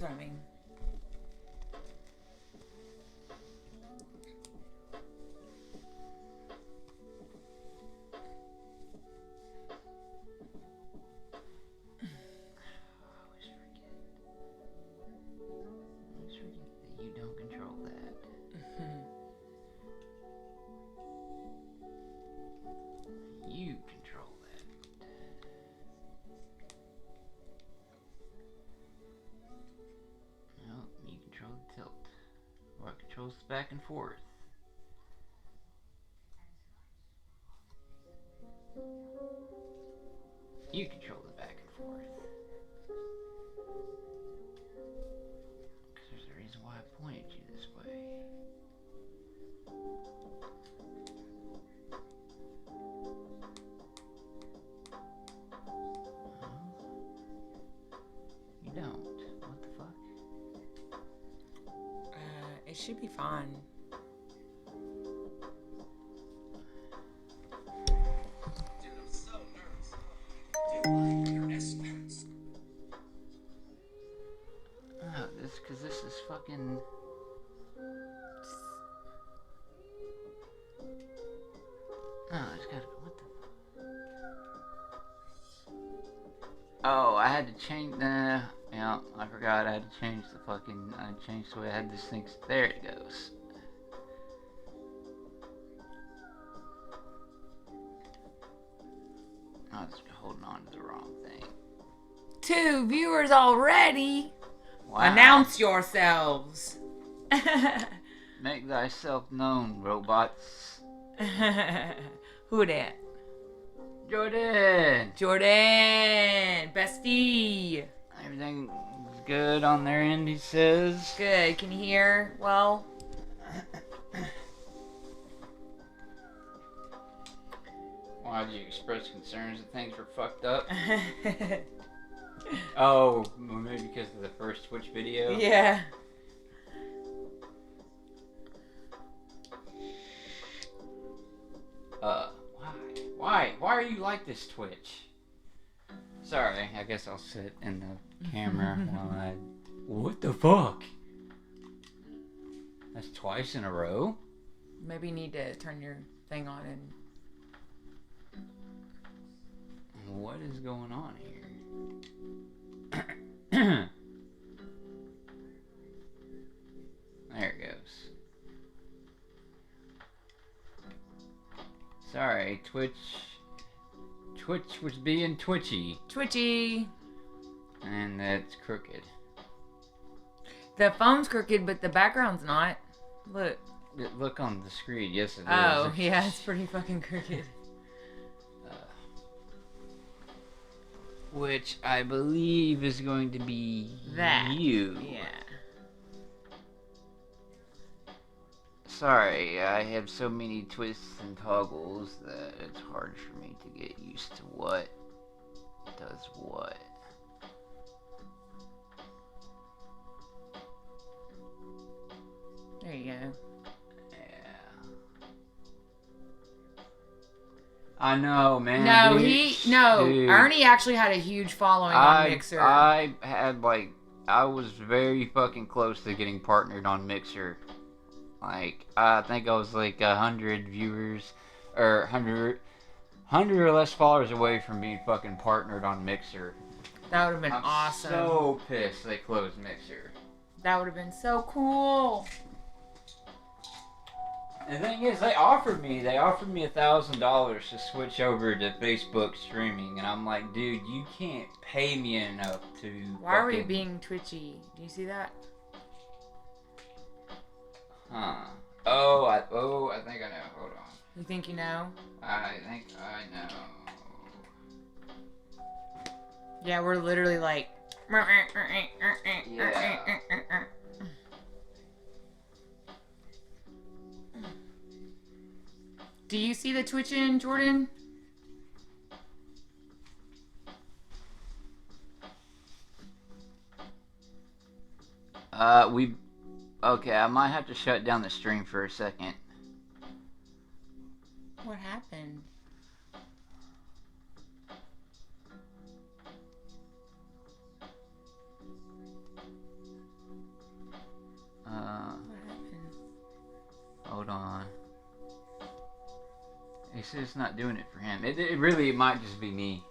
What I mean. You don't control that. You control that. No, you control the tilt. Or it controls the back and forth. You control the back and forth. Because there's a reason why I pointed you this way. You don't. What the fuck? It should be fine. Oh, because this is fucking... Oh, it's gotta be... What the... Oh, I had to change... yeah, I forgot I had to change the fucking... I changed the way I had this thing... There it goes. I was holding on to the wrong thing. 2 viewers already. Wow. Announce yourselves. Make thyself known, robots. Who that? Jordan! Jordan, bestie. Everything's good on their end, he says. Good. Can you hear? Well. Why do you express concerns that things were fucked up? Oh, maybe because of the first Twitch video? Yeah. Why? Why are you like this, Twitch? Sorry, I guess I'll sit in the camera while I... What the fuck? That's twice in a row? Maybe you need to turn your thing on and... What is going on here? There it goes. Sorry, Twitch was being twitchy. Twitchy. And that's crooked. The phone's crooked, but the background's not. Look. Look on the screen. Yes, it is. Oh, yeah, it's pretty fucking crooked. Which I believe is going to be that. You. Yeah. Sorry, I have so many twists and toggles that it's hard for me to get used to what does what. There you go. Yeah. I know, man. No, dude. Ernie actually had a huge following on Mixer. I was very fucking close to getting partnered on Mixer. Like, I think I was like 100 viewers, or 100 or less followers away from being fucking partnered on Mixer. That would have been I'm awesome. So pissed they closed Mixer. That would have been so cool. The thing is, they offered me $1,000 to switch over to Facebook streaming, and I'm like, dude, you can't pay me enough to. Why are we being twitchy? Do you see that? Huh. Oh, I think I know. Hold on. You think you know? I think I know. Yeah, we're literally like. Yeah. Do you see the twitching, Jordan? Okay, I might have to shut down the stream for a second. What happened? see it's not doing it for him. It really might just be me.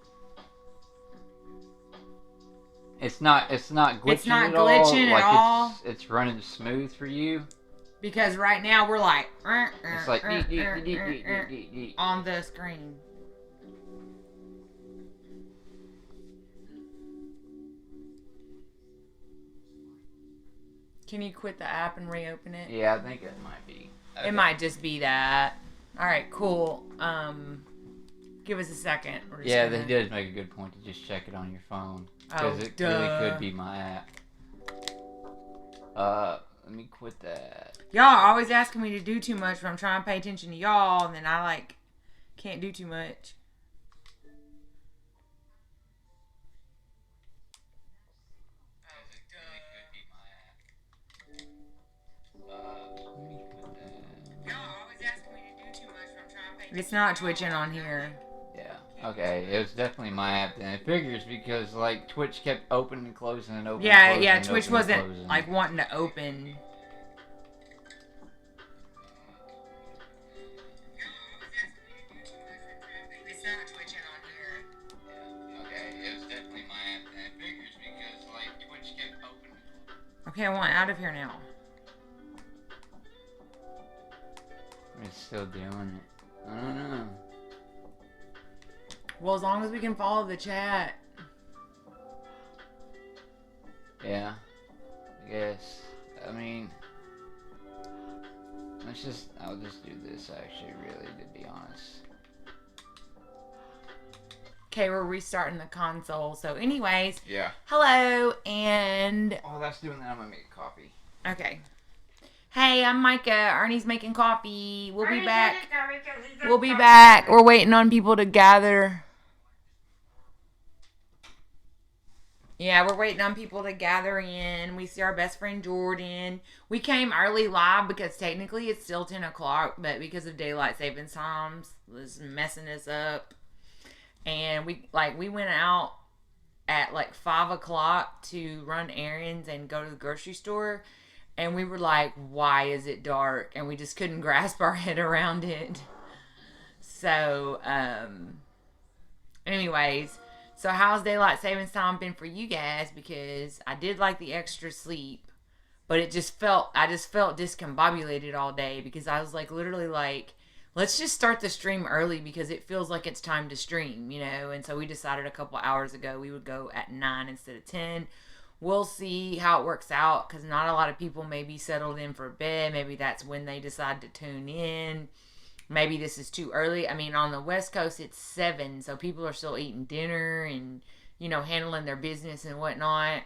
It's not glitching It's not at all. glitching at all. It's running smooth for you. Because right now we're like It's like on the screen. Can you quit the app and reopen it? Yeah, I think it might be. Okay. It might just be that. All right, cool. Give us a second. Yeah, they did make a good point to just check it on your phone. Because it really could be my app. Let me quit that. Y'all are always asking me to do too much when I'm trying to pay attention to y'all, and then I can't do too much. It's not twitching on here. Yeah. Okay. It was definitely my app then. It figures because like Twitch kept opening and closing and opening. Yeah, and closing yeah. and Twitch wasn't like wanting to open. It's not twitching on here. Yeah. Okay. It was definitely my app then. It figures because like Twitch kept opening. Okay, I want out of here now. It's still doing it. I don't know. Well, as long as we can follow the chat. Yeah. I guess. I mean, I'll just do this actually, really, to be honest. Okay, we're restarting the console. So anyways. Yeah. Hello, and... Oh, that's doing that. I'm gonna make coffee. Okay. Hey, I'm Micah. Ernie's making coffee. We'll be back. We'll be back. We're waiting on people to gather. Yeah, we're waiting on people to gather in. We see our best friend Jordan. We came early live because technically it's still 10 o'clock, but because of daylight savings times, was messing us up. And we went out at like 5 o'clock to run errands and go to the grocery store. And we were like, why is it dark? And we just couldn't grasp our head around it. So, anyways, so how's daylight savings time been for you guys? Because I did like the extra sleep, but I just felt discombobulated all day because I was like, literally like, let's just start the stream early because it feels like it's time to stream, you know? And so we decided a couple hours ago we would go at 9 instead of 10. We'll see how it works out because not a lot of people may be settled in for bed. Maybe that's when they decide to tune in. Maybe this is too early. I mean, on the West Coast, it's 7, so people are still eating dinner and, you know, handling their business and whatnot.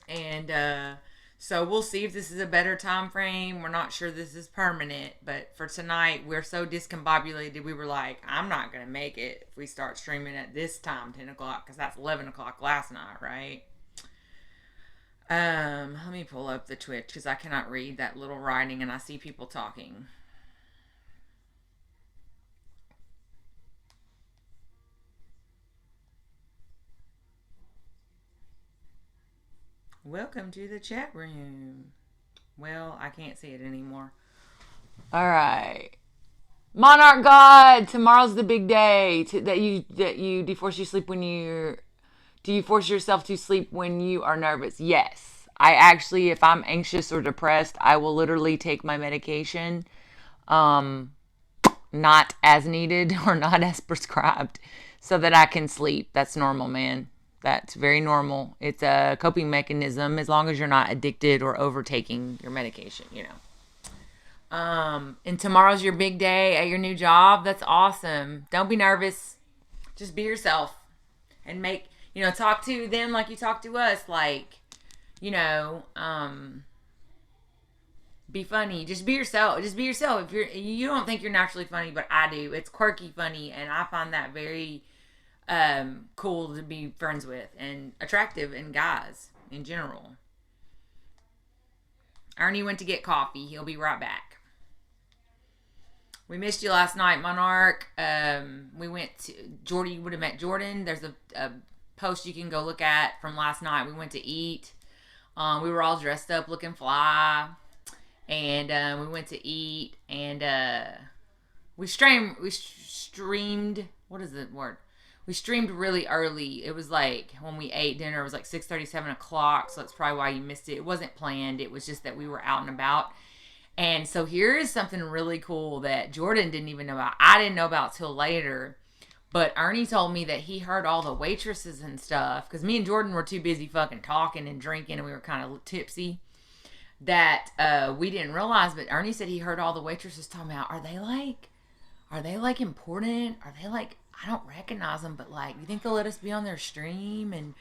And so we'll see if this is a better time frame. We're not sure this is permanent, but for tonight, we're so discombobulated. We were like, I'm not going to make it if we start streaming at this time, 10 o'clock, because that's 11 o'clock last night, right? Let me pull up the Twitch because I cannot read that little writing and I see people talking. Welcome to the chat room. Well, I can't see it anymore. All right. Monarch God, tomorrow's the big day that you do you force do you force yourself to sleep when you are nervous? Yes. I actually, if I'm anxious or depressed, I will literally take my medication, not as needed or not as prescribed, so that I can sleep. That's normal, man. That's very normal. It's a coping mechanism as long as you're not addicted or overtaking your medication, you know. And tomorrow's your big day at your new job. That's awesome. Don't be nervous. Just be yourself and talk to them like you talk to us. Like, be funny. Just be yourself. Just be yourself. If you don't think you're naturally funny, but I do. It's quirky funny, and I find that very cool to be friends with and attractive in guys in general. Ernie went to get coffee. He'll be right back. We missed you last night, Monarch. We went to Jordy. You would have met Jordan. There's a post you can go look at from last night. We went to eat. We were all dressed up looking fly. And we went to eat. And streamed. What is the word? We streamed really early. It was like when we ate dinner, it was like 6:30, 7 o'clock. So that's probably why you missed it. It wasn't planned. It was just that we were out and about. And so here is something really cool that Jordan didn't even know about. I didn't know about till later. But Ernie told me that he heard all the waitresses and stuff. Because me and Jordan were too busy fucking talking and drinking. And we were kind of tipsy. That we didn't realize. But Ernie said he heard all the waitresses talking about, are they like important? Are they like, I don't recognize them. But like, you think they'll let us be on their stream? And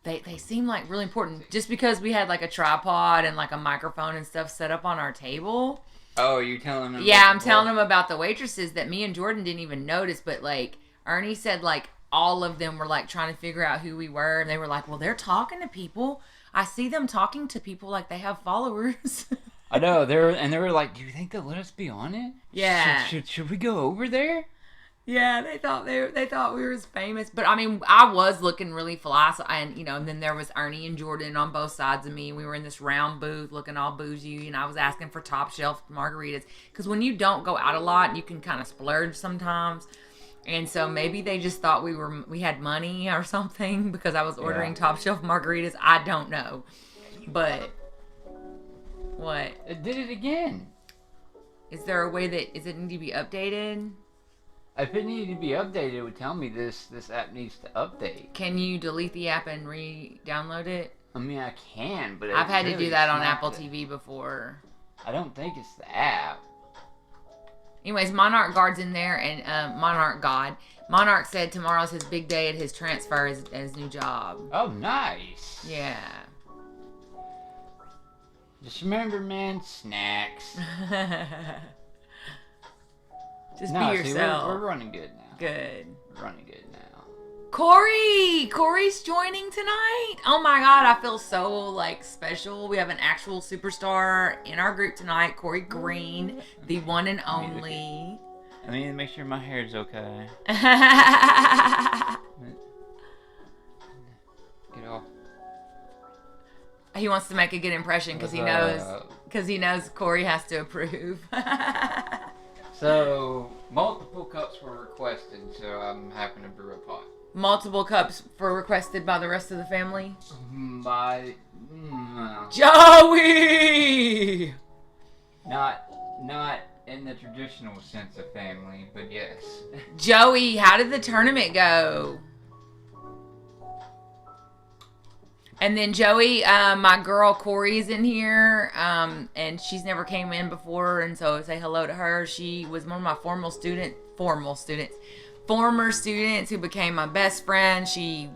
they seem like really important. Just because we had like a tripod and like a microphone and stuff set up on our table. Oh, you're telling them? Yeah, I'm telling them about the waitresses that me and Jordan didn't even notice. But like, Ernie said like all of them were like trying to figure out who we were. And they were like, well, they're talking to people. I see them talking to people like they have followers. I know. They were like, do you think they'll let us be on it? Yeah. Should we go over there? Yeah, they thought we were famous, but I mean, I was looking really fly, so, and then there was Ernie and Jordan on both sides of me. We were in this round booth looking all bougie, and I was asking for top shelf margaritas because when you don't go out a lot, you can kind of splurge sometimes, and so maybe they just thought we had money or something because I was ordering top shelf margaritas. I don't know, but what? It did it again. Is there a way that it need to be updated? If it needed to be updated, it would tell me this app needs to update. Can you delete the app and re-download it? I mean, I can, but I've had to do that on Apple TV before. I don't think it's the app. Anyways, Monarch Guard's in there, and Monarch said tomorrow's his big day at his transfer at his new job. Oh, nice. Yeah. Just remember, man, snacks. Just be yourself. See, we're running good now. Good. We're running good now. Corey's joining tonight. Oh my God, I feel so like special. We have an actual superstar in our group tonight. Corey Green, the one and only. I need to make sure my hair's okay. Get off. He wants to make a good impression because he knows Corey has to approve. So, multiple cups were requested, so I'm happy to brew a pot. Multiple cups were requested by the rest of the family? Joey! Not in the traditional sense of family, but yes. Joey, how did the tournament go? And then Joey, my girl Corey's in here, and she's never came in before, and so say hello to her. She was one of my former students who became my best friend. She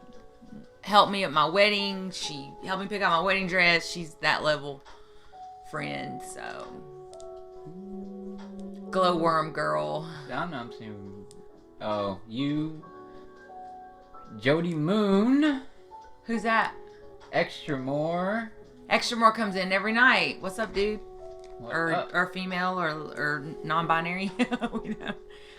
helped me at my wedding. She helped me pick out my wedding dress. She's that level friend, so. Glowworm girl. I'm seeing. Oh, you. Jody Moon. Who's that? Extra More comes in every night. What's up, dude? Up? Or female or non-binary.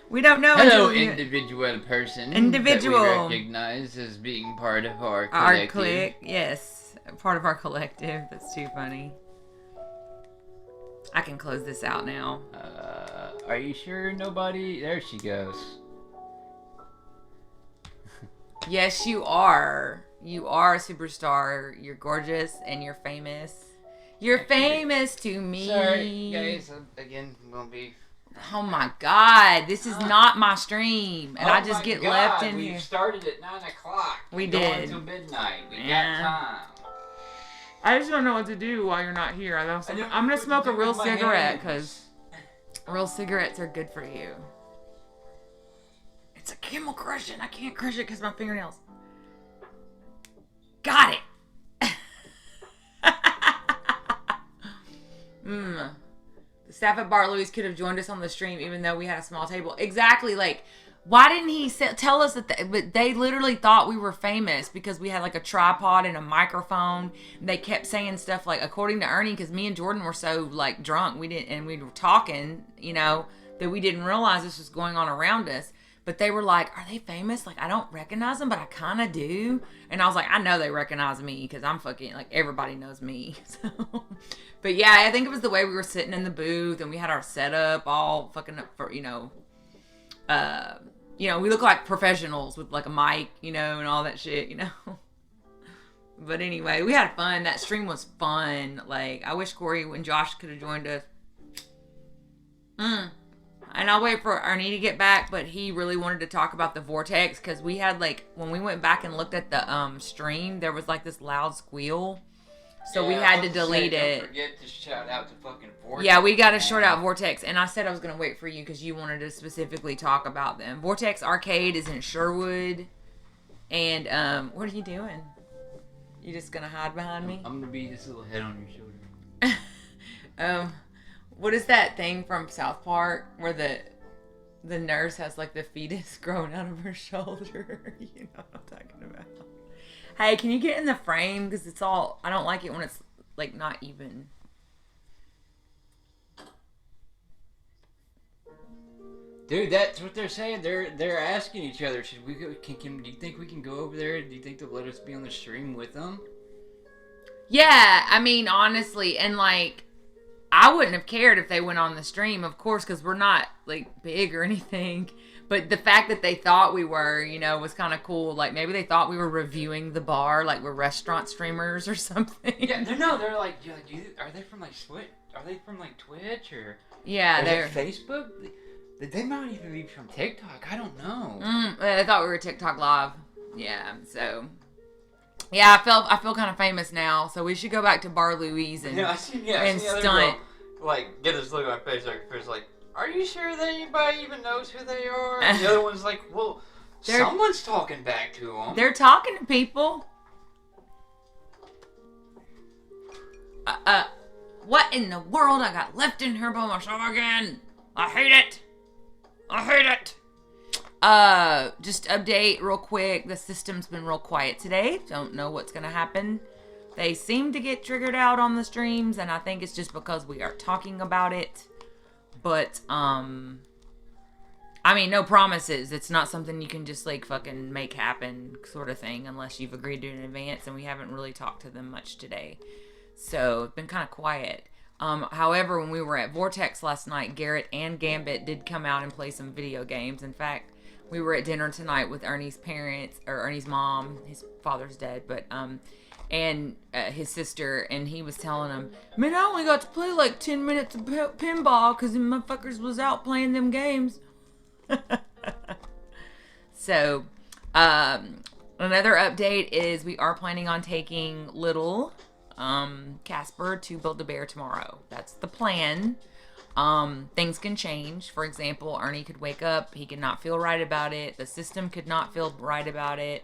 we don't know. Hello, individual person. Individual. That we recognize as being part of our collective. Our clique, yes, part of our collective. That's too funny. I can close this out now. Are you sure nobody? There she goes. Yes, you are. You are a superstar. You're gorgeous and you're famous. You're famous to me. Sorry, guys. Again, I'm gonna be. Oh my God! This is not my stream, and I just get left in here. We started at 9 o'clock. We did until midnight. We got time. I just don't know what to do while you're not here. I'm gonna smoke a real cigarette because real cigarettes are good for you. It's a Camel Crush and I can't crush it because my fingernails. Got it. The staff at Bar Louie's could have joined us on the stream even though we had a small table. Exactly. Like, why didn't he tell us that? But they literally thought we were famous because we had like a tripod and a microphone. They kept saying stuff like, according to Ernie, because me and Jordan were so like drunk, we were talking, that we didn't realize this was going on around us. But they were like, are they famous? Like, I don't recognize them, but I kind of do. And I was like, I know they recognize me because I'm fucking, like, everybody knows me. So, but yeah, I think it was the way we were sitting in the booth and we had our setup all fucking up for, we look like professionals with like a mic, and all that shit, But anyway, we had fun. That stream was fun. Like, I wish Corey and Josh could have joined us. And I'll wait for Ernie to get back, but he really wanted to talk about the vortex because we had when we went back and looked at the stream, there was like this loud squeal. So we had to delete it. Don't forget to shout out to fucking Vortex. Yeah, we got to shout out Vortex. And I said I was going to wait for you because you wanted to specifically talk about them. Vortex Arcade is in Sherwood. And what are you doing? You just going to hide behind me? I'm going to be this little head on your shoulder. What is that thing from South Park where the nurse has like the fetus growing out of her shoulder? You know what I'm talking about. Hey, can you get in the frame? Because I don't like it when it's like not even. Dude, that's what they're saying. They're asking each other, should we go, do you think we can go over there? Do you think they'll let us be on the stream with them? Yeah, I mean, honestly, and like, I wouldn't have cared if they went on the stream, of course, because we're not, like, big or anything. But the fact that they thought we were, was kind of cool. Like, maybe they thought we were reviewing the bar, like we're restaurant streamers or something. Yeah, they're like, are they from, like, Twitch, or... Yeah, they're... Facebook? They might even be from TikTok. I don't know. I thought we were TikTok live. Yeah, so... Yeah, I feel kind of famous now, so we should go back to Bar Louise and I seen stunt. girl, like, get this look on my face, like, are you sure that anybody even knows who they are? And the other one's like, well, someone's talking back to them. They're talking to people. What in the world? I got left in here by myself again. I hate it. Just update real quick. The system's been real quiet today. Don't know what's gonna happen. They seem to get triggered out on the streams, and I think it's just because we are talking about it. But, I mean, no promises. It's not something you can just, like, fucking make happen sort of thing unless you've agreed to it in advance, and we haven't really talked to them much today. So, it's been kind of quiet. However, when we were at Vortex last night, Garrett and Gambit did come out and play some video games. In fact, we were at dinner tonight with Ernie's parents, or Ernie's mom. His father's dead, but, and his sister, and he was telling them, man, I only got to play like 10 minutes of pinball because the motherfuckers was out playing them games. So, another update is we are planning on taking little Casper to Build-A-Bear tomorrow. That's the plan. Things can change. For example, Ernie could wake up, he could not feel right about it. The system could not feel right about it.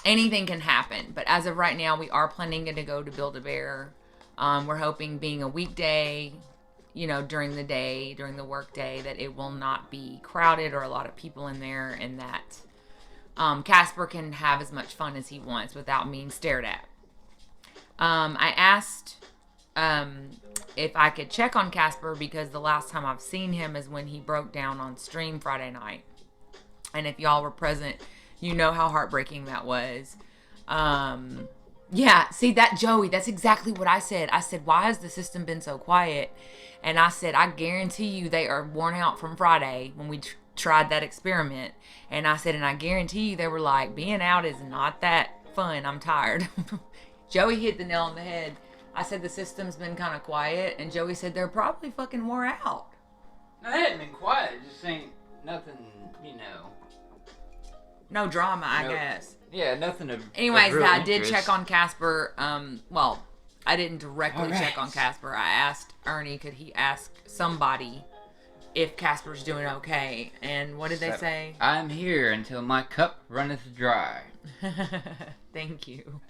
Anything can happen. But as of right now, we are planning to go to Build-A-Bear. We're hoping being a weekday, during the day, during the work day, that it will not be crowded or a lot of people in there, and that Casper can have as much fun as he wants without being stared at. I asked if I could check on Casper because the last time I've seen him is when he broke down on stream Friday night. And if y'all were present, you know how heartbreaking that was. Yeah, see that, Joey, that's exactly what I said. I said, why has the system been so quiet? And I said, I guarantee you they are worn out from Friday when we tried that experiment. And I said, and I guarantee you they were like, being out is not that fun. I'm tired. Joey hit the nail on the head. I said the system's been kind of quiet, and Joey said they're probably fucking wore out. No, they hadn't been quiet. It just ain't nothing, No drama, I guess. Yeah, nothing of Anyways, real I interest. did check on Casper. Well, I didn't directly check on Casper. I asked Ernie, could he ask somebody if Casper's doing okay? And what did they say? I'm here until my cup runneth dry. Thank you.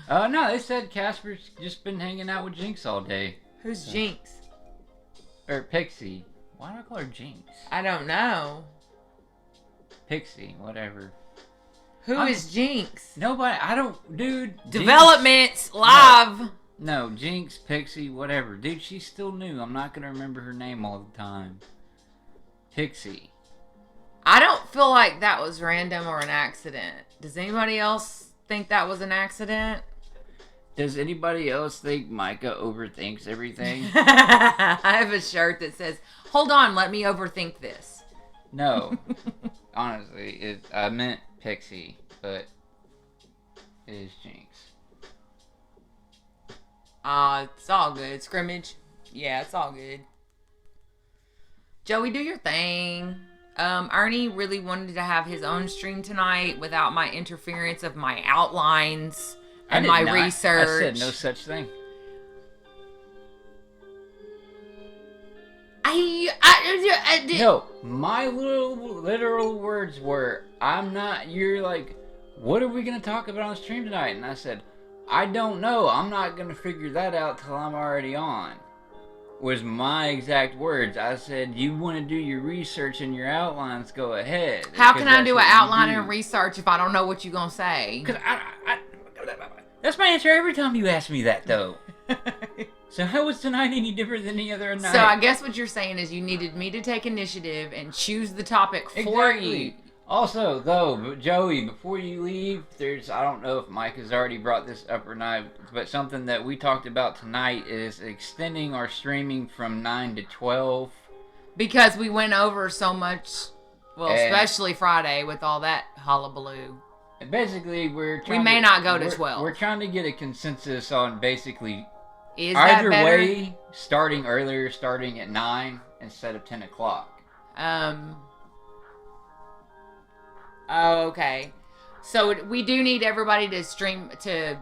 No, they said Casper's just been hanging out with Jinx all day. Who's Jinx? Or Pixie. Why do I call her Jinx? I don't know. Pixie, whatever. Who is Jinx? Nobody, I don't, dude. Developments, Jinx, live. No, Jinx, Pixie, whatever. Dude, she's still new. I'm not going to remember her name all the time. Pixie. I don't feel like that was random or an accident. Does anybody else think that was an accident? Does anybody else think Micah overthinks everything? I have a shirt that says, hold on, let me overthink this. No. Honestly, I meant Pixie, but it is Jinx. It's all good. Scrimmage. Yeah, it's all good. Joey, do your thing. Ernie really wanted to have his own stream tonight without my interference of my outlines and my research. I said no such thing. No, my literal words were, you're like, what are we going to talk about on the stream tonight? And I said, I don't know. I'm not going to figure that out till I'm already on. Was my exact words. I said, you want to do your research and your outlines, go ahead. How can I do an outline and research if I don't know what you're going to say? Because that's my answer every time you ask me that, though. So how was tonight any different than any other night? So I guess what you're saying is you needed me to take initiative and choose the topic for you. Also, though, Joey, before you leave, I don't know if Mike has already brought this up or not, but something that we talked about tonight is extending our streaming from 9 to 12. Because we went over so much, especially Friday with all that hullabaloo. And basically, we may not go to 12. We're trying to get a consensus on basically either way, starting earlier, starting at 9 instead of 10 o'clock. Oh, okay. So we do need everybody to stream to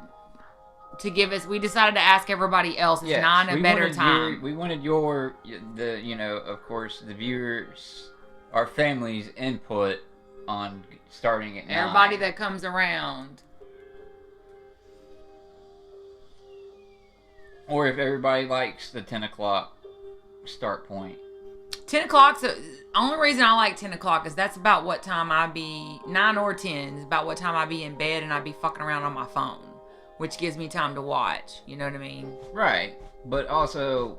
give us. We decided to ask everybody else. It's 9 a better time. We wanted of course, the viewers, our family's input on starting at 9. Everybody that comes around. Or if everybody likes the 10 o'clock start point. 10 o'clock, the only reason I like 10 o'clock is that's about what time I be, 9 or 10 is about what time I be in bed and I be fucking around on my phone, which gives me time to watch, you know what I mean? Right, but also,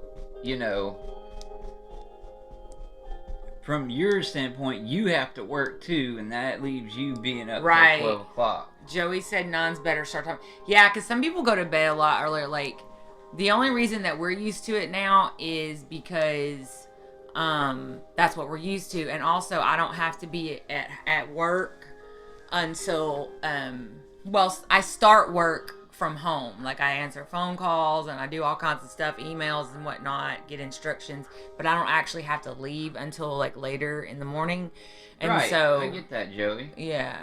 from your standpoint, you have to work too, and that leaves you being up till 12 o'clock. Joey said 9's better start time. Yeah, because some people go to bed a lot earlier. Like, the only reason that we're used to it now is because that's what we're used to, and also I don't have to be at work until I start work from home. Like, I answer phone calls and I do all kinds of stuff, emails and whatnot, get instructions, but I don't actually have to leave until like later in the morning. And right. So I get that, Joey. Yeah.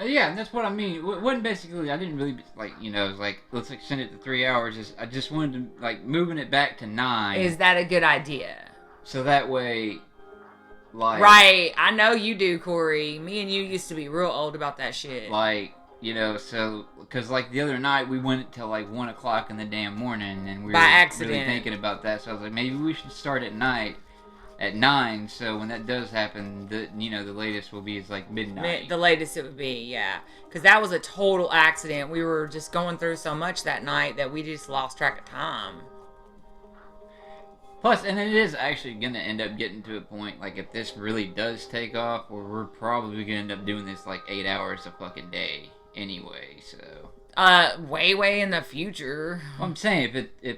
Yeah, and that's what I mean. It wasn't basically, I didn't really, let's extend it to 3 hours. I just wanted to, moving it back to 9. Is that a good idea? So that way, Right, I know you do, Corey. Me and you used to be real old about that shit. So, because, the other night, we went till, 1 o'clock in the damn morning, and we By were accident. really thinking about that. So I was like, maybe we should start at 9, so when that does happen, the latest will be midnight. The latest it would be, yeah. Because that was a total accident. We were just going through so much that night that we just lost track of time. Plus, and it is actually going to end up getting to a point, if this really does take off, where we're probably going to end up doing this, 8 hours a fucking day anyway, so. Way in the future. I'm saying, if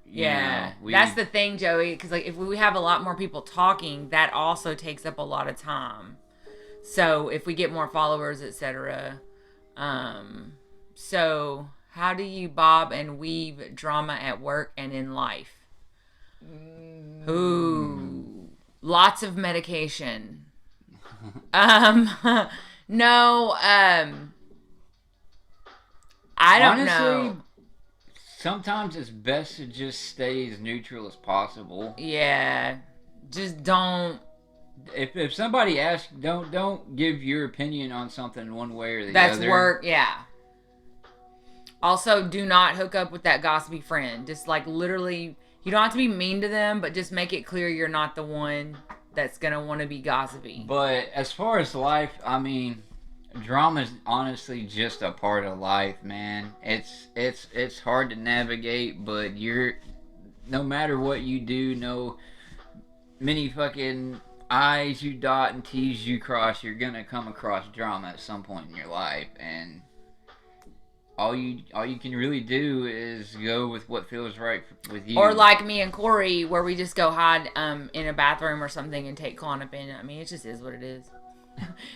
yeah, that's the thing, Joey, because if we have a lot more people talking, that also takes up a lot of time. So if we get more followers, etc. So how do you bob and weave drama at work and in life? Ooh, lots of medication. No, I don't know. Sometimes it's best to just stay as neutral as possible. Yeah, just don't. If somebody asks, don't give your opinion on something one way or the other. That's work, yeah. Also, do not hook up with that gossipy friend. Just literally, you don't have to be mean to them, but just make it clear you're not the one that's gonna want to be gossipy. But as far as life, I mean, drama is honestly just a part of life, man. It's hard to navigate, but no matter what you do, no many fucking I's you dot and T's you cross, you're gonna come across drama at some point in your life, and all you can really do is go with what feels right with you. Or like me and Corey, where we just go hide in a bathroom or something and take Klonopin. I mean, it just is what it is.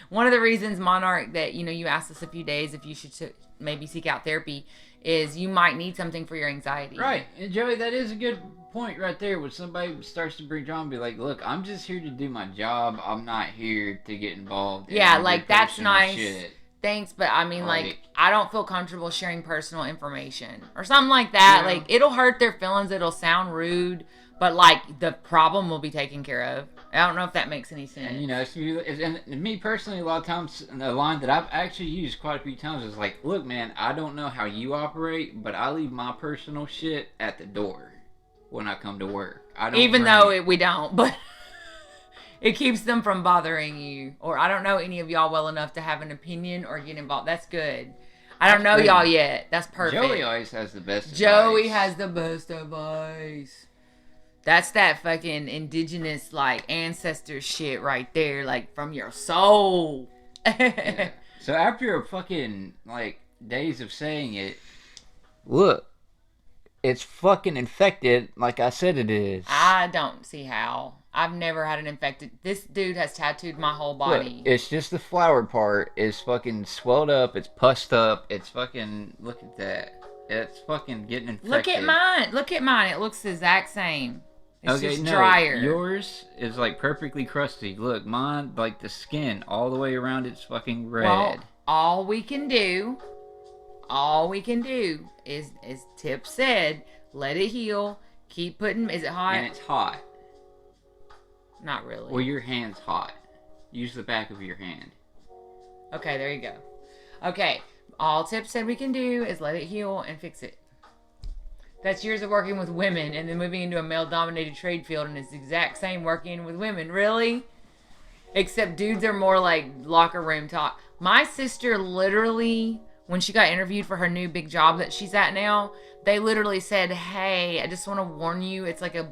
One of the reasons, Monarch, that you asked us a few days if you should maybe seek out therapy is you might need something for your anxiety. Right. And Joey, that is a good point right there. When somebody starts to bring drama, be like, look, I'm just here to do my job. I'm not here to get involved in like that's nice. Shit. Thanks, but I mean, like, I don't feel comfortable sharing personal information or something like that. Yeah. Like, it'll hurt their feelings. It'll sound rude, but like the problem will be taken care of. I don't know if that makes any sense. And, and me personally, a lot of times, the line that I've actually used quite a few times is like, look, man, I don't know how you operate, but I leave my personal shit at the door when I come to work. Even though we don't, but it keeps them from bothering you. Or I don't know any of y'all well enough to have an opinion or get involved. That's good. I don't know y'all yet. That's perfect. Joey always has the best advice. Joey has the best advice. That's that fucking indigenous, like, ancestor shit right there, like, from your soul. Yeah. So after a fucking, like, days of saying it, look, it's fucking infected like I said it is. I don't see how. I've never had an infected... This dude has tattooed my whole body. Look, it's just the flower part is fucking swelled up, it's pussed up, it's fucking... Look at that. It's fucking getting infected. Look at mine. It looks the exact same. It's just drier. Yours is like perfectly crusty. Look, mine, like the skin all the way around it's fucking red. Well, all we can do is, as Tip said, let it heal. Keep putting. Is it hot? And it's hot. Not really. Well, your hand's hot. Use the back of your hand. Okay, there you go. Okay, all Tip said we can do is let it heal and fix it. That's years of working with women and then moving into a male-dominated trade field, and it's the exact same working with women. Really? Except dudes are more like locker room talk. My sister literally, when she got interviewed for her new big job that she's at now, they literally said, hey, I just want to warn you, it's like a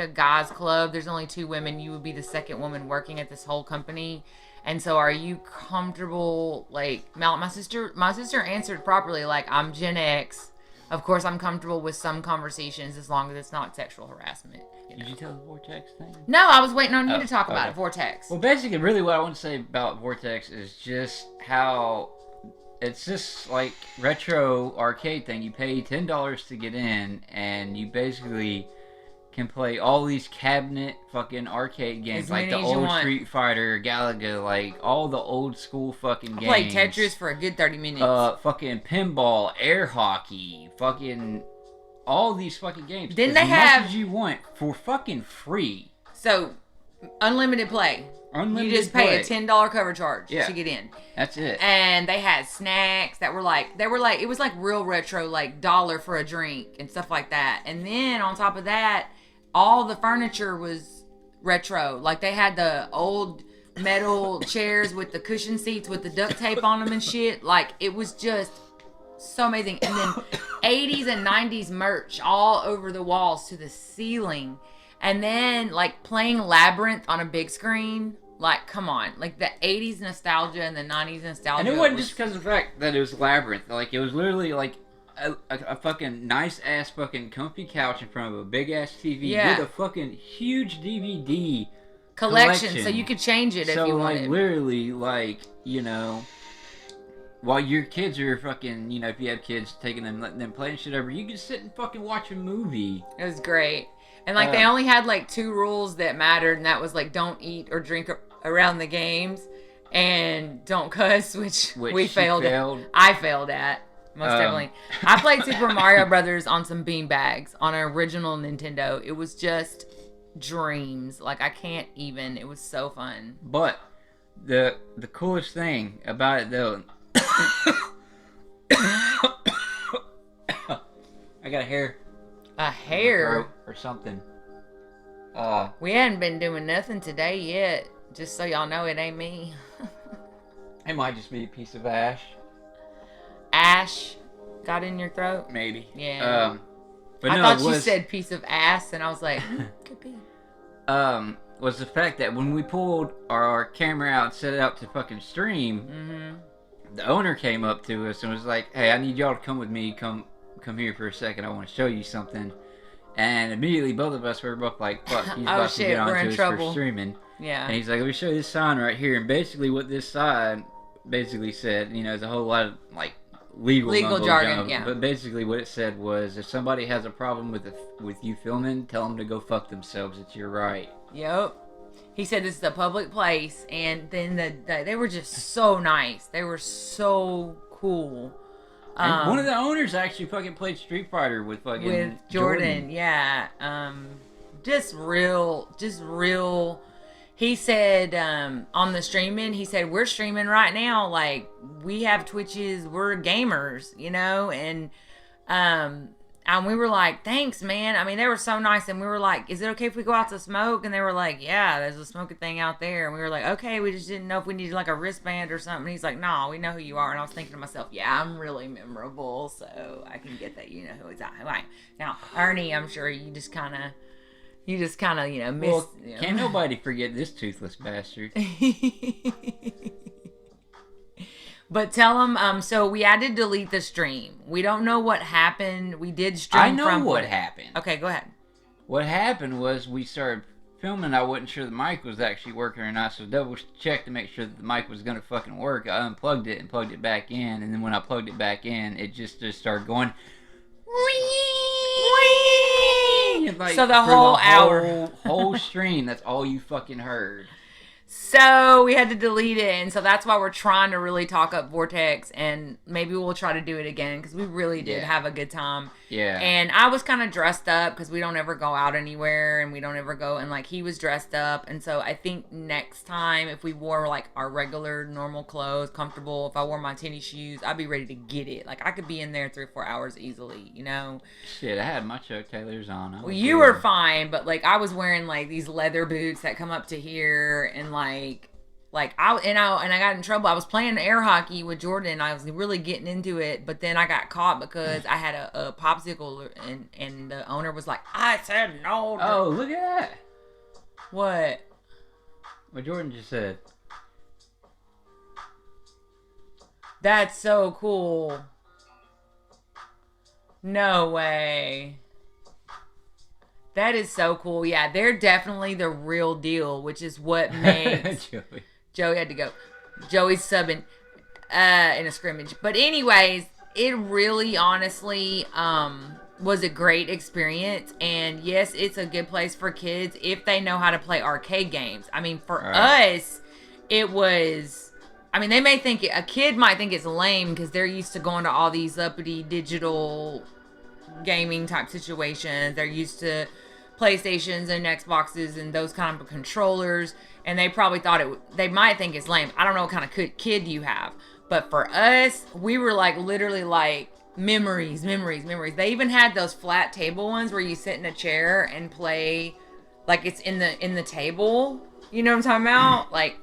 guys club. There's only 2 women. You would be the second woman working at this whole company. And so are you comfortable? Like, my sister answered properly, like, I'm Gen X. Of course, I'm comfortable with some conversations as long as it's not sexual harassment. Did you tell the Vortex thing? No, I was waiting on you to talk about it, Vortex. Well, basically, really what I want to say about Vortex is just how it's just like retro arcade thing. You pay $10 to get in, and you basically can play all these cabinet fucking arcade games, like the old Street Fighter, Galaga, like all the old school fucking games. I played Tetris for a good 30 minutes. Fucking pinball, air hockey, fucking all these fucking games. Didn't they have as much as you want for fucking free? So, unlimited play. You just pay a $10 cover charge to get in. That's it. And they had snacks that were like it was like real retro, like $1 for a drink and stuff like that. And then on top of that, all the furniture was retro. Like, they had the old metal chairs with the cushion seats with the duct tape on them and shit. Like, it was just so amazing. And then 80s and 90s merch all over the walls to the ceiling. And then, like, playing Labyrinth on a big screen. Like, come on. Like, the 80s nostalgia and the 90s nostalgia. And it wasn't just because of the fact that it was Labyrinth. Like, it was literally, like, a fucking nice-ass fucking comfy couch in front of a big-ass TV with a fucking huge DVD collection. So you could change it if you wanted. So, like, literally, like, while your kids are fucking, if you have kids, taking them, letting them play and shit over, you can sit and fucking watch a movie. It was great. And, like, they only had, like, 2 rules that mattered, and that was, like, don't eat or drink around the games, and don't cuss, which we failed at. I failed at. Most definitely. I played Super Mario Brothers on some beanbags on an original Nintendo. It was just dreams. Like, I can't even. It was so fun. But the coolest thing about it, though, I got a hair. A hair? Or something. We hadn't been doing nothing today yet. Just so y'all know, it ain't me. It might just be a piece of ash. Ash got in your throat? Maybe. Yeah. But I thought you said piece of ass, and I was like, could be. Was the fact that when we pulled our camera out, set it up to fucking stream, the owner came up to us and was like, "Hey, I need y'all to come with me. Come here for a second. I want to show you something." And immediately, both of us were both like, "Fuck, he's Oh, about shit, to get we're onto in us trouble. for streaming." Yeah. And he's like, "Let me show you this sign right here." And basically, what this sign basically said, there's a whole lot of like legal jargon. jumbo, Yeah. but basically, what it said was, if somebody has a problem with you filming, tell them to go fuck themselves. It's your right. Yep. He said this is a public place, and then they were just so nice. They were so cool. And one of the owners actually fucking played Street Fighter with Jordan. Yeah. Just real. He said on the streaming, he said, we're streaming right now. Like, we have Twitches. We're gamers, and we were like, thanks, man. I mean, they were so nice. And we were like, is it okay if we go out to smoke? And they were like, yeah, there's a smoking thing out there. And we were like, okay, we just didn't know if we needed like a wristband or something. And he's like, no, we know who you are. And I was thinking to myself, yeah, I'm really memorable. So I can get that, who I am. Now, Ernie, I'm sure you just kind of, miss. Well, can't nobody forget this toothless bastard. But tell them, so we had to delete the stream. We don't know what happened. We did stream. I know what happened. Okay, go ahead. What happened was we started filming. I wasn't sure the mic was actually working or not, so double checked to make sure that the mic was going to fucking work. I unplugged it and plugged it back in, and then when I plugged it back in, it just started going. Like, so the whole whole stream, that's all you fucking heard. So we had to delete it, and so that's why we're trying to really talk up Vortex, and maybe we'll try to do it again, because we really did have a good time. Yeah. And I was kind of dressed up, because we don't ever go out anywhere, and we don't ever go, and like he was dressed up, and so I think next time, if we wore like our regular normal clothes, comfortable, if I wore my tennis shoes, I'd be ready to get it. Like, I could be in there 3 or 4 hours easily, Shit, I had my Chuck Taylors on. Well, you were fine, but like I was wearing like these leather boots that come up to here, and like I got in trouble. I was playing air hockey with Jordan. I was really getting into it, but then I got caught because I had a popsicle, and the owner was like, "I said no." Oh, look at that! What Jordan just said. That's so cool. No way. That is so cool. Yeah, they're definitely the real deal, which is what makes Joey had to go. Joey's subbing in a scrimmage. But anyways, it really honestly was a great experience. And yes, it's a good place for kids if they know how to play arcade games. I mean, for us, it was... I mean, they may think... A kid might think it's lame because they're used to going to all these uppity digital gaming type situations. They're used to PlayStations and Xboxes and those kind of controllers, and they probably thought they might think it's lame. I don't know what kind of kid you have, but for us, we were like literally like memories. They even had those flat table ones where you sit in a chair and play like it's in the table. You know what I'm talking about? Like,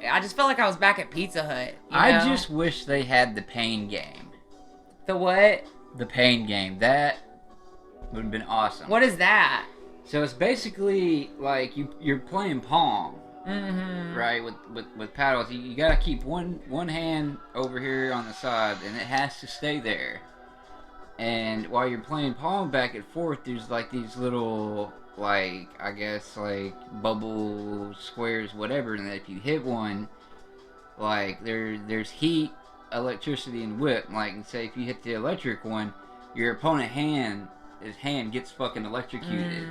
I just felt like I was back at Pizza Hut. I just wish they had the pain game. The what? The pain game. That would have been awesome. What is that? So it's basically like you're playing Pong, right? With paddles. You gotta keep one hand over here on the side, and it has to stay there. And while you're playing Pong back and forth, there's like these little, like, I guess like bubble squares, whatever. And if you hit one, like there's heat, electricity, and whip. Like, say if you hit the electric one, your opponent his hand gets fucking electrocuted.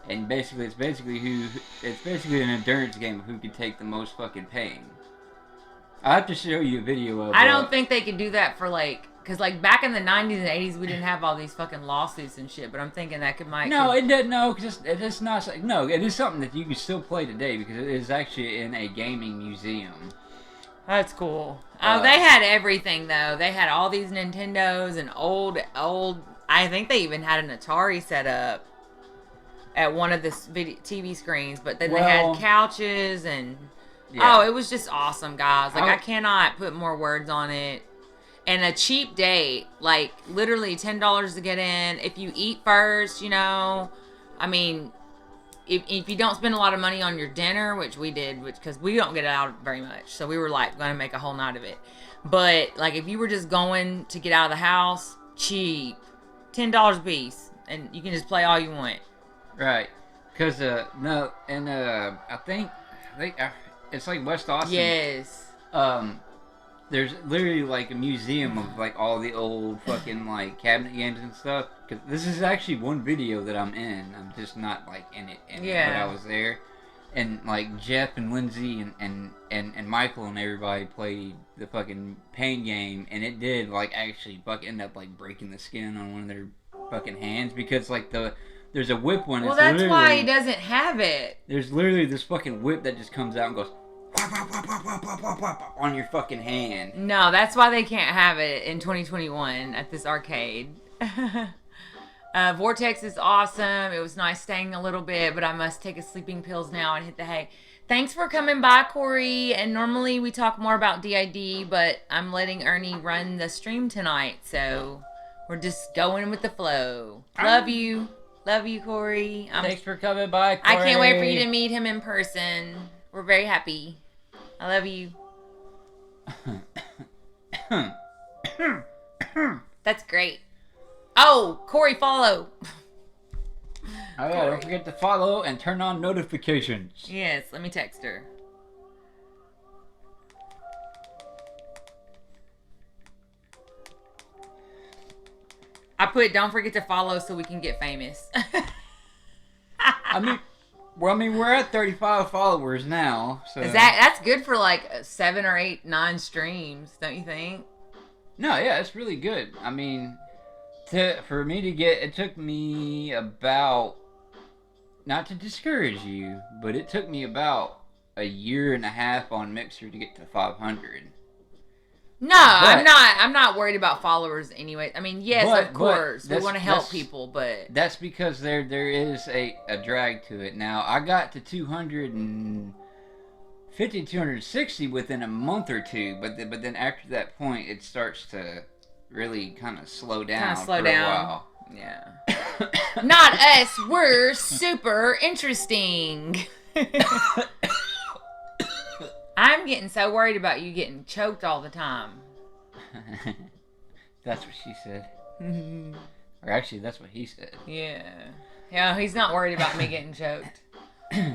And basically it's basically an endurance game of who can take the most fucking pain. I'll have to show you a video of I don't think they could do that for like, because like back in the 90s and 80s we didn't have all these fucking lawsuits and shit, but I'm thinking that it doesn't. No, because it's not. No, it is something that you can still play today because it is actually in a gaming museum. That's cool. They had everything though. They had all these Nintendos and old. I think they even had an Atari set up at one of the TV screens. But then they had couches and it was just awesome, guys. Like I cannot put more words on it. And a cheap date, like literally $10 to get in. If you eat first, I mean. If you don't spend a lot of money on your dinner, which we did, because we don't get out very much, so we were like going to make a whole night of it. But like if you were just going to get out of the house, cheap, $10 a piece, and you can just play all you want. Right. Cause no, and I think it's like West Austin. Yes. There's literally like a museum of like all the old fucking like cabinet games and stuff. Cause this is actually one video that I'm in. I'm just not like in it. But I was there, and like Jeff and Lindsay and Michael and everybody played the fucking pain game, and it did like actually fucking end up like breaking the skin on one of their fucking hands because like there's a whip one. Well, that's why he doesn't have it. There's literally this fucking whip that just comes out and goes whop, whop, whop, whop, whop, whop, whop, whop, on your fucking hand. No, that's why they can't have it in 2021 at this arcade. Vortex is awesome. It was nice staying a little bit, but I must take a sleeping pills now and hit the hay. Thanks for coming by, Corey. And normally we talk more about D.I.D., but I'm letting Ernie run the stream tonight, so we're just going with the flow. Love you. Love you, Corey. Thanks for coming by, Corey. I can't wait for you to meet him in person. We're very happy. I love you. That's great. Oh, Corey, follow. Oh yeah, don't forget to follow and turn on notifications. Yes, let me text her. I put don't forget to follow so we can get famous. I mean, we're at 35 followers now. So that's good for like 7 or 8, 9 streams, don't you think? No, yeah, it's really good. I mean, for me to get, it took me about, not to discourage you, but it took me about a year and a half on Mixer to get to 500. No, I'm not worried about followers anyway. I mean, yes, of course, we want to help people, but that's because there is a drag to it. Now, I got to 250, 260 within a month or two, but then after that point, it starts to really kind of slow down. A while. Yeah. Not us. We're super interesting. I'm getting so worried about you getting choked all the time. That's what she said. Or actually, that's what he said. Yeah. Yeah, he's not worried about me getting choked.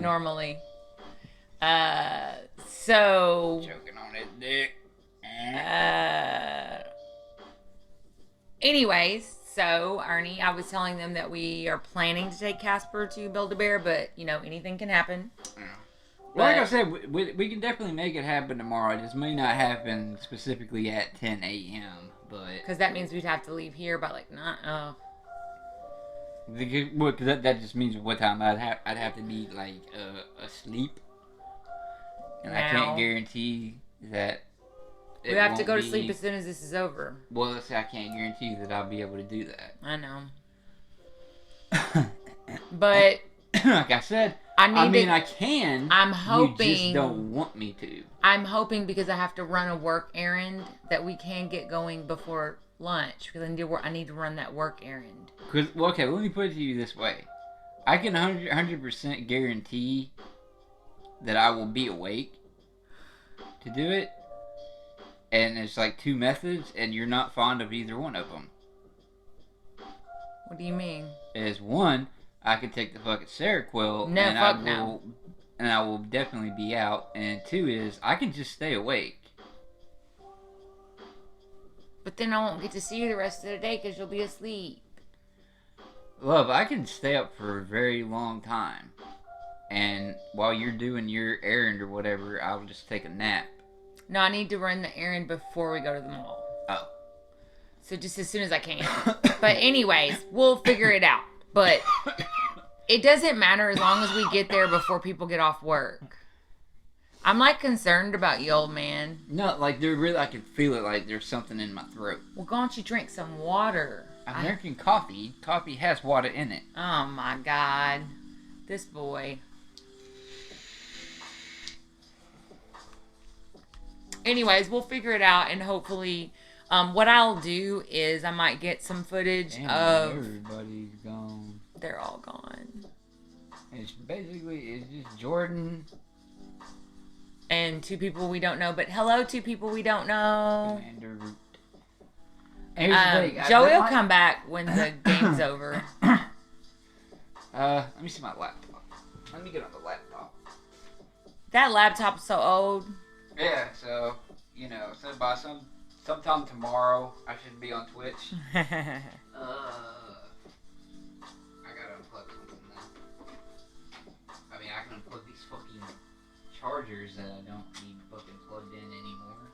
Normally. So... Choking on his dick. Anyways, so, Ernie, I was telling them that we are planning to take Casper to Build-A-Bear, but, you know, anything can happen. Yeah. Well, like I said, we can definitely make it happen tomorrow. It just may not happen specifically at 10 a.m., but... Because that means we'd have to leave here by, like, 9... Oh. Well, cause that just means what time I'd have to be, like, asleep. And I can't guarantee that... We have to go to sleep as soon as this is over. Well, let's say I can't guarantee that I'll be able to do that. I know. But... Like I said... I can. I'm hoping. You just don't want me to. I'm hoping because I have to run a work errand that we can get going before lunch. Because I need to run that work errand. Okay, let me put it to you this way. I can 100% guarantee that I will be awake to do it. And it's like 2 methods, and you're not fond of either one of them. What do you mean? Is one... I could take the fucking Seroquel, and I will definitely be out. And 2 is I can just stay awake. But then I won't get to see you the rest of the day because you'll be asleep. Love, I can stay up for a very long time, and while you're doing your errand or whatever, I'll just take a nap. No, I need to run the errand before we go to the mall. Oh. So just as soon as I can. But anyways, we'll figure it out. But it doesn't matter as long as we get there before people get off work. I'm like concerned about you, old man. No, like I can feel it like there's something in my throat. Well, why don't you drink some water? I'm drinking coffee. Coffee has water in it. Oh my God. This boy. Anyways, we'll figure it out and hopefully... what I'll do is I might get some footage of... Everybody's gone. They're all gone. It's just Jordan. And 2 people we don't know. But hello, 2 people we don't know. Commander Root. And here's the thing. Joey will come back when the game's over. Let me see my laptop. Let me get on the laptop. That laptop's so old. Yeah, so, so by sometime tomorrow, I should be on Twitch. I gotta unplug something now. I mean, I can unplug these fucking chargers that I don't need fucking plugged in anymore.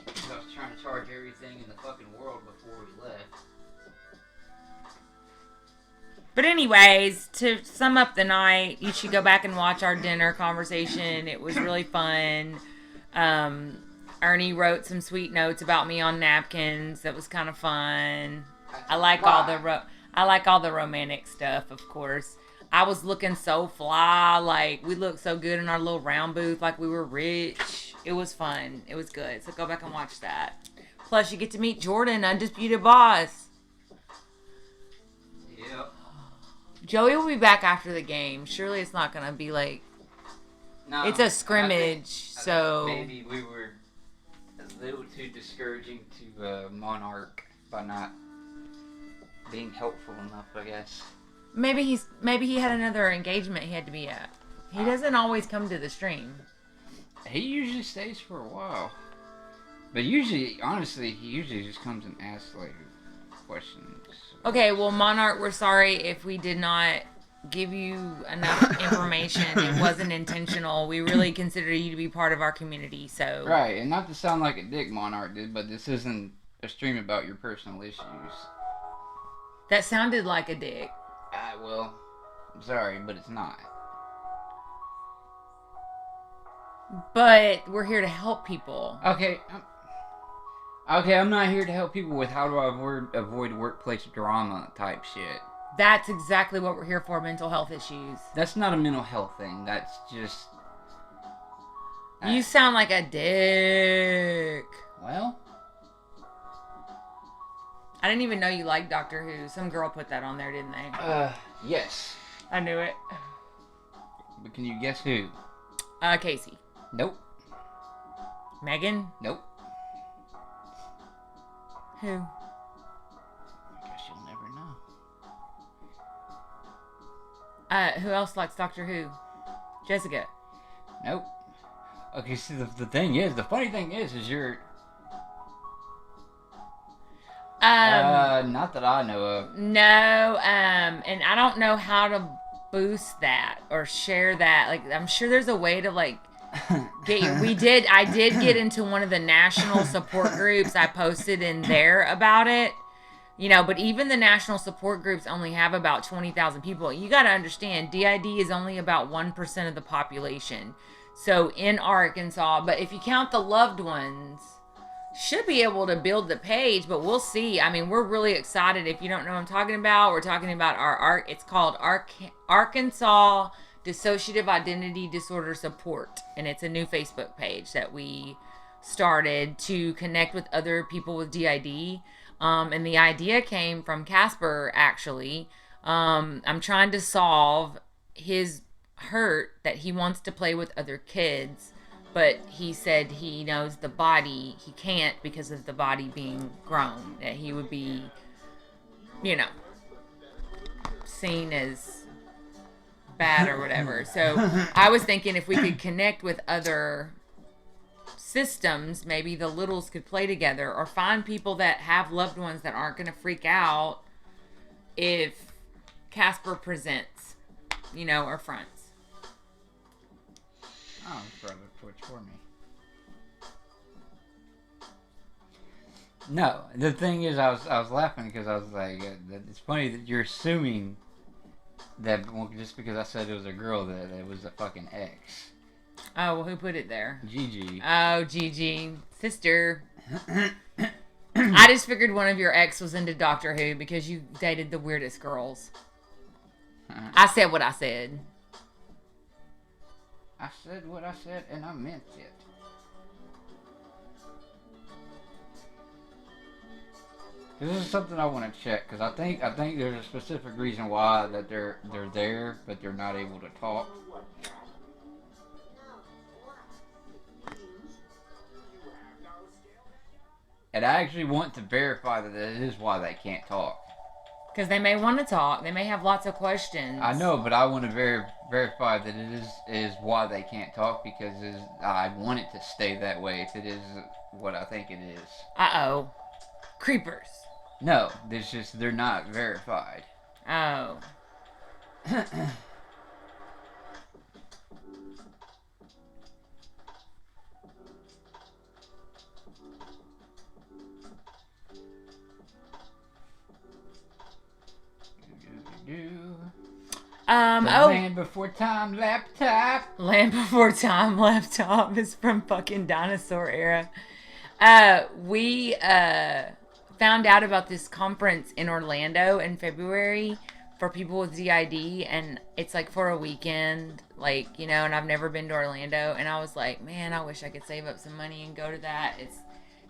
Because I was trying to charge everything in the fucking world before we left. But anyways, to sum up the night, you should go back and watch our dinner conversation. It was really fun. Ernie wrote some sweet notes about me on napkins. That was kind of fun. I like all the romantic stuff, of course. I was looking so fly, like we looked so good in our little round booth, like we were rich. It was fun. It was good. So go back and watch that. Plus, you get to meet Jordan, Undisputed Boss. Yep. Joey will be back after the game. Surely it's not gonna be like. No, it's a scrimmage, I think maybe we were a little too discouraging to Monarch by not being helpful enough, I guess. Maybe he had another engagement he had to be at. He doesn't always come to the stream. He usually stays for a while, but usually, honestly, he usually just comes and asks like questions. Okay, well, Monarch, we're sorry if we did not give you enough information. It wasn't intentional. We really consider you to be part of our community, so... Right, and not to sound like a dick, Monarch did, but this isn't a stream about your personal issues. That sounded like a dick. Well, I'm sorry, but it's not. But we're here to help people. Okay, I'm not here to help people with how do I avoid workplace drama type shit. That's exactly what we're here for, mental health issues. That's not a mental health thing. That's just... You sound like a dick. Well... I didn't even know you liked Doctor Who. Some girl put that on there, didn't they? Yes. I knew it. But can you guess who? Casey. Nope. Megan? Nope. Who? I guess you'll never know. Who else likes Doctor Who? Jessica. Nope. Okay, see, the funny thing is you're... not that I know of. No, and I don't know how to boost that or share that. Like, I'm sure there's a way to, like, get you. I did get into one of the national support groups. I posted in there about it. But even the national support groups only have about 20,000 people. You got to understand, D.I.D. is only about 1% of the population. So, in Arkansas, but if you count the loved ones... should be able to build the page, but we'll see. I mean, we're really excited. If you don't know what I'm talking about, we're talking about it's called Arkansas Dissociative Identity Disorder Support, and it's a new Facebook page that we started to connect with other people with DID. And the idea came from Casper, actually. I'm trying to solve his hurt that he wants to play with other kids. But he said he knows the body, he can't because of the body being grown. That he would be, seen as bad or whatever. So I was thinking if we could connect with other systems, maybe the littles could play together or find people that have loved ones that aren't going to freak out if Casper presents, or fronts. Oh, brother, Twitch for me. No, the thing is, I was laughing because I was like, it's funny that you're assuming that just because I said it was a girl that it was a fucking ex. Oh, well, who put it there? Gigi. Oh, Gigi, sister. I just figured one of your ex was into Doctor Who because you dated the weirdest girls. I said what I said. I said what I said, and I meant it. This is something I want to check because I think there's a specific reason why that they're there, but they're not able to talk. And I actually want to verify that it is why they can't talk. Because they may want to talk. They may have lots of questions. I know, but I want to verify that it is why they can't talk because I want it to stay that way if it is what I think it is. Uh-oh. Creepers. No, they're not verified. Oh. Land Before Time laptop. Land Before Time laptop is from fucking dinosaur era. We found out about this conference in Orlando in February for people with D.I.D. and it's like for a weekend, like, you know, and I've never been to Orlando, and I was like, man, I wish I could save up some money and go to that.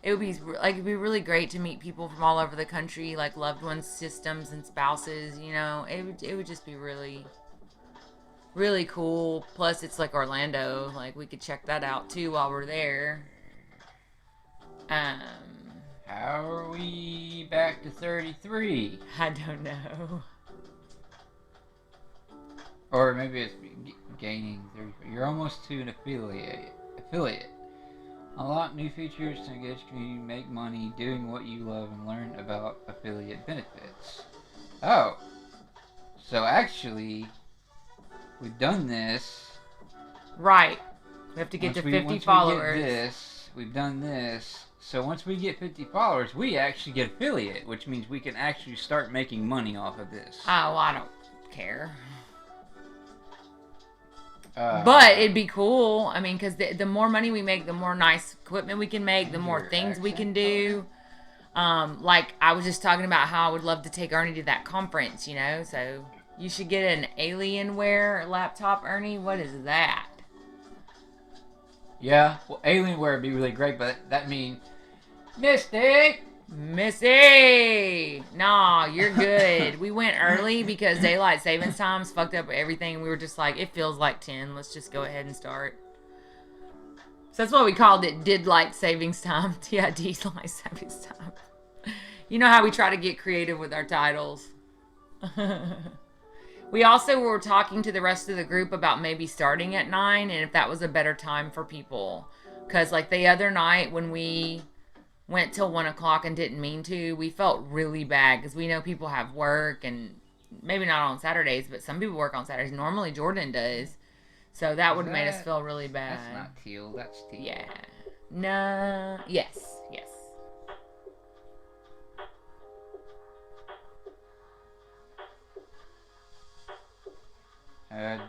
It'd be really great to meet people from all over the country, like loved ones, systems, and spouses. You know, it would just be really, really cool. Plus, it's like Orlando. Like we could check that out too while we're there. How are we back to 33? I don't know. Or maybe it's gaining 33. You're almost to an affiliate. Unlock new features to get you make money doing what you love and learn about affiliate benefits. Oh. So actually, we've done this. Right. We have to get to 50 followers. We've done this. So once we get 50 followers, we actually get affiliate, which means we can actually start making money off of this. Oh, I don't care. But it'd be cool. I mean, because the more money we make, the more nice equipment we can make, the more things we can do. Like, I was just talking about how I would love to take Ernie to that conference, you know? So, you should get an Alienware laptop, Ernie. What is that? Yeah, well, Alienware would be really great, but that means... Missy! Nah, you're good. We went early because daylight savings times fucked up everything. We were just like, it feels like 10. Let's just go ahead and start. So that's why we called it D.I.D.light savings time. D.I.D.light savings time. You know how we try to get creative with our titles. We also were talking to the rest of the group about maybe starting at 9 and if that was a better time for people. Because like the other night when we went till 1 o'clock and didn't mean to, we felt really bad because we know people have work and maybe not on Saturdays, but some people work on Saturdays. Normally Jordan does. So that would have made us feel really bad. That's not teal, that's teal. Yeah. No. Yes.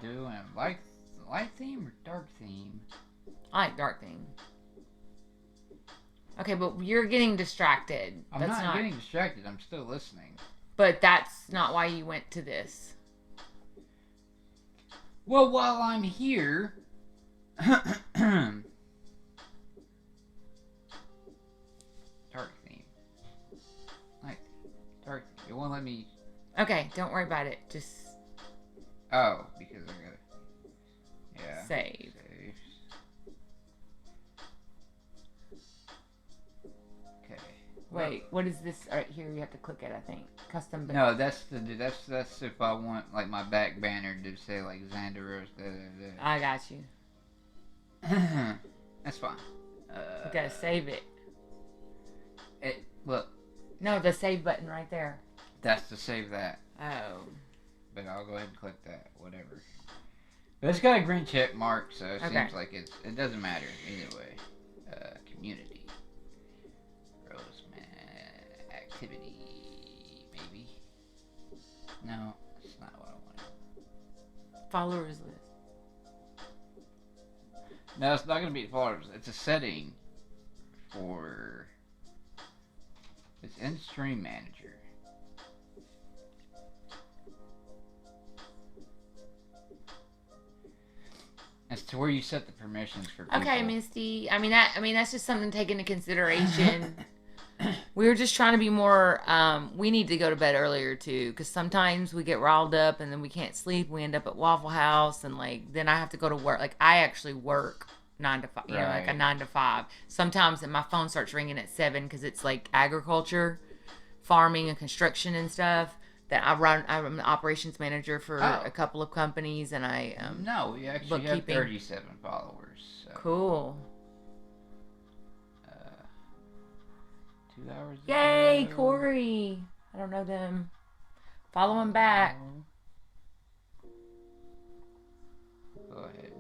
Doing light theme or dark theme? I like dark theme. Okay, but you're getting distracted. I'm not getting distracted. I'm still listening. But that's not why you went to this. Well, while I'm here... Dark theme. Like, dark theme. It won't let me... Okay, don't worry about it. Just... Oh, because I gotta... Yeah. Save. Wait, what is this right here? You have to click it, I think. Custom banner. No, that's if I want like my back banner to say like Xander Rose. I got you. That's fine. You gotta save it. Look. No, the save button right there. That's to save that. Oh. But I'll go ahead and click that. Whatever. But it's got a green check mark, so it seems like it doesn't matter either way. Community. Activity, maybe. No, that's not what I wanted. Followers list. No, it's not going to be followers. It's a setting for... It's in Stream Manager. It's to where you set the permissions for people. Okay, Misty. That's just something to take into consideration. We were just trying to be more, we need to go to bed earlier too, because sometimes we get riled up and then we can't sleep. We end up at Waffle House and like, then I have to go to work. Like, I actually work 9 to 5, you know, like a Right. 9 to 5. Sometimes my phone starts ringing at 7 because it's like agriculture, farming and construction and stuff. That I'm the operations manager for a couple of companies, and I No, we actually have 37 followers. So, Cool. 2 hours. Yay, ago. Corey! I don't know them. Follow him back. Go ahead.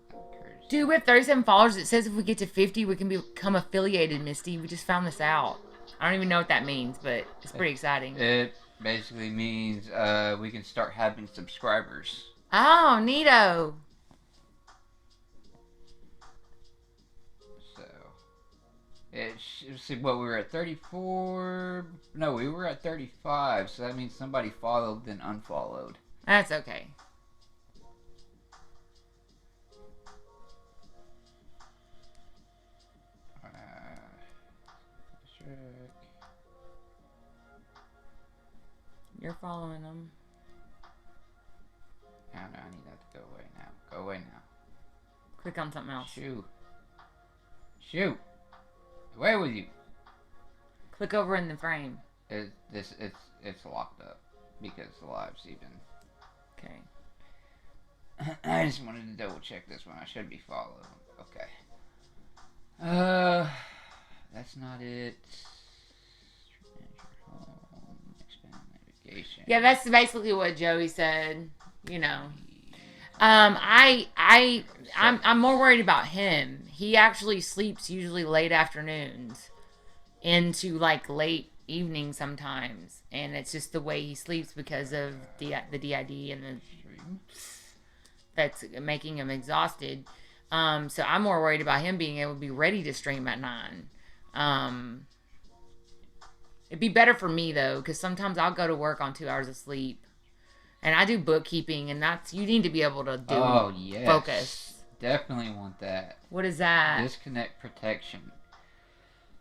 Encourage. Dude, we have 37 followers. It says if we get to 50, we can become affiliated, Misty. We just found this out. I don't even know what that means, but it's pretty exciting. It basically means we can start having subscribers. Oh, neato. So, see what we were at 34. No, we were at 35. So that means somebody followed then unfollowed. That's okay. You're following them. No, I need that to go away now. Go away now. Click on something else. Shoot. Away with you. Click over in the frame. It's locked up because the live's even. Okay. I just wanted to double check this one. I should be followed. Okay. That's not it. Expand navigation. Yeah, that's basically what Joey said. You know. I'm more worried about him. He actually sleeps usually late afternoons into like late evening sometimes, and it's just the way he sleeps because of the DID and that's making him exhausted. So I'm more worried about him being able to be ready to stream at 9. It'd be better for me though, because sometimes I'll go to work on 2 hours of sleep. And I do bookkeeping, and you need to be able to do focus. Definitely want that. What is that? Disconnect protection.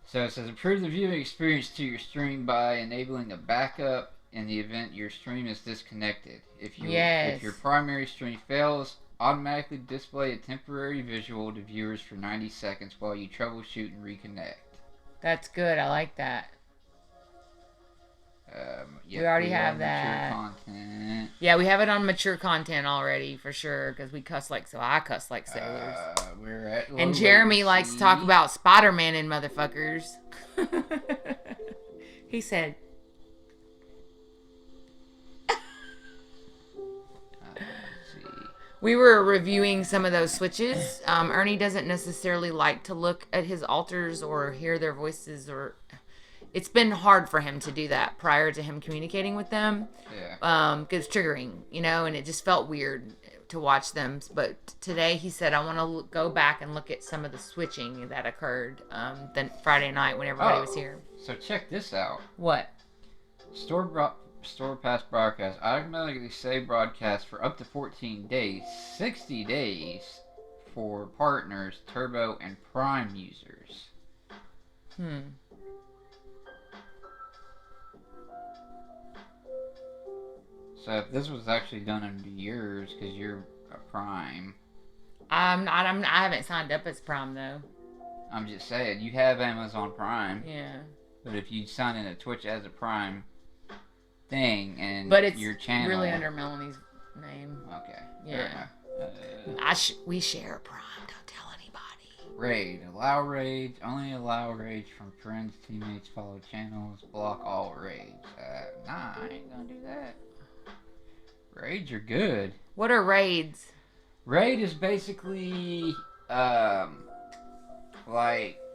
So it says improve the viewing experience to your stream by enabling a backup in the event your stream is disconnected. If your primary stream fails, automatically display a temporary visual to viewers for 90 seconds while you troubleshoot and reconnect. That's good. I like that. Yep, we already have that. Mature content. Yeah, we have it on mature content already for sure because I cuss like sailors. We're at and Jeremy likes to talk about Spider-Man and motherfuckers. He said. We were reviewing some of those switches. Ernie doesn't necessarily like to look at his alters or hear their voices, or it's been hard for him to do that prior to him communicating with them. Yeah. Because it's triggering, you know, and it just felt weird to watch them. But today he said, I want to go back and look at some of the switching that occurred then Friday night when everybody was here. So check this out. What? Store past broadcast. Automatically save broadcast for up to 14 days. 60 days for partners, Turbo, and Prime users. So if this was actually done under yours, because you're a Prime. I haven't signed up as Prime though. I'm just saying, you have Amazon Prime. Yeah. But if you sign in to Twitch as a Prime thing, and it's your channel really under Melanie's name. Okay. Yeah. We share a Prime. Don't tell anybody. Raid. Allow raids. Only allow raids from friends, teammates, follow channels. Block all raids. Nah, I ain't gonna do that. Raids are good. What are raids? Raid is basically, like,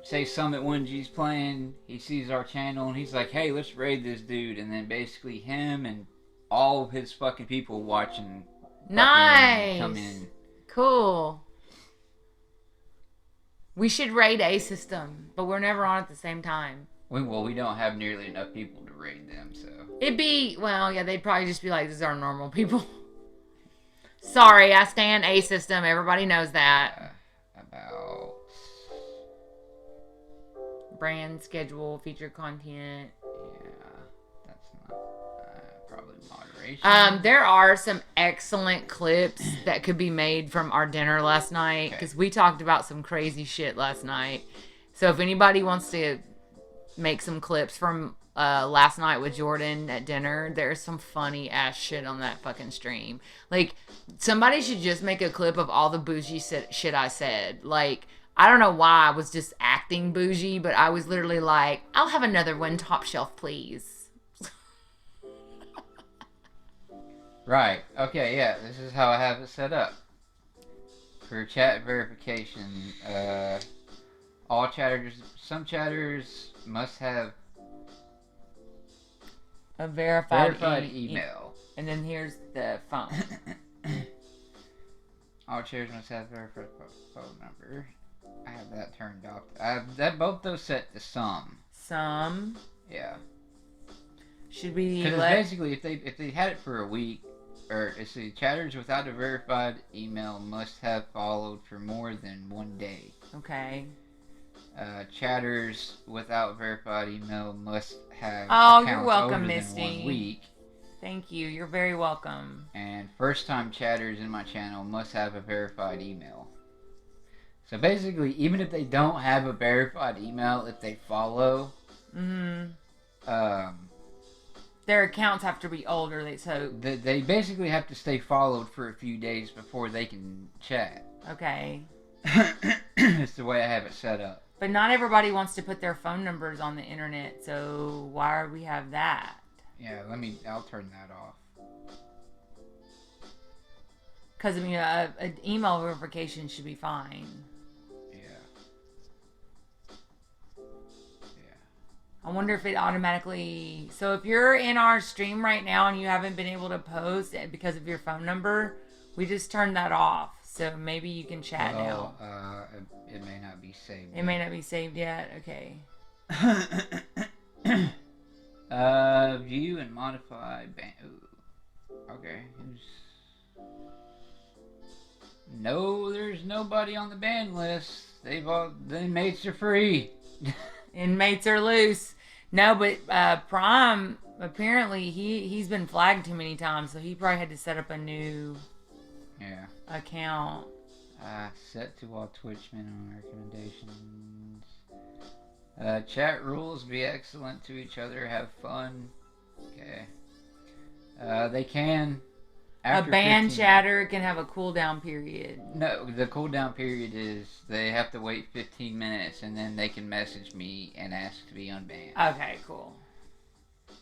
say Summit 1G's playing, he sees our channel, and he's like, hey, let's raid this dude, and then basically him and all of his fucking people watching come in. Cool. We should raid a system, but we're never on at the same time. We don't have nearly enough people to raid them, so. They'd probably just be like, this is our normal people. Sorry, I stand a system. Everybody knows that. About brand, schedule, feature content. Yeah, that's not probably moderate. information? There are some excellent clips that could be made from our dinner last night because we talked about some crazy shit last night. So if anybody wants to make some clips from last night with Jordan at dinner, there's some funny ass shit on that fucking stream. Like, somebody should just make a clip of all the bougie shit I said. Like, I don't know why I was just acting bougie, but I was literally like, I'll have another one top shelf, please. Right. Okay, yeah, this is how I have it set up. For chat verification, all chatters, some chatters must have a verified email. And then here's the phone. All chatters must have verified phone number. I have that turned off. I have that both those set to some. Some. Yeah. Should we? Because basically, if they had it for a week, or it's the chatters without a verified email must have followed for more than 1 day. Okay. Chatters without verified email must have you're welcome, Misty. 1 week. Thank you. You're very welcome. And first-time chatters in my channel must have a verified email. So basically, even if they don't have a verified email, if they follow, their accounts have to be older. They basically have to stay followed for a few days before they can chat. Okay. It's the way I have it set up. But not everybody wants to put their phone numbers on the internet, so why do we have that? Yeah, I'll turn that off. Because, I mean, an email verification should be fine. I wonder if it automatically... So if you're in our stream right now and you haven't been able to post because of your phone number, we just turned that off. So maybe you can chat now. It may not be saved. It may not be saved yet? Okay. View and modify ban... Ooh. Okay. No, there's nobody on the ban list. The inmates are free. Inmates are loose. No, but Prime, apparently he's been flagged too many times, so he probably had to set up a new account. Set to all Twitch minimum recommendations. Chat rules: be excellent to each other, have fun. Okay. They can. A ban chatter can have a cooldown period. No, the cooldown period is they have to wait 15 minutes and then they can message me and ask to be unbanned. Okay, cool.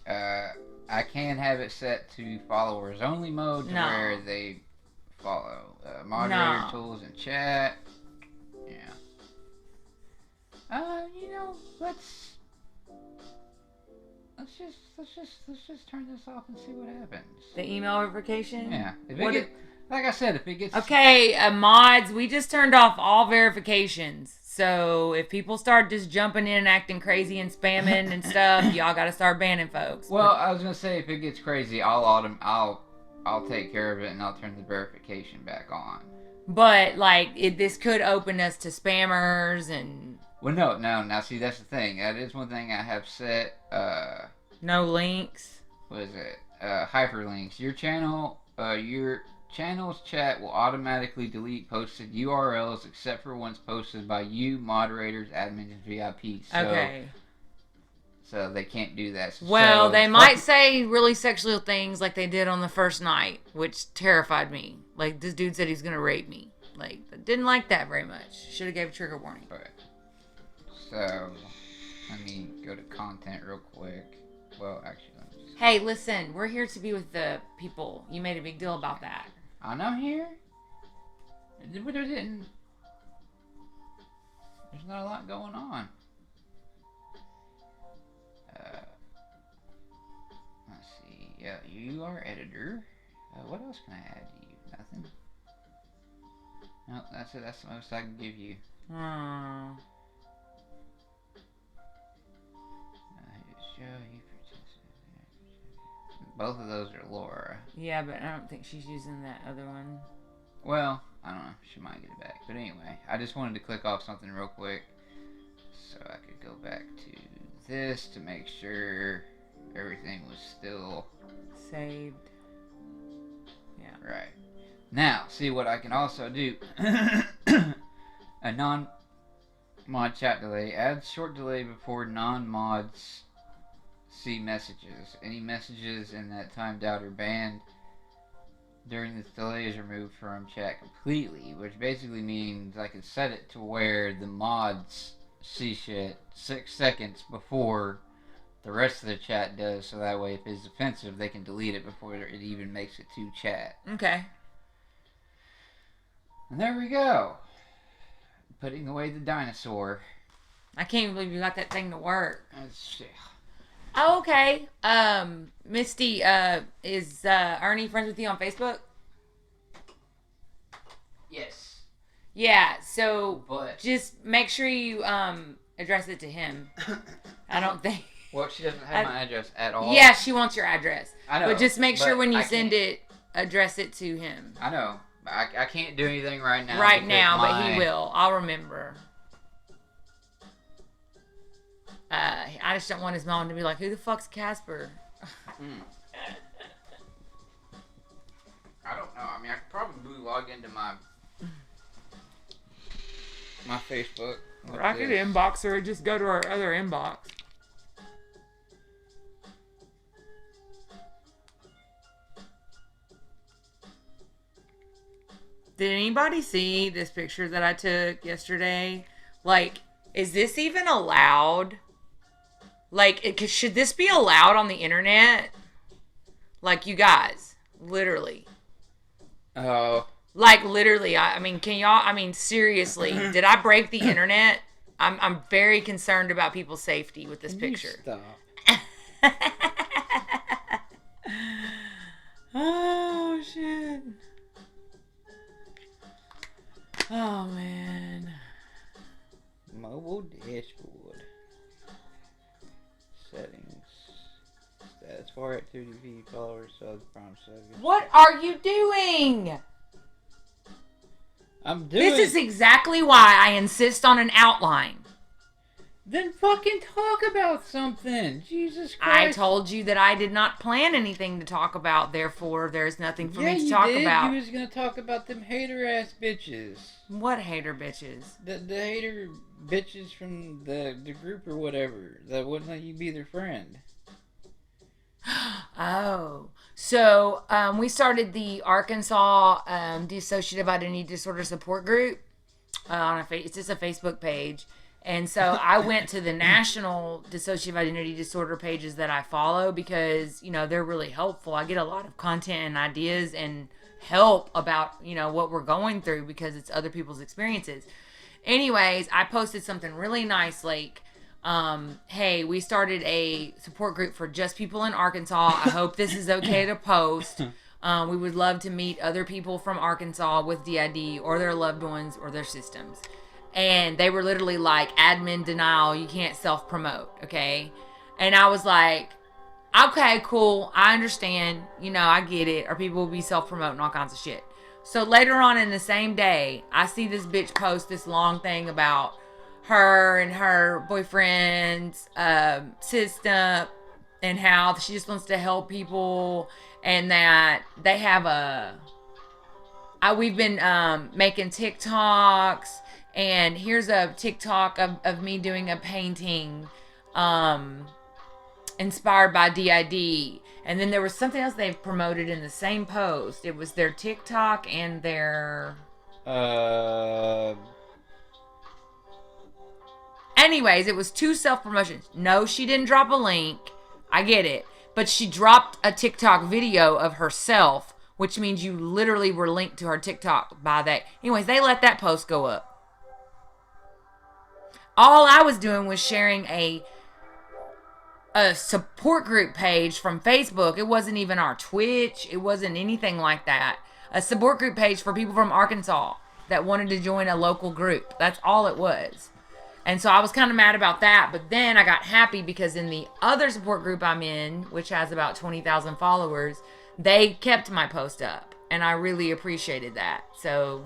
I can have it set to followers only mode to where they follow. Moderator tools and chat. Yeah. Let's just turn this off and see what happens. The email verification? Yeah. Like I said, if it gets... Okay, mods, we just turned off all verifications. So if people start just jumping in and acting crazy and spamming and stuff, y'all got to start banning folks. Well, I was gonna say if it gets crazy, I'll take care of it and I'll turn the verification back on. But like, this could open us to spammers and. Well, no. Now, see, that's the thing. That is one thing I have set. No links. What is it? Hyperlinks. Your channel's chat will automatically delete posted URLs except for ones posted by you, moderators, admins, and VIPs. So they can't do that. Well, they might say really sexual things like they did on the first night, which terrified me. Like, this dude said he's going to rape me. Like, I didn't like that very much. Should have gave a trigger warning. Okay. So, let me go to content real quick. Well, actually, let me Hey, listen, we're here to be with the people. You made a big deal about that. I'm not here. But there's not a lot going on. Let's see. Yeah, you are editor. What else can I add to you? Nothing. No, that's it. That's the most I can give you. Both of those are Laura. Yeah, but I don't think she's using that other one. Well, I don't know. She might get it back. But anyway, I just wanted to click off something real quick so I could go back to this to make sure everything was still saved. Now, see what I can also do. A non-mod chat delay. Add short delay before non-mods see messages. Any messages in that timed out are banned during this delay is removed from chat completely, which basically means I can set it to where the mods see shit 6 seconds before the rest of the chat does, so that way if it's offensive they can delete it before it even makes it to chat. Okay. And there we go. Putting away the dinosaur. I can't even believe you got that thing to work. That's, Oh, okay. Misty, is Ernie friends with you on Facebook? yes. Yeah, so But just make sure you address it to him. I don't think. well, she doesn't have my address at all. Yeah, she wants your address. I know. But just make sure when you I send can't. it, address it to him. I know. I can't do anything right now. Right now, but he will. I'll remember. I just don't want his mom to be like, who the fuck's Casper? I don't know. I mean, I could probably log into my Facebook. Or I could inbox her or just go to our other inbox. Did anybody see this picture that I took yesterday? Like, is this even allowed? Like, should this be allowed on the internet? Like, you guys, literally. Oh. Like, literally, I mean, can y'all, I mean, seriously, did I break the internet? I'm very concerned about people's safety with this picture. Stop. Oh, shit. Oh, man. Mobile dashboard. Settings. Status bar activity feed followers subs prime subs. What are you doing? I'm doing. This is exactly why I insist on an outline. Then fucking talk about something. Jesus Christ. I told you that I did not plan anything to talk about, therefore there's nothing for me to talk about. You was gonna talk about them hater ass bitches. What hater bitches? The hater bitches from the group or whatever that wouldn't let you be their friend. Oh, so we started the Arkansas Dissociative Identity Disorder Support Group on it's just a Facebook page, and so I went to the national dissociative identity disorder pages that I follow because they're really helpful. I get a lot of content and ideas and help about what we're going through because it's other people's experiences. Anyways, I posted something really nice like. Hey, we started a support group for just people in Arkansas. I hope this is okay to post. We would love to meet other people from Arkansas with DID or their loved ones or their systems. And they were literally like, admin denial, you can't self-promote, okay? And I was like, okay, cool, I understand. I get it. Or people will be self-promoting all kinds of shit. So later on in the same day, I see this bitch post this long thing about her and her boyfriend's system and how she just wants to help people and that they have we've been making TikToks and here's a TikTok of me doing a painting inspired by DID. And then there was something else they've promoted in the same post. It was their TikTok and their Anyways, it was 2 self-promotions. No, she didn't drop a link. I get it. But she dropped a TikTok video of herself, which means you literally were linked to her TikTok by that. Anyways, they let that post go up. All I was doing was sharing a support group page from Facebook. It wasn't even our Twitch. It wasn't anything like that. A support group page for people from Arkansas that wanted to join a local group. That's all it was. And so I was kind of mad about that, but then I got happy because in the other support group I'm in, which has about 20,000 followers, they kept my post up, and I really appreciated that. So,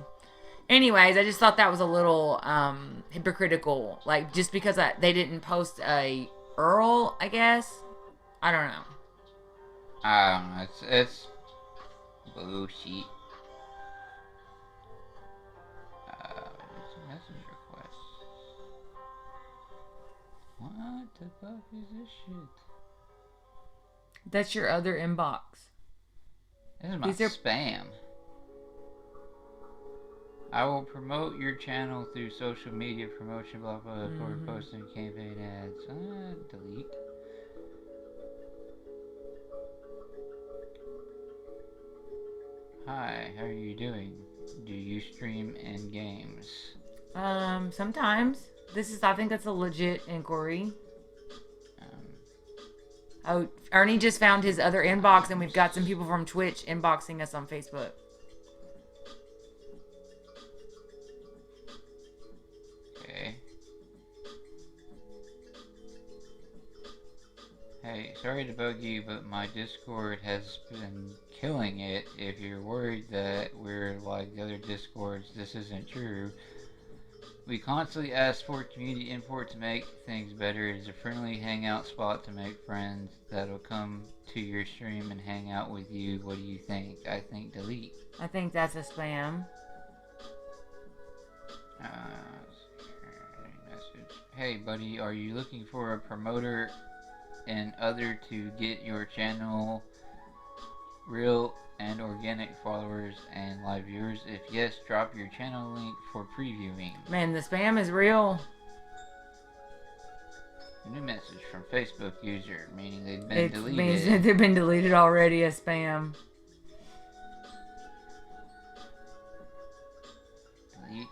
anyways, I just thought that was a little hypocritical, like just because they didn't post a URL, I guess. I don't know. It's bullshit. Message request. What the fuck is this shit? That's your other inbox. This is my spam. I will promote your channel through social media promotion, blah, blah, blah, for posting campaign ads. Delete. Hi, how are you doing? Do you stream in games? Sometimes. I think that's a legit inquiry. Oh, Ernie just found his other inbox, and we've got some people from Twitch inboxing us on Facebook. Okay. Hey, sorry to bug you, but my Discord has been killing it. If you're worried that we're like the other Discords, this isn't true. We constantly ask for community input to make things better. It is a friendly hangout spot to make friends that'll come to your stream and hang out with you. What do you think? I think delete. I think that's a spam. Message. Hey buddy, are you looking for a promoter and other to get your channel real and organic followers and live viewers? If yes, drop your channel link for previewing. Man, the spam is real. New message from Facebook user, meaning they've been deleted. It means they've been deleted already as spam. Delete.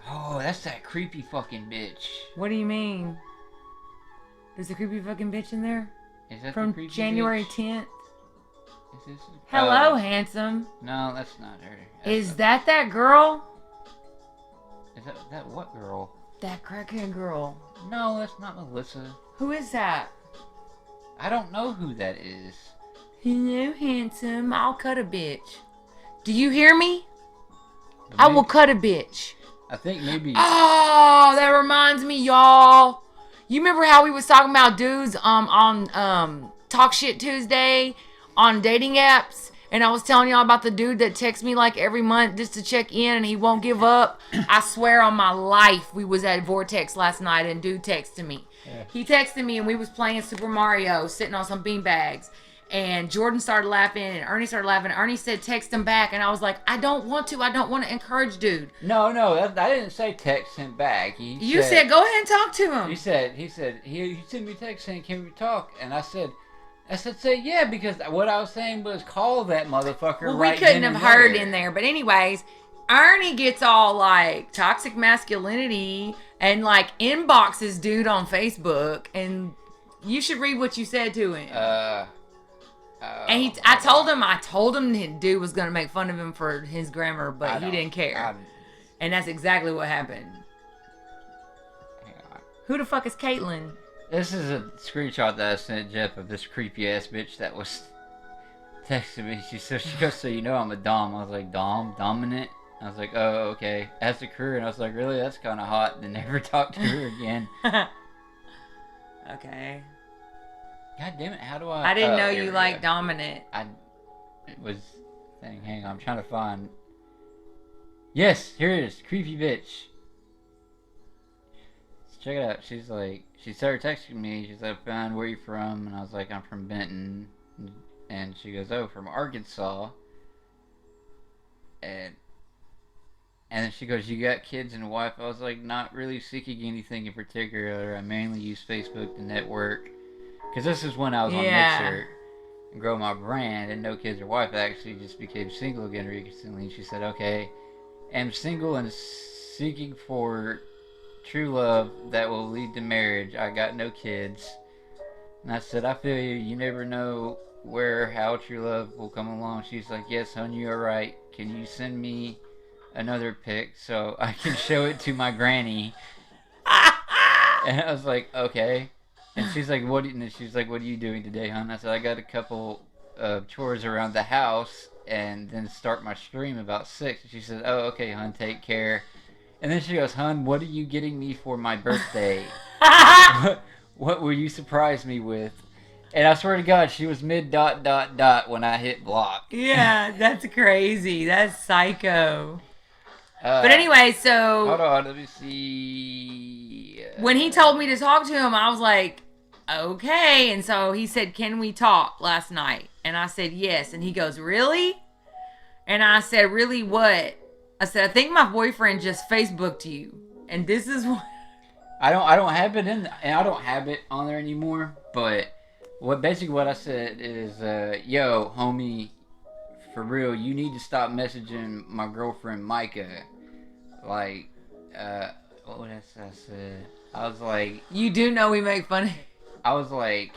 Oh, that's that creepy fucking bitch. What do you mean? There's a creepy fucking bitch in there? Is that from the creepy January bitch? 10th? Is this Hello, handsome. No, that's not her. Is that girl? Is that what girl? That crackhead girl. No, that's not Melissa. Who is that? I don't know who that is. Hello, handsome. I'll cut a bitch. Do you hear me? I will cut a bitch. I think maybe. Oh, that reminds me, y'all. You remember how we was talking about dudes on Talk Shit Tuesday on dating apps? And I was telling y'all about the dude that texts me like every month just to check in and he won't give up. I swear on my life, we was at Vortex last night and dude texted me. Yeah. He texted me and we was playing Super Mario, sitting on some beanbags. And Jordan started laughing and Ernie started laughing. Ernie said text him back and I was like, I don't want to encourage dude. No, I didn't say text him back. You said go ahead and talk to him. He said he sent me a text saying, can we talk? And I said, say yeah, because what I was saying was call that motherfucker. Well, we couldn't have heard in there. But anyways, Ernie gets all like toxic masculinity and like inboxes dude on Facebook. And you should read what you said to him. And I told him the dude was going to make fun of him for his grammar, but he didn't care. And that's exactly what happened. Hang on. Who the fuck is Caitlin? This is a screenshot that I sent Jeff of this creepy ass bitch that was texting me. She goes, so you know I'm a dom. I was like, dominant? I was like, oh, okay. Asked her career, and I was like, really? That's kind of hot. Then never talked to her again. Okay. God damn it, how do I... I didn't know you like dominant. It was... Hang on, I'm trying to find... Yes, here it is. Creepy bitch. Check it out. She's like... She started texting me. She's like, fine, where you from? And I was like, I'm from Benton. And she goes, oh, from Arkansas. And then she goes, you got kids and a wife? I was like, not really seeking anything in particular. I mainly use Facebook to network. Because this is when I was on Mixer and grow my brand and no kids or wife. I actually just became single again recently. And she said, okay, I'm single and seeking for true love that will lead to marriage. I got no kids. And I said, I feel you. You never know how true love will come along. She's like, yes, hon, you are right. Can you send me another pic so I can show it to my granny? And I was like, okay. And she's like, what are you doing today, hon? I said, I got a couple of chores around the house and then start my stream about 6. And she said, oh, okay, hon, take care. And then she goes, hon, what are you getting me for my birthday? What will you surprise me with? And I swear to God, she was mid ... when I hit block. Yeah, that's crazy. That's psycho. But anyway, so hold on, let me see. When he told me to talk to him, I was like, okay. And so he said, can we talk last night? And I said, yes. And he goes, really? And I said, really what? I said, I think my boyfriend just Facebooked you. And this is what... I don't have it I don't have it on there anymore. But what I said is, yo, homie, for real, you need to stop messaging my girlfriend Micah. Like, what would I say? I was like, you do know we make fun of... I was like,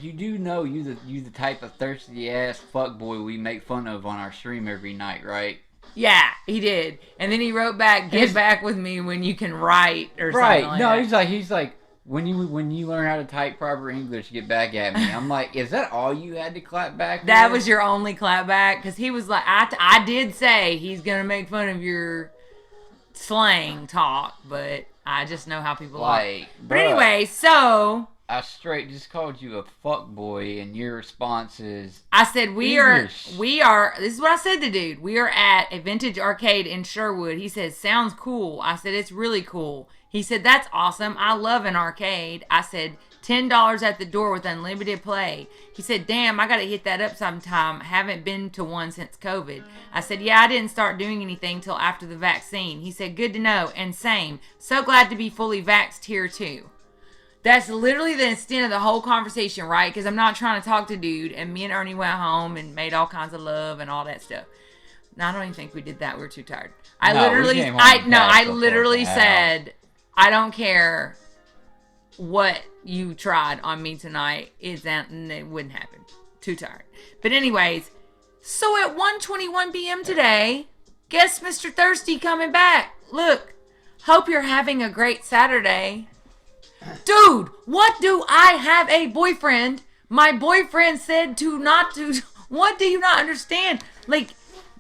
you do know you the type of thirsty ass fuckboy we make fun of on our stream every night, right? Yeah, he did. And then he wrote back, get back with me when you can write or something like that. No, he's like, when you learn how to type proper English, get back at me. I'm like, is that all you had to clap back with? That was your only clap back? Because he was like, I did say he's going to make fun of your slang talk, but I just know how people are. But anyway, so... I straight just called you a fuckboy, and your response is... I said, we are, this is what I said to dude. We are at a vintage arcade in Sherwood. He says, sounds cool. I said, it's really cool. He said, that's awesome. I love an arcade. I said, $10 at the door with unlimited play. He said, damn, I got to hit that up sometime. Haven't been to one since COVID. I said, yeah, I didn't start doing anything till after the vaccine. He said, good to know. And same. So glad to be fully vaxxed here too. That's literally the extent of the whole conversation, right? Because I'm not trying to talk to dude. And me and Ernie went home and made all kinds of love and all that stuff. No, I don't even think we did that. We were too tired. I literally said, I don't care what you tried on me tonight. It wouldn't happen. Too tired. But anyways, so at 1:21 p.m. today, guess Mr. Thirsty coming back. Look, hope you're having a great Saturday. Dude, what do I have a boyfriend? My boyfriend said to not to. What do you not understand? Like,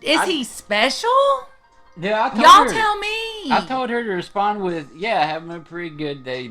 is he special? Yeah, y'all tell me. I told her to respond with, yeah, having a pretty good day,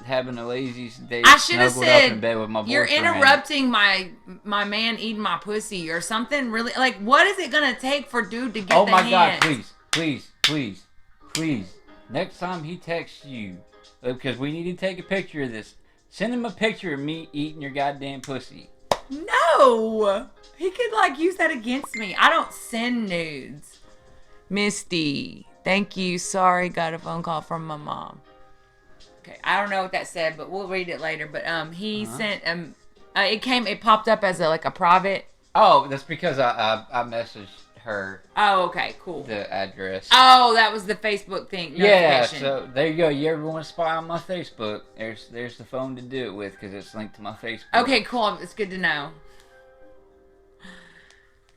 having a lazy day. I should have said, up in bed with my boyfriend. You're interrupting my man eating my pussy or something. Really, like, what is it gonna take for dude to get the hint? God, please. Next time he texts you, because we need to take a picture of this. Send him a picture of me eating your goddamn pussy. No, he could like use that against me. I don't send nudes. Misty, thank you. Sorry, got a phone call from my mom. Okay, I don't know what that said, but we'll read it later. But he sent it popped up as a private. Oh, that's because I messaged her. Oh, okay, cool. The address. Oh, that was the Facebook thing. Yeah, so there you go. You ever want to spy on my Facebook? There's the phone to do it with because it's linked to my Facebook. Okay, cool. It's good to know.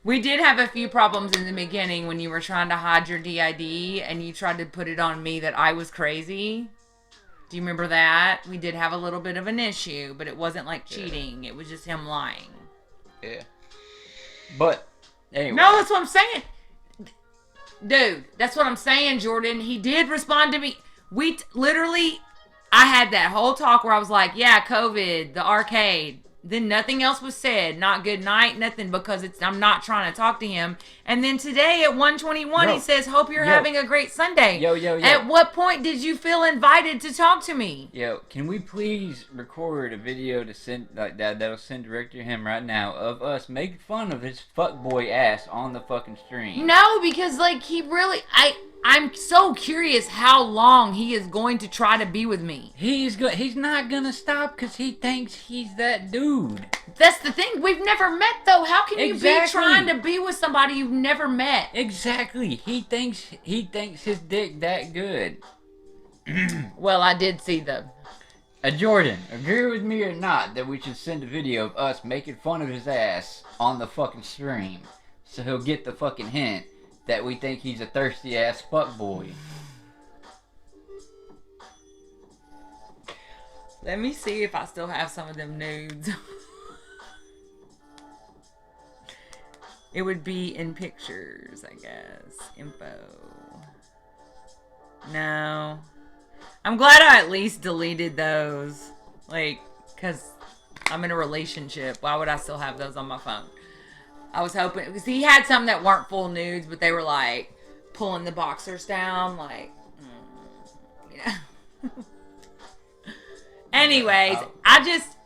We did have a few problems in the beginning when you were trying to hide your D.I.D. and you tried to put it on me that I was crazy. Do you remember that? We did have a little bit of an issue, but it wasn't like cheating. It was just him lying. Yeah. But, anyway. No, that's what I'm saying. Dude, that's what I'm saying, Jordan. He did respond to me. I had that whole talk where I was like, yeah, COVID, the arcade. Then nothing else was said. Not good night, nothing, because I'm not trying to talk to him. And then today at 1:21, he says, hope you're having a great Sunday. Yo. At what point did you feel invited to talk to me? Yo, can we please record a video to send like that'll send direct to him right now of us making fun of his fuckboy ass on the fucking stream? No, because like he really, I'm so curious how long he is going to try to be with me. He's not gonna stop because he thinks he's that dude. That's the thing. We've never met though. How can you be trying to be with somebody you've never met? Exactly. He thinks his dick that good. Well, I did see them. Jordan, agree with me or not that we should send a video of us making fun of his ass on the fucking stream so he'll get the fucking hint that we think he's a thirsty ass fuckboy. Let me see if I still have some of them nudes. It would be in pictures, I guess. Info. No. I'm glad I at least deleted those. Like, because I'm in a relationship. Why would I still have those on my phone? I was hoping because he had some that weren't full nudes, but they were like pulling the boxers down, like, yeah. Anyways, I just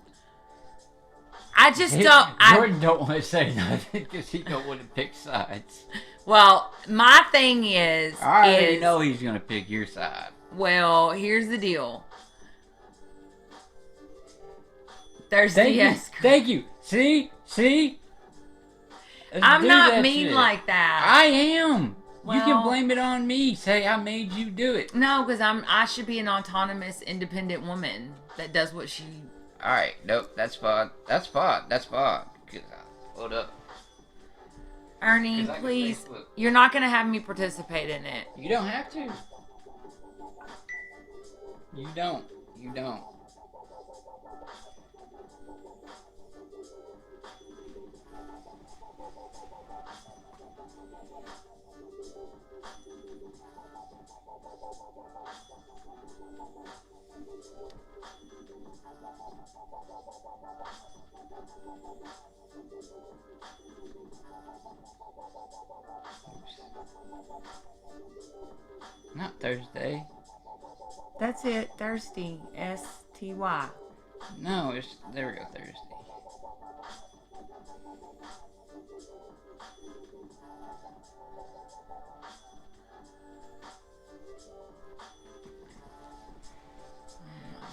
don't. Jordan don't want to say nothing because he don't want to pick sides. Well, my thing is, I already know he's gonna pick your side. Well, here's the deal. Thirsty ass. Thank you. See. I'm not mean like that. I am. Well, you can blame it on me. Say I made you do it. No, because I should be an autonomous, independent woman that does what she. All right. Nope. That's fine. Hold up. Ernie, please. You're not gonna have me participate in it. You don't have to. You don't. Not Thursday. That's it. Thirsty. S-T-Y. No, there we go, Thursday.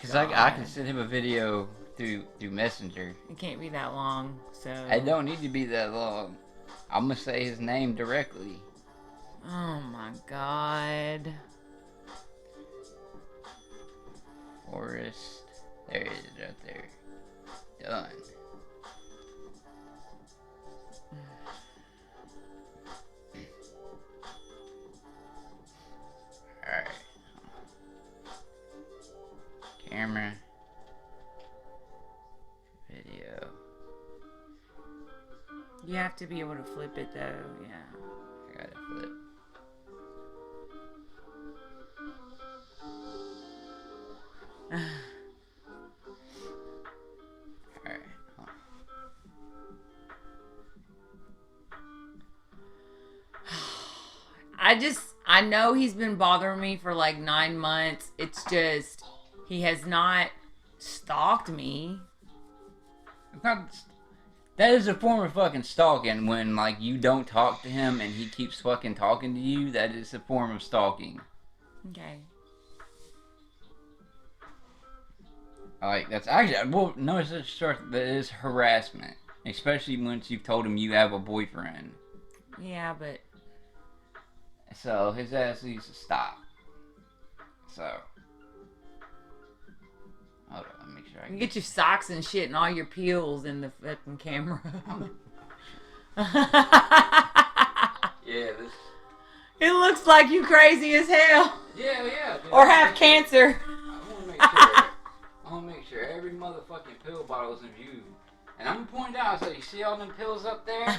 Because I can send him a video through Messenger. It can't be that long, so. It don't need to be that long. I'm gonna say his name directly. Oh my God. Forrest. There it is right there. Done. Alright. Camera. Video. You have to be able to flip it though, yeah. I gotta flip. Alright. I know he's been bothering me for like 9 months. It's just, he has not stalked me. That is a form of fucking stalking when, like, you don't talk to him and he keeps fucking talking to you. That is a form of stalking. Okay. Like, that's actually, well, no, it's just that is harassment. Especially once you've told him you have a boyfriend. Yeah, but. So, his ass needs to stop. So. Hold on, let me make sure I You get your socks and shit and all your peels in the fucking camera. Yeah, this. It looks like you crazy as hell. Yeah. Dude, Or have cancer. I want to make sure every motherfucking pill bottle is in view. And I'm gonna point out, so you see all them pills up there?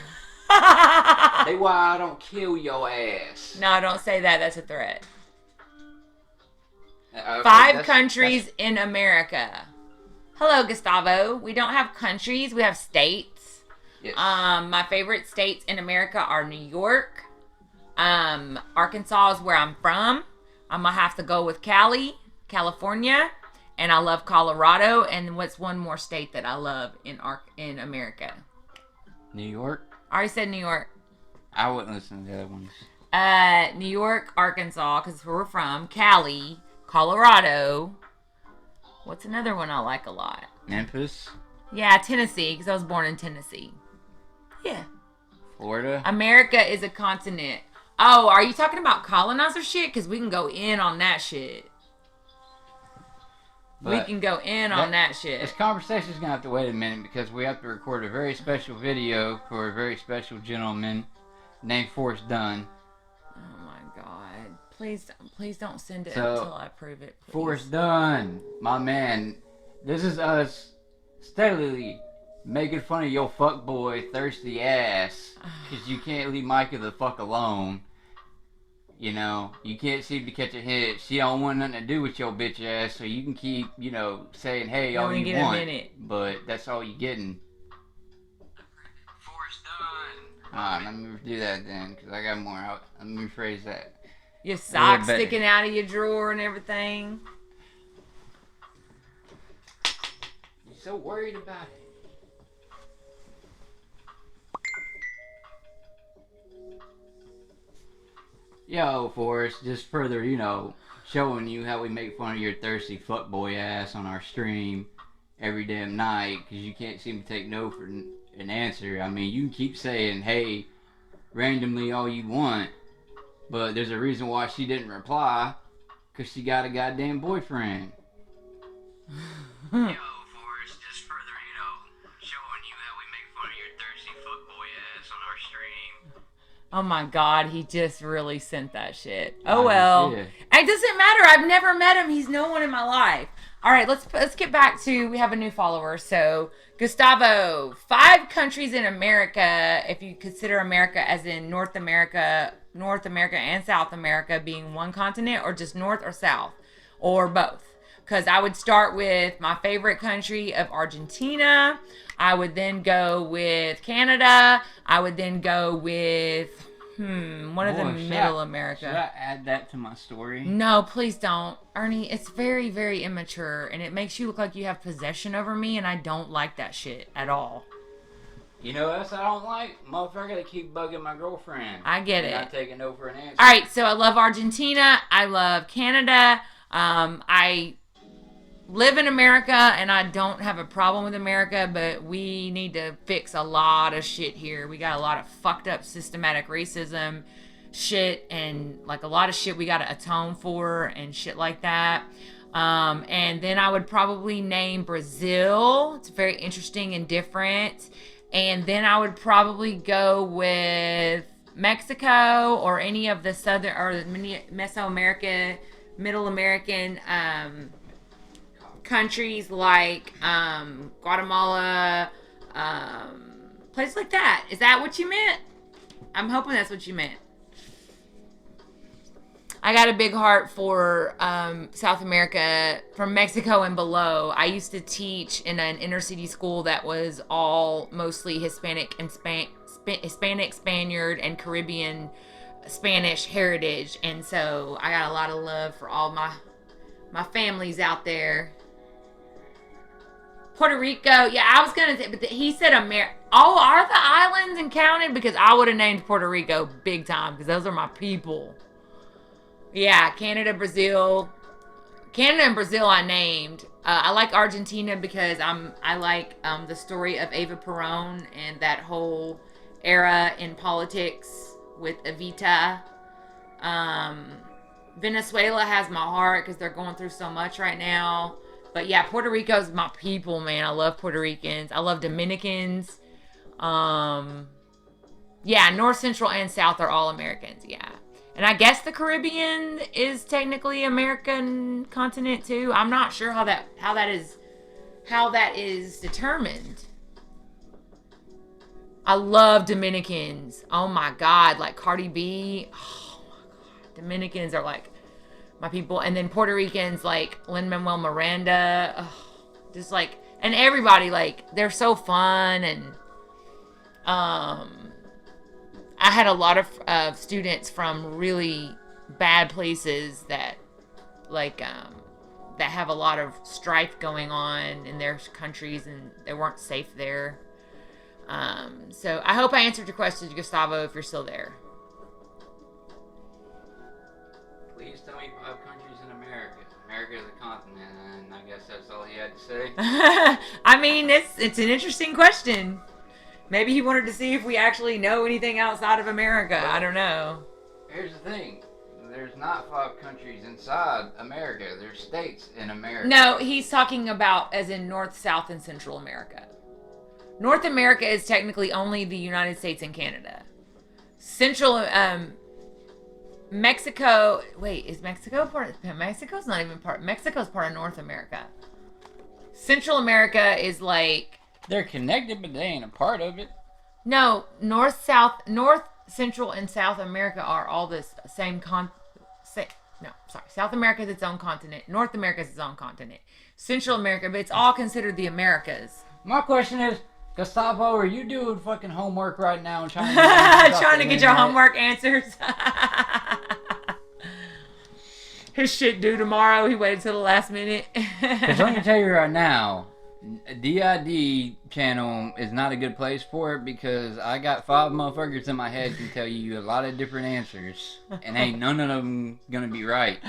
They why I don't kill your ass. No, don't say that. That's a threat. Okay, 5 countries in America. Hello, Gustavo. We don't have countries. We have states. Yes. My favorite states in America are New York. Arkansas is where I'm from. I'm going to have to go with California. And I love Colorado. And what's one more state that I love in America? New York? I already said New York. I wouldn't listen to the other ones. New York, Arkansas, because that's where we're from. Cali, Colorado. What's another one I like a lot? Memphis? Yeah, Tennessee, because I was born in Tennessee. Yeah. Florida? America is a continent. Oh, are you talking about colonizer shit? Because we can go in on that shit. We can go in on that shit. This conversation's going to have to wait a minute because we have to record a very special video for a very special gentleman named Forrest Dunn. Oh my God. Please don't send it So, until I prove it, please. Forrest Dunn, my man. This is us steadily making fun of your fuckboy thirsty ass because you can't leave Micah the fuck alone. You know, you can't seem to catch a hit. She don't want nothing to do with your bitch ass, so you can keep, saying, hey, all you want. But that's all you getting. Forrest Dunn. Alright, let me do that then, because I got more. Let me rephrase that. Your socks sticking out of your drawer and everything. You're so worried about it. Yo, Forrest, just further, showing you how we make fun of your thirsty fuckboy ass on our stream every damn night, because you can't seem to take no for an answer. I mean, you can keep saying, hey, randomly all you want, but there's a reason why she didn't reply, because she got a goddamn boyfriend. Yo, Forrest, just further, showing you how we make fun of your thirsty fuckboy ass on our stream. Oh my God, he just really sent that shit. Oh well. It doesn't matter. I've never met him. He's no one in my life. All right, let's get back to, we have a new follower. So, Gustavo, 5 countries in America, if you consider America as in North America and South America being one continent, or just North or South, or both. Because I would start with my favorite country of Argentina. I would then go with Canada. I would then go with, one of the Middle America. Should I add that to my story? No, please don't. Ernie, it's very, very immature, and it makes you look like you have possession over me, and I don't like that shit at all. You know what else I don't like? Motherfucker, I gotta keep bugging my girlfriend. I get it. Not taking no for an answer. All right, so I love Argentina. I love Canada. I live in America, and I don't have a problem with America, but we need to fix a lot of shit here. We got a lot of fucked up systematic racism shit, and like a lot of shit we got to atone for and shit like that. And then I would probably name Brazil. It's very interesting and different. And then I would probably go with Mexico or any of the southern or Mesoamerican, Middle American countries like Guatemala, places like that. Is that what you meant? I'm hoping that's what you meant. I got a big heart for South America, from Mexico and below. I used to teach in an inner city school that was all mostly Hispanic and Hispanic, Spaniard, and Caribbean Spanish heritage, and so I got a lot of love for all my families out there. Puerto Rico, yeah, I was gonna say, but he said Oh, are the islands and counted? Because I would have named Puerto Rico big time, because those are my people. Yeah, Canada and Brazil I named. I like Argentina because I like the story of Eva Perón and that whole era in politics with Evita. Venezuela has my heart because they're going through so much right now. But yeah, Puerto Rico's my people, man. I love Puerto Ricans. I love Dominicans. Yeah, North, Central, and South are all Americans, yeah. And I guess the Caribbean is technically American continent too. I'm not sure how that is determined. I love Dominicans. Oh my God, like Cardi B. Oh my God, Dominicans are like my people. And then Puerto Ricans like Lin-Manuel Miranda. Oh, just like, and everybody, like, they're so fun. And I had a lot of students from really bad places that like that have a lot of strife going on in their countries, and they weren't safe there. So I hope I answered your question, Gustavo, if you're still there. Please tell me 5 countries in America. America is a continent, and I guess that's all he had to say. I mean, it's an interesting question. Maybe he wanted to see if we actually know anything outside of America. Well, I don't know. Here's the thing. There's not 5 countries inside America. There's states in America. No, he's talking about as in North, South, and Central America. North America is technically only the United States and Canada. Central, Mexico. Wait, is Mexico part of... Mexico's not even part... Mexico's part of North America. Central America is like... They're connected, but they ain't a part of it. No, North, Central, and South America are all this same South America is its own continent. North America is its own continent. Central America, but it's all considered the Americas. My question is, Gustavo, are you doing fucking homework right now and trying to get answers off Trying the to get your internet? homework answers. His shit due tomorrow. He waited till the last minute. Because let me tell you right now, D.I.D. channel is not a good place for it because I got 5 motherfuckers in my head can tell you a lot of different answers. And ain't none of them gonna be right.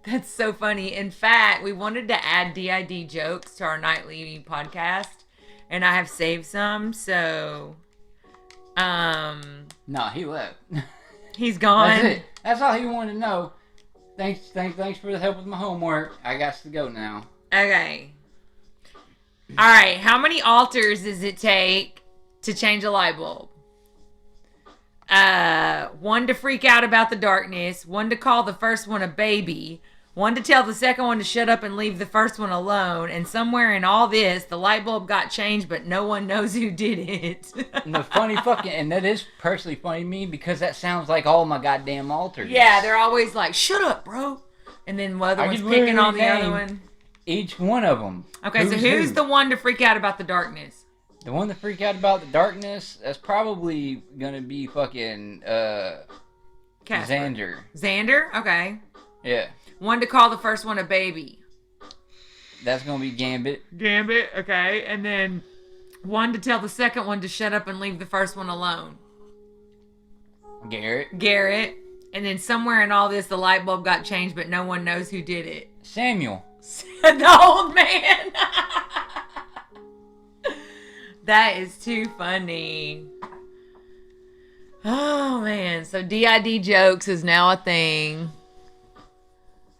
That's so funny. In fact, we wanted to add D.I.D. jokes to our nightly podcast. And I have saved some, so... No, he left. He's gone. That's it. That's all he wanted to know. Thanks for the help with my homework. I got to go now. Okay. Alright, how many alters does it take to change a light bulb? 1 to freak out about the darkness, 1 to call the first one a baby, 1 to tell the second one to shut up and leave the first one alone, and somewhere in all this, the light bulb got changed, but no one knows who did it. And the funny and that is personally funny to me because that sounds like all my goddamn alters. Yeah, they're always like, shut up, bro. And then the other one's picking on the other one. Each one of them. Okay, so who's the one to freak out about the darkness? The one to freak out about the darkness, that's probably gonna be fucking, Xander. Xander? Okay. Yeah. 1 to call the first one a baby. That's gonna be Gambit. Gambit, okay. And then 1 to tell the second one to shut up and leave the first one alone. Garrett. And then somewhere in all this, the light bulb got changed, but no one knows who did it. Samuel. The old man. That is too funny. Oh, man. So D.I.D. jokes is now a thing.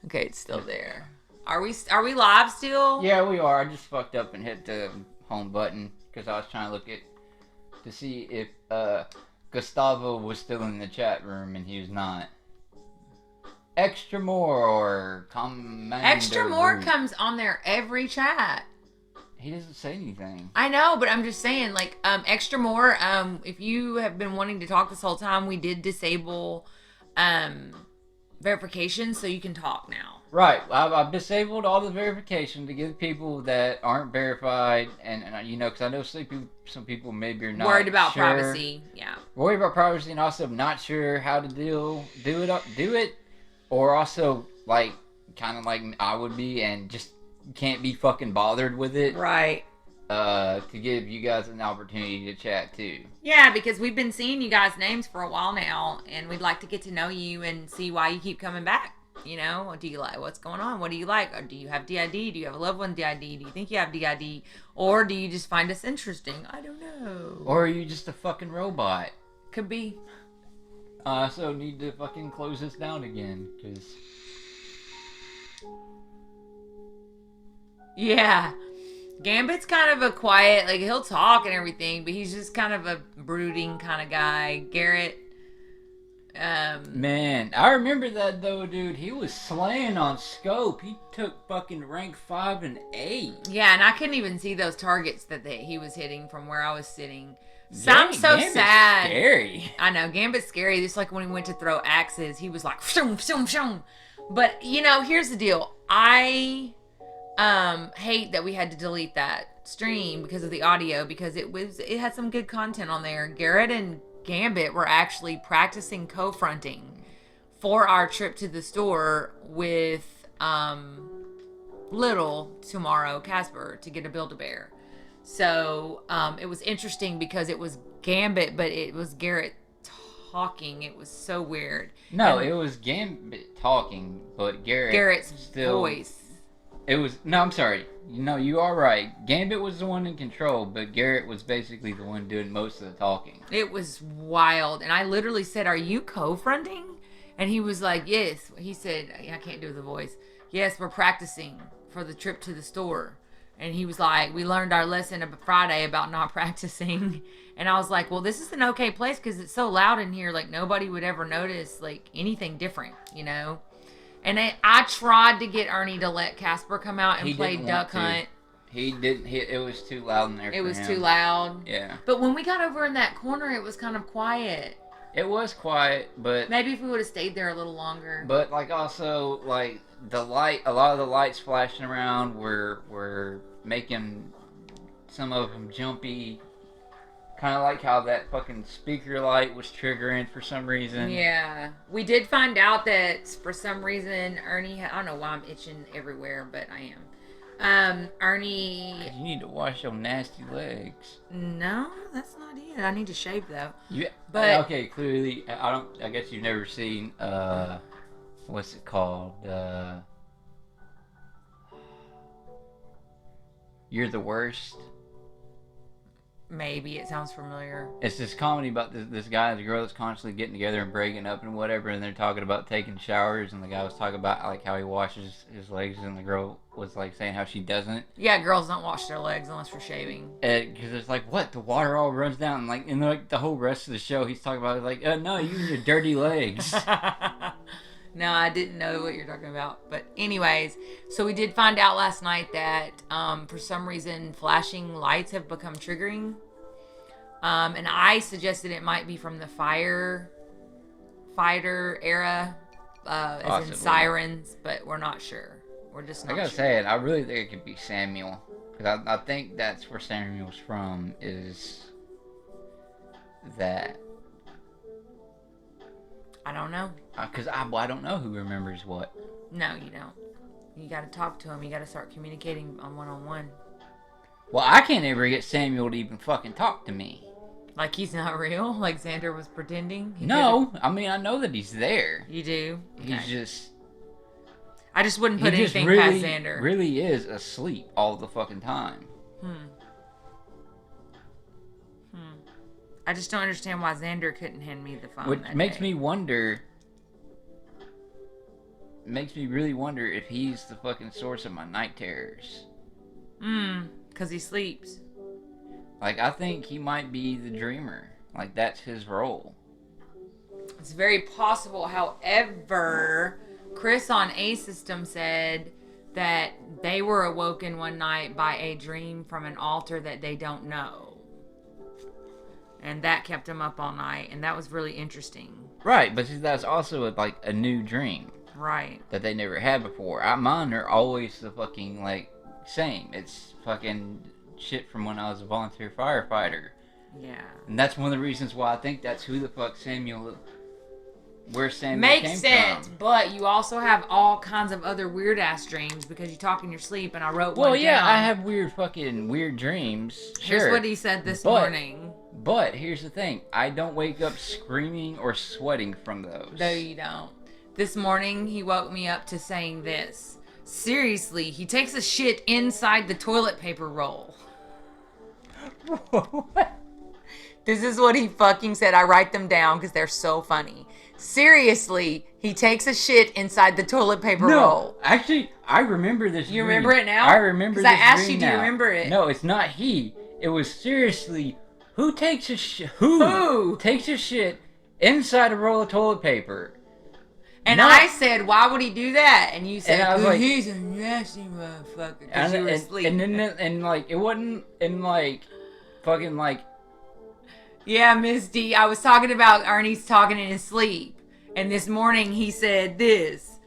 Okay, it's still there. Are we live still? Yeah, we are. I just fucked up and hit the home button because I was trying to look to see if Gustavo was still in the chat room and he was not. Extra more or Commander Extra more Root. comes on there every chat. He doesn't say anything. I know, but I'm just saying, like, extra more. If you have been wanting to talk this whole time, we did disable verification, so you can talk now. Right. I've disabled all the verification to give people that aren't verified, and you know, because I know some people maybe are not worried about sure. privacy. Yeah. Worried about privacy, and also not sure how to do it, or also like kind of like I would be, and just can't be fucking bothered with it. Right. To give you guys an opportunity to chat too. Yeah, because we've been seeing you guys' names for a while now, and we'd like to get to know you and see why you keep coming back. You know, what do you like? What's going on? What do you like? Or do you have D.I.D.? Do you have a loved one D.I.D.? Do you think you have D.I.D.? Or do you just find us interesting? I don't know. Or are you just a fucking robot? Could be. So need to fucking close this down again, because... Yeah. Gambit's kind of a quiet, like, he'll talk and everything, but he's just kind of a brooding kind of guy. Garrett, Man, I remember that though, dude. He was slaying on scope. He took fucking rank 5 and 8. yeah, and I couldn't even see those targets that he was hitting from where I was sitting. So I'm so Gambit's sad. Scary. I know, Gambit's scary. Just like when he went to throw axes, he was like, shoom, shoom, shoom. But, you know, here's the deal. I hate that we had to delete that stream because of the audio, because it had some good content on there. Garrett and Gambit were actually practicing co-fronting for our trip to the store with little tomorrow Casper to get a Build-A-Bear. So it was interesting because it was Gambit, but it was Garrett talking. It was so weird. No, it was Gambit talking, but Garrett's still, voice. I'm sorry. No, you are right. Gambit was the one in control, but Garrett was basically the one doing most of the talking. It was wild. And I literally said, "Are you co-fronting?" And he was like, "Yes." He said, I can't do the voice. "Yes, we're practicing for the trip to the store." And he was like, "We learned our lesson about Friday about not practicing." And I was like, "Well, this is an okay place because it's so loud in here. Like, nobody would ever notice, like, anything different, you know?" And I tried to get Ernie to let Casper come out and play Duck Hunt. He didn't. It was too loud in there It was too loud. Yeah. But when we got over in that corner, it was kind of quiet. It was quiet, but... Maybe if we would have stayed there a little longer. But, like, also, like, the light... A lot of the lights flashing around were making some of them jumpy Kind of like how that fucking speaker light was triggering for some reason. Yeah. We did find out that for some reason Ernie, I don't know why I'm itching everywhere, but I am. Ernie. You need to wash your nasty legs. No, that's not it. I need to shave though. Yeah. But okay, clearly, I guess you've never seen, what's it called? You're the Worst. maybe it sounds familiar. It's this comedy about this guy and the girl that's constantly getting together and breaking up and whatever, and they're talking about taking showers, and the guy was talking about like how he washes his legs, and the girl was like saying how she doesn't. Yeah, girls don't wash their legs unless for shaving. Because it's like, what? The water all runs down, and like in like the whole rest of the show, he's talking about like, no, you and your dirty legs. No, I didn't know what you're talking about. But anyways, so we did find out last night that for some reason flashing lights have become triggering. And I suggested it might be from the fighter era, as in sirens, but we're not sure. We're just not sure. I gotta say it, I really think it could be Samuel. Because I think that's where Samuel's from, is that... I don't know. Because I don't know who remembers what. No, you don't. You got to talk to him. You got to start communicating on one-on-one. Well, I can't ever get Samuel to even fucking talk to me. Like he's not real? Like Xander was pretending? No, I mean, I know that he's there. You do? He's Okay. just... I just wouldn't put anything really, past Xander. really is asleep all the fucking time. I just don't understand why Xander couldn't hand me the phone. Which that makes day. me wonder... Makes me really wonder if he's the fucking source of my night terrors. Because he sleeps. Like, I think he might be the dreamer. Like, that's his role. It's very possible. However, Chris on A System said that they were awoken one night by a dream from an altar that they don't know. And that kept them up all night. And that was really interesting. Right, but see, that's also like a new dream. Right. That they never had before. Mine are always the fucking, like, same. It's fucking shit from when I was a volunteer firefighter. Yeah. And that's one of the reasons why I think that's who the fuck Samuel... Where Samuel Makes came sense, from. but you also have all kinds of other weird-ass dreams because you talk in your sleep, and I wrote one down. Well, yeah, I have weird dreams. Sure. Here's what he said this morning. But here's the thing. I don't wake up screaming or sweating from those. No, you don't. This morning, he woke me up to saying this. Seriously, he takes a shit inside the toilet paper roll. What? This is what he fucking said. I write them down because they're so funny. Seriously, he takes a shit inside the toilet paper roll. Actually, I remember this You dream. remember it now? I remember this Because I asked dream you, do you now. remember it? No, it's not he. It was seriously, who takes a shit? Who takes a shit inside a roll of toilet paper? And I said, why would he do that? And you said, I was like, he's a nasty motherfucker. Because you were asleep. And then, and like, it wasn't in like, fucking like. Yeah, Miss D, I was talking about Ernie's talking in his sleep. And this morning he said this.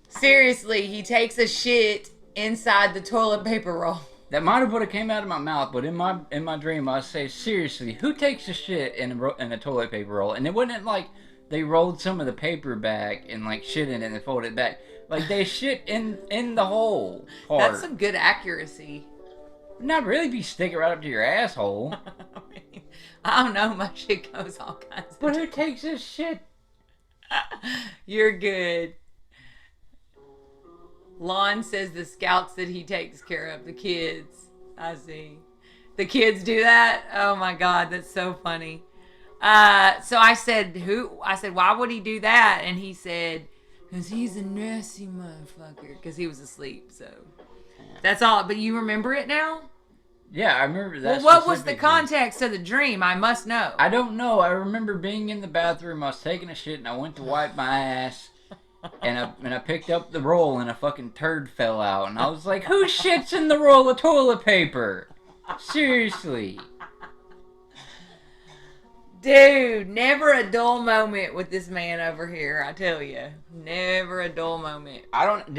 Seriously, he takes a shit inside the toilet paper roll. That might have came out of my mouth, but in my dream I say, seriously, who takes a shit in a toilet paper roll? And it wasn't like they rolled some of the paper back and like shit in it and folded it back. Like they shit in the hole part. That's some good accuracy. Not really be sticking right up to your asshole. I don't know, my shit goes all kinds of But who takes this shit? You're good. Lon says the scouts that he takes care of, the kids. I see. The kids do that? Oh my God, that's so funny. So I said, why would he do that? And he said, because he's a nasty motherfucker. Because he was asleep, so. That's all. But you remember it now? Yeah, I remember that. Well, what was the context of the dream? I must know. I don't know. I remember being in the bathroom. I was taking a shit, and I went to wipe my ass, and I picked up the roll, and a fucking turd fell out, and I was like, "Who shits in the roll of toilet paper? Seriously." Dude, never a dull moment with this man over here. I tell you, never a dull moment. I don't.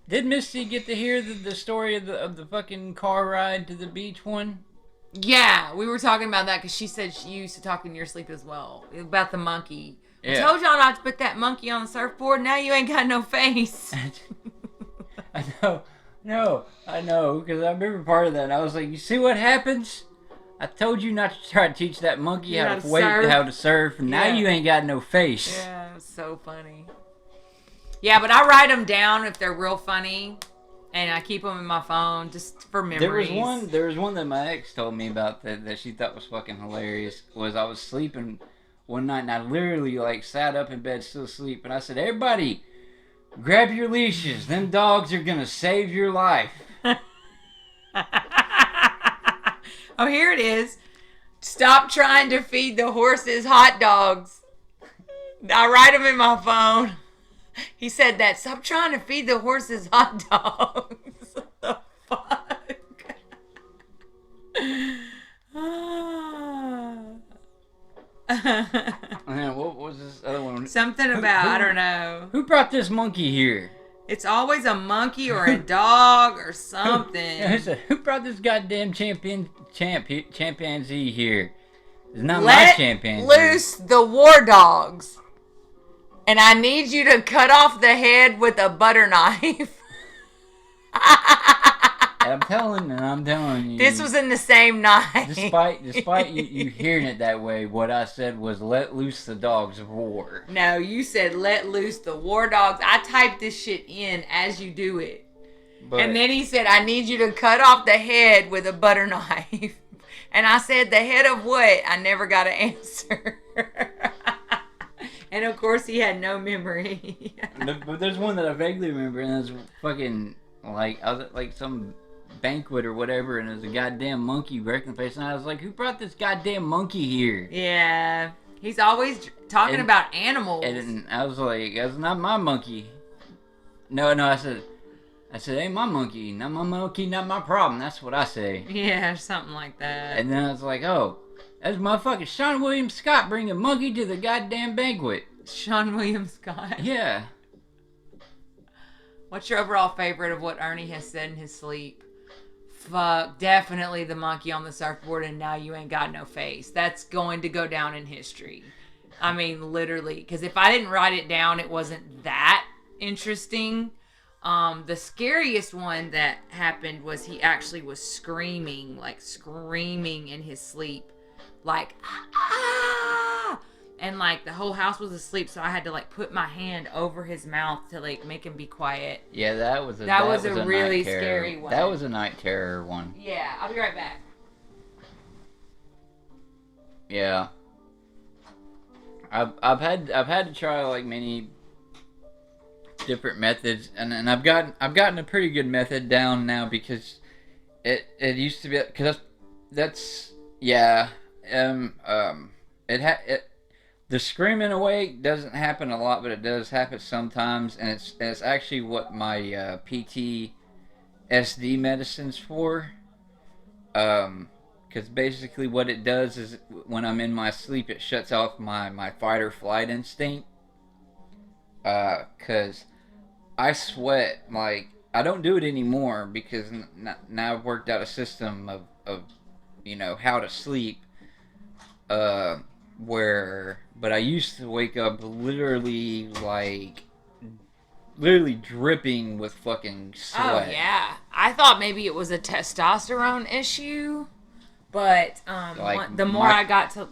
Did Misty get to hear the story of the fucking car ride to the beach one? Yeah, we were talking about that because she said you used to talk in your sleep as well about the monkey. Yeah. I told y'all not to put that monkey on the surfboard. Now you ain't got no face. I know, because I remember part of that. And I was like, you see what happens? I told you not to try to teach that monkey how to surf, and now you ain't got no face. Yeah, it was so funny. Yeah, but I write them down if they're real funny, and I keep them in my phone just for memories. There was one that my ex told me about that she thought was fucking hilarious. Was I was sleeping one night, and I literally like sat up in bed still asleep, and I said, everybody, grab your leashes. Them dogs are gonna save your life. Oh, here it is. Stop trying to feed the horses hot dogs. I write them in my phone. He said that. Stop trying to feed the horses hot dogs. What the fuck? Man, what was this other one? Something about, I don't know. Who brought this monkey here? It's always a monkey or a dog or something. Who brought this goddamn chimpanzee here? It's not my chimpanzee. Let loose the war dogs. And I need you to cut off the head with a butter knife. I'm telling you. This was in the same night. Despite you hearing it that way, what I said was let loose the dogs of war. No, you said let loose the war dogs. I typed this shit in as you do it. And then he said, I need you to cut off the head with a butter knife. And I said, the head of what? I never got an answer. And of course he had no memory. But there's one that I vaguely remember, and it's fucking like I was at like some banquet or whatever, and there's a goddamn monkey wrecking the place, and I was like, who brought this goddamn monkey here? Yeah, he's always talking about animals. And I was like, that's not my monkey. No, I said, ain't my monkey, not my problem. That's what I say. Yeah, something like that. And then I was like, oh, that's motherfucking Sean William Scott bringing monkey to the goddamn banquet. Sean William Scott? Yeah. What's your overall favorite of what Ernie has said in his sleep? Fuck, definitely the monkey on the surfboard and now you ain't got no face. That's going to go down in history. I mean, literally. Because if I didn't write it down, it wasn't that interesting. The scariest one that happened was he actually was screaming in his sleep. Like, ah! And like the whole house was asleep, so I had to like put my hand over his mouth to like make him be quiet. Yeah, that was a really scary one. That was a night terror one. Yeah, I'll be right back. Yeah. I've had to try like many different methods, and I've gotten a pretty good method down now, because it used to be, because that's yeah the screaming awake doesn't happen a lot, but it does happen sometimes, and it's actually what my PTSD medicine's for. Because basically what it does is when I'm in my sleep, it shuts off my fight or flight instinct. Because I sweat, like, I don't do it anymore because now I've worked out a system of you know, how to sleep. But I used to wake up literally dripping with fucking sweat. Oh yeah, I thought maybe it was a testosterone issue, but the more I got to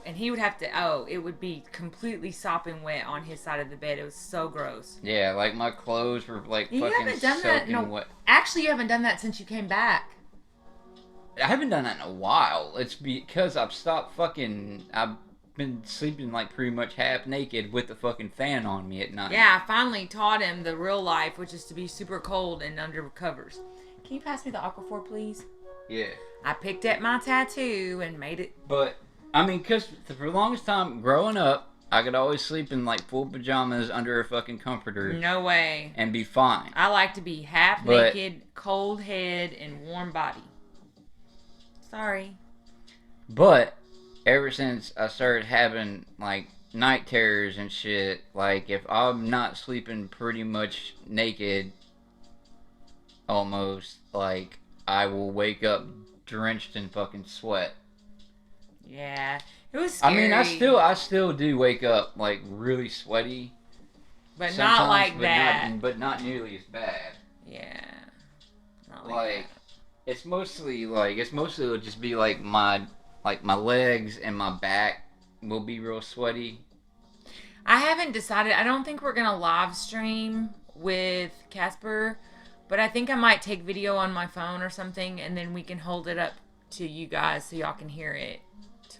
and he would have to it would be completely sopping wet on his side of the bed. It was so gross. Yeah, like my clothes were like fucking soaking wet. Actually, you haven't done that since you came back. I haven't done that in a while. It's because I've been sleeping like pretty much half naked with the fucking fan on me at night. Yeah, I finally taught him the real life, which is to be super cold and under covers. Can you pass me the Aquaphor, please? Yeah. I picked at my tattoo and made it. But, I mean, because for the longest time growing up, I could always sleep in like full pajamas under a fucking comforter. No way. And be fine. I like to be half naked, cold head, and warm body. Sorry. But ever since I started having like night terrors and shit, like if I'm not sleeping pretty much naked, almost, like I will wake up drenched in fucking sweat. Yeah, it was scary. I mean, I still do wake up like really sweaty, but not like that. But not nearly as bad. Yeah, not like it's mostly it'll just be like my legs and my back will be real sweaty. I haven't decided. I don't think we're gonna live stream with Casper, but I think I might take video on my phone or something, and then we can hold it up to you guys so y'all can hear it.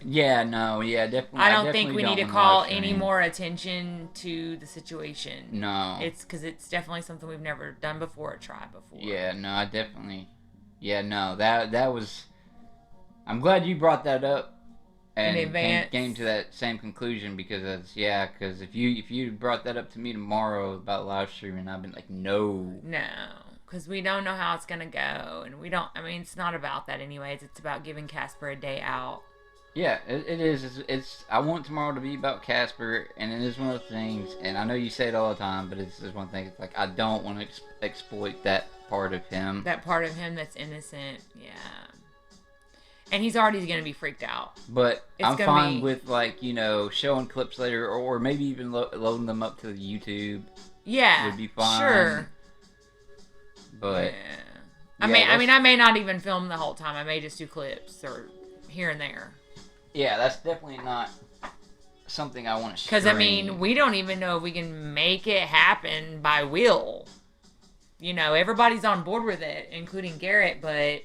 Yeah, no, yeah, definitely. I don't think we need to call any more attention to the situation. No. It's because it's definitely something we've never done before or tried before. Yeah, no, I definitely. Yeah, no, that was. I'm glad you brought that up. And came to that same conclusion because if you brought that up to me tomorrow about live streaming, I've been like, no, because we don't know how it's gonna go, and we don't. I mean, it's not about that anyways. It's about giving Casper a day out. Yeah, it is. It's. I want tomorrow to be about Casper, and it is one of the things. And I know you say it all the time, but it's just one thing. It's like I don't want to exploit that part of him. That part of him that's innocent. Yeah. And he's already going to be freaked out. But I'm fine with, showing clips later or maybe even loading them up to the YouTube. Yeah. Would be fine. Sure. But. Yeah. I mean, I may not even film the whole time. I may just do clips or here and there. Yeah, that's definitely not something I want to stream. Because, I mean, we don't even know if we can make it happen by will. Everybody's on board with it, including Garrett, but...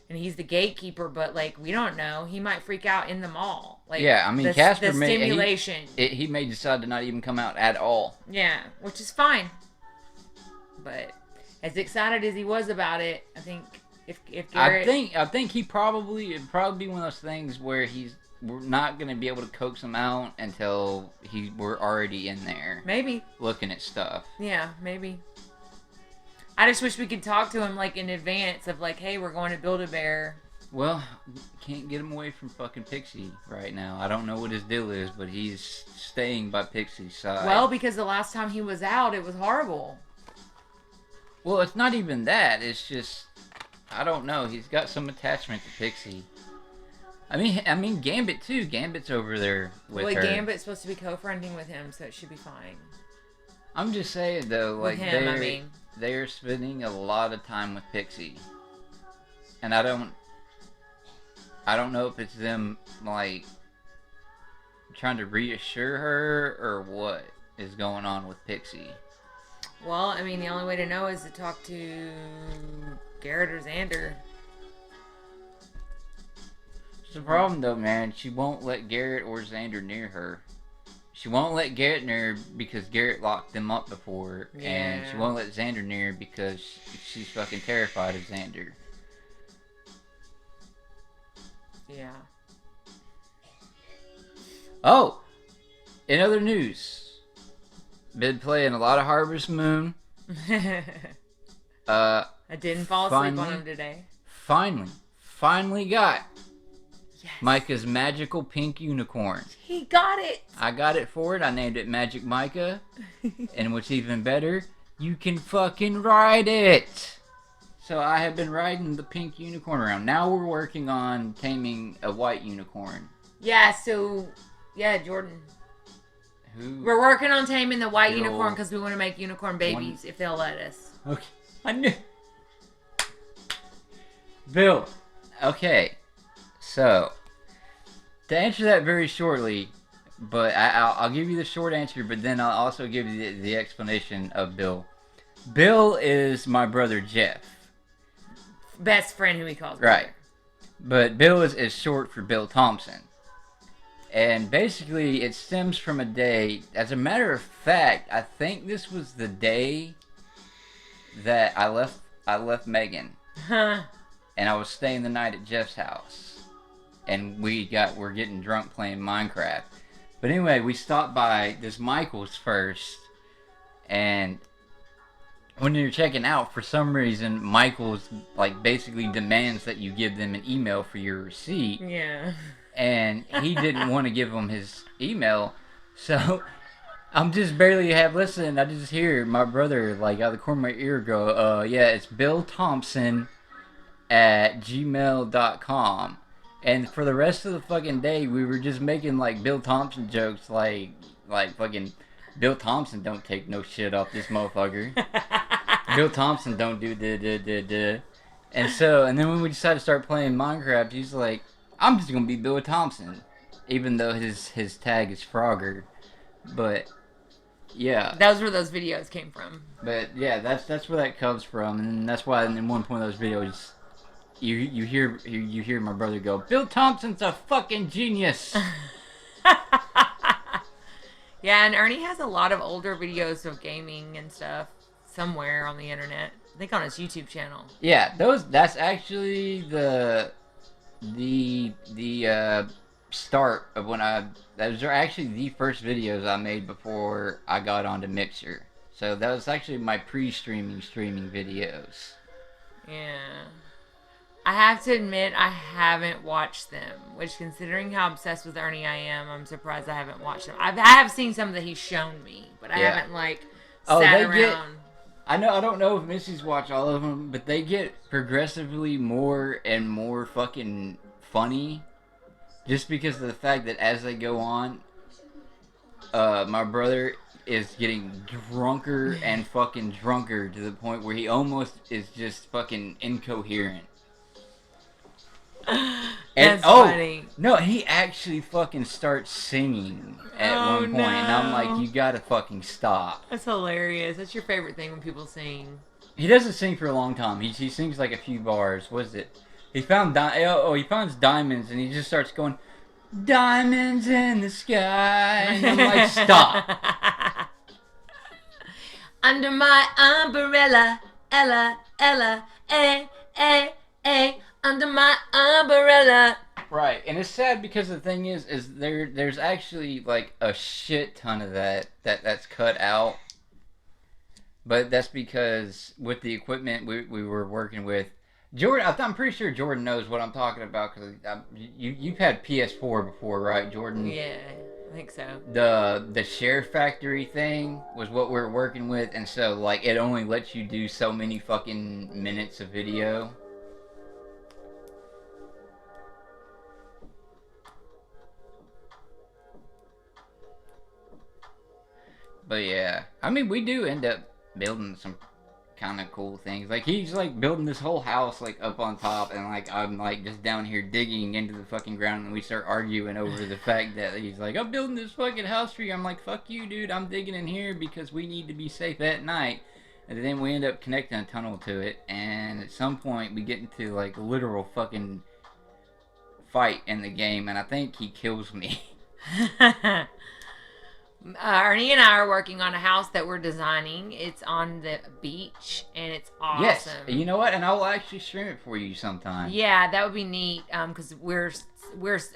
And he's the gatekeeper, but, we don't know. He might freak out in the mall. Yeah, I mean, Casper the stimulation. He may decide to not even come out at all. Yeah, which is fine. But as excited as he was about it, I think if Garrett... I think it'd probably be one of those things where we're not going to be able to coax him out until we're already in there. Maybe. Looking at stuff. Yeah, maybe. I just wish we could talk to him, in advance of, hey, we're going to Build-A-Bear. Well, can't get him away from fucking Pixie right now. I don't know what his deal is, but he's staying by Pixie's side. Well, because the last time he was out, it was horrible. Well, it's not even that. It's just, I don't know. He's got some attachment to Pixie. I mean, Gambit, too. Gambit's over there with her. Gambit's supposed to be co-friending with him, so it should be fine. I'm just saying, though, with him, they're spending a lot of time with Pixie. And I don't know if it's them, trying to reassure her or what is going on with Pixie. Well, I mean, the only way to know is to talk to Garrett or Xander. It's a problem, though, man. She won't let Garrett or Xander near her. She won't let Garrett near because Garrett locked them up before. Yeah. And she won't let Xander near because she's fucking terrified of Xander. Yeah. Oh! In other news. Been playing a lot of Harvest Moon. I didn't fall asleep on him today. Finally got Micah's magical pink unicorn. He got it. I got it for it. I named it Magic Micah. And what's even better, you can fucking ride it. So I have been riding the pink unicorn around. Now we're working on taming a white unicorn. Yeah, Jordan. We're working on taming the white unicorn because we want to make unicorn babies if they'll let us. Okay. I knew. Bill. Okay. So, to answer that very shortly, but I'll give you the short answer, but then I'll also give you the explanation of Bill. Bill is my brother Jeff. Best friend who he calls brother. Right. But Bill is short for Bill Thompson. And basically, it stems from a day, as a matter of fact, I think this was the day that I left Megan. Huh. And I was staying the night at Jeff's house. And we're getting drunk playing Minecraft. But anyway, we stopped by this Michael's first. And when you're checking out, for some reason, Michael's basically demands that you give them an email for your receipt. Yeah. And he didn't want to give him his email. So I'm just barely listened. I just hear my brother, out of the corner of my ear go, yeah, it's Bill Thompson at gmail.com. And for the rest of the fucking day, we were just making like Bill Thompson jokes, like fucking Bill Thompson don't take no shit off this motherfucker. Bill Thompson don't do da. And then when we decided to start playing Minecraft, he's like, I'm just gonna be Bill Thompson, even though his tag is Frogger. But yeah, that was where those videos came from. But yeah, that's where that comes from, and that's why in one point of those videos, you hear my brother go, Bill Thompson's a fucking genius. Yeah, and Ernie has a lot of older videos of gaming and stuff somewhere on the internet. I think on his YouTube channel. Yeah, that's actually the start of when those are actually the first videos I made before I got onto Mixer. So that was actually my streaming videos. Yeah. I have to admit, I haven't watched them. Which, considering how obsessed with Ernie I am, I'm surprised I haven't watched them. I have seen some that he's shown me, but I haven't, sat around. I don't know if Missy's watched all of them, but they get progressively more and more fucking funny. Just because of the fact that as they go on, my brother is getting drunker and fucking drunker to the point where he almost is just fucking incoherent. That's funny. No, he actually fucking starts singing at one point, and I'm like, you gotta fucking stop. That's hilarious. That's your favorite thing when people sing. He doesn't sing for a long time. He sings like a few bars. What is it? He finds diamonds, and he just starts going, diamonds in the sky, and I'm like, stop. Under my umbrella, Ella, under my umbrella. Right, and it's sad because the thing is there's actually like a shit ton of that's cut out. But that's because with the equipment we were working with, Jordan, I'm pretty sure Jordan knows what I'm talking about because you've had PS4 before, right, Jordan? Yeah, I think so. The Share Factory thing was what we were working with, and so like it only lets you do so many fucking minutes of video. But yeah, I mean, we do end up building some kind of cool things. Like, he's like building this whole house like up on top, and like I'm like just down here digging into the fucking ground, and we start arguing over the fact that he's like, I'm building this fucking house for you. I'm like, fuck you, dude. I'm digging in here because we need to be safe at night. And then we end up connecting a tunnel to it, and at some point we get into like a literal fucking fight in the game, and I think he kills me. Ernie and I are working on a house that we're designing. It's on the beach, and it's awesome. Yes, you know what? And I will actually stream it for you sometime. Yeah, that would be neat. Because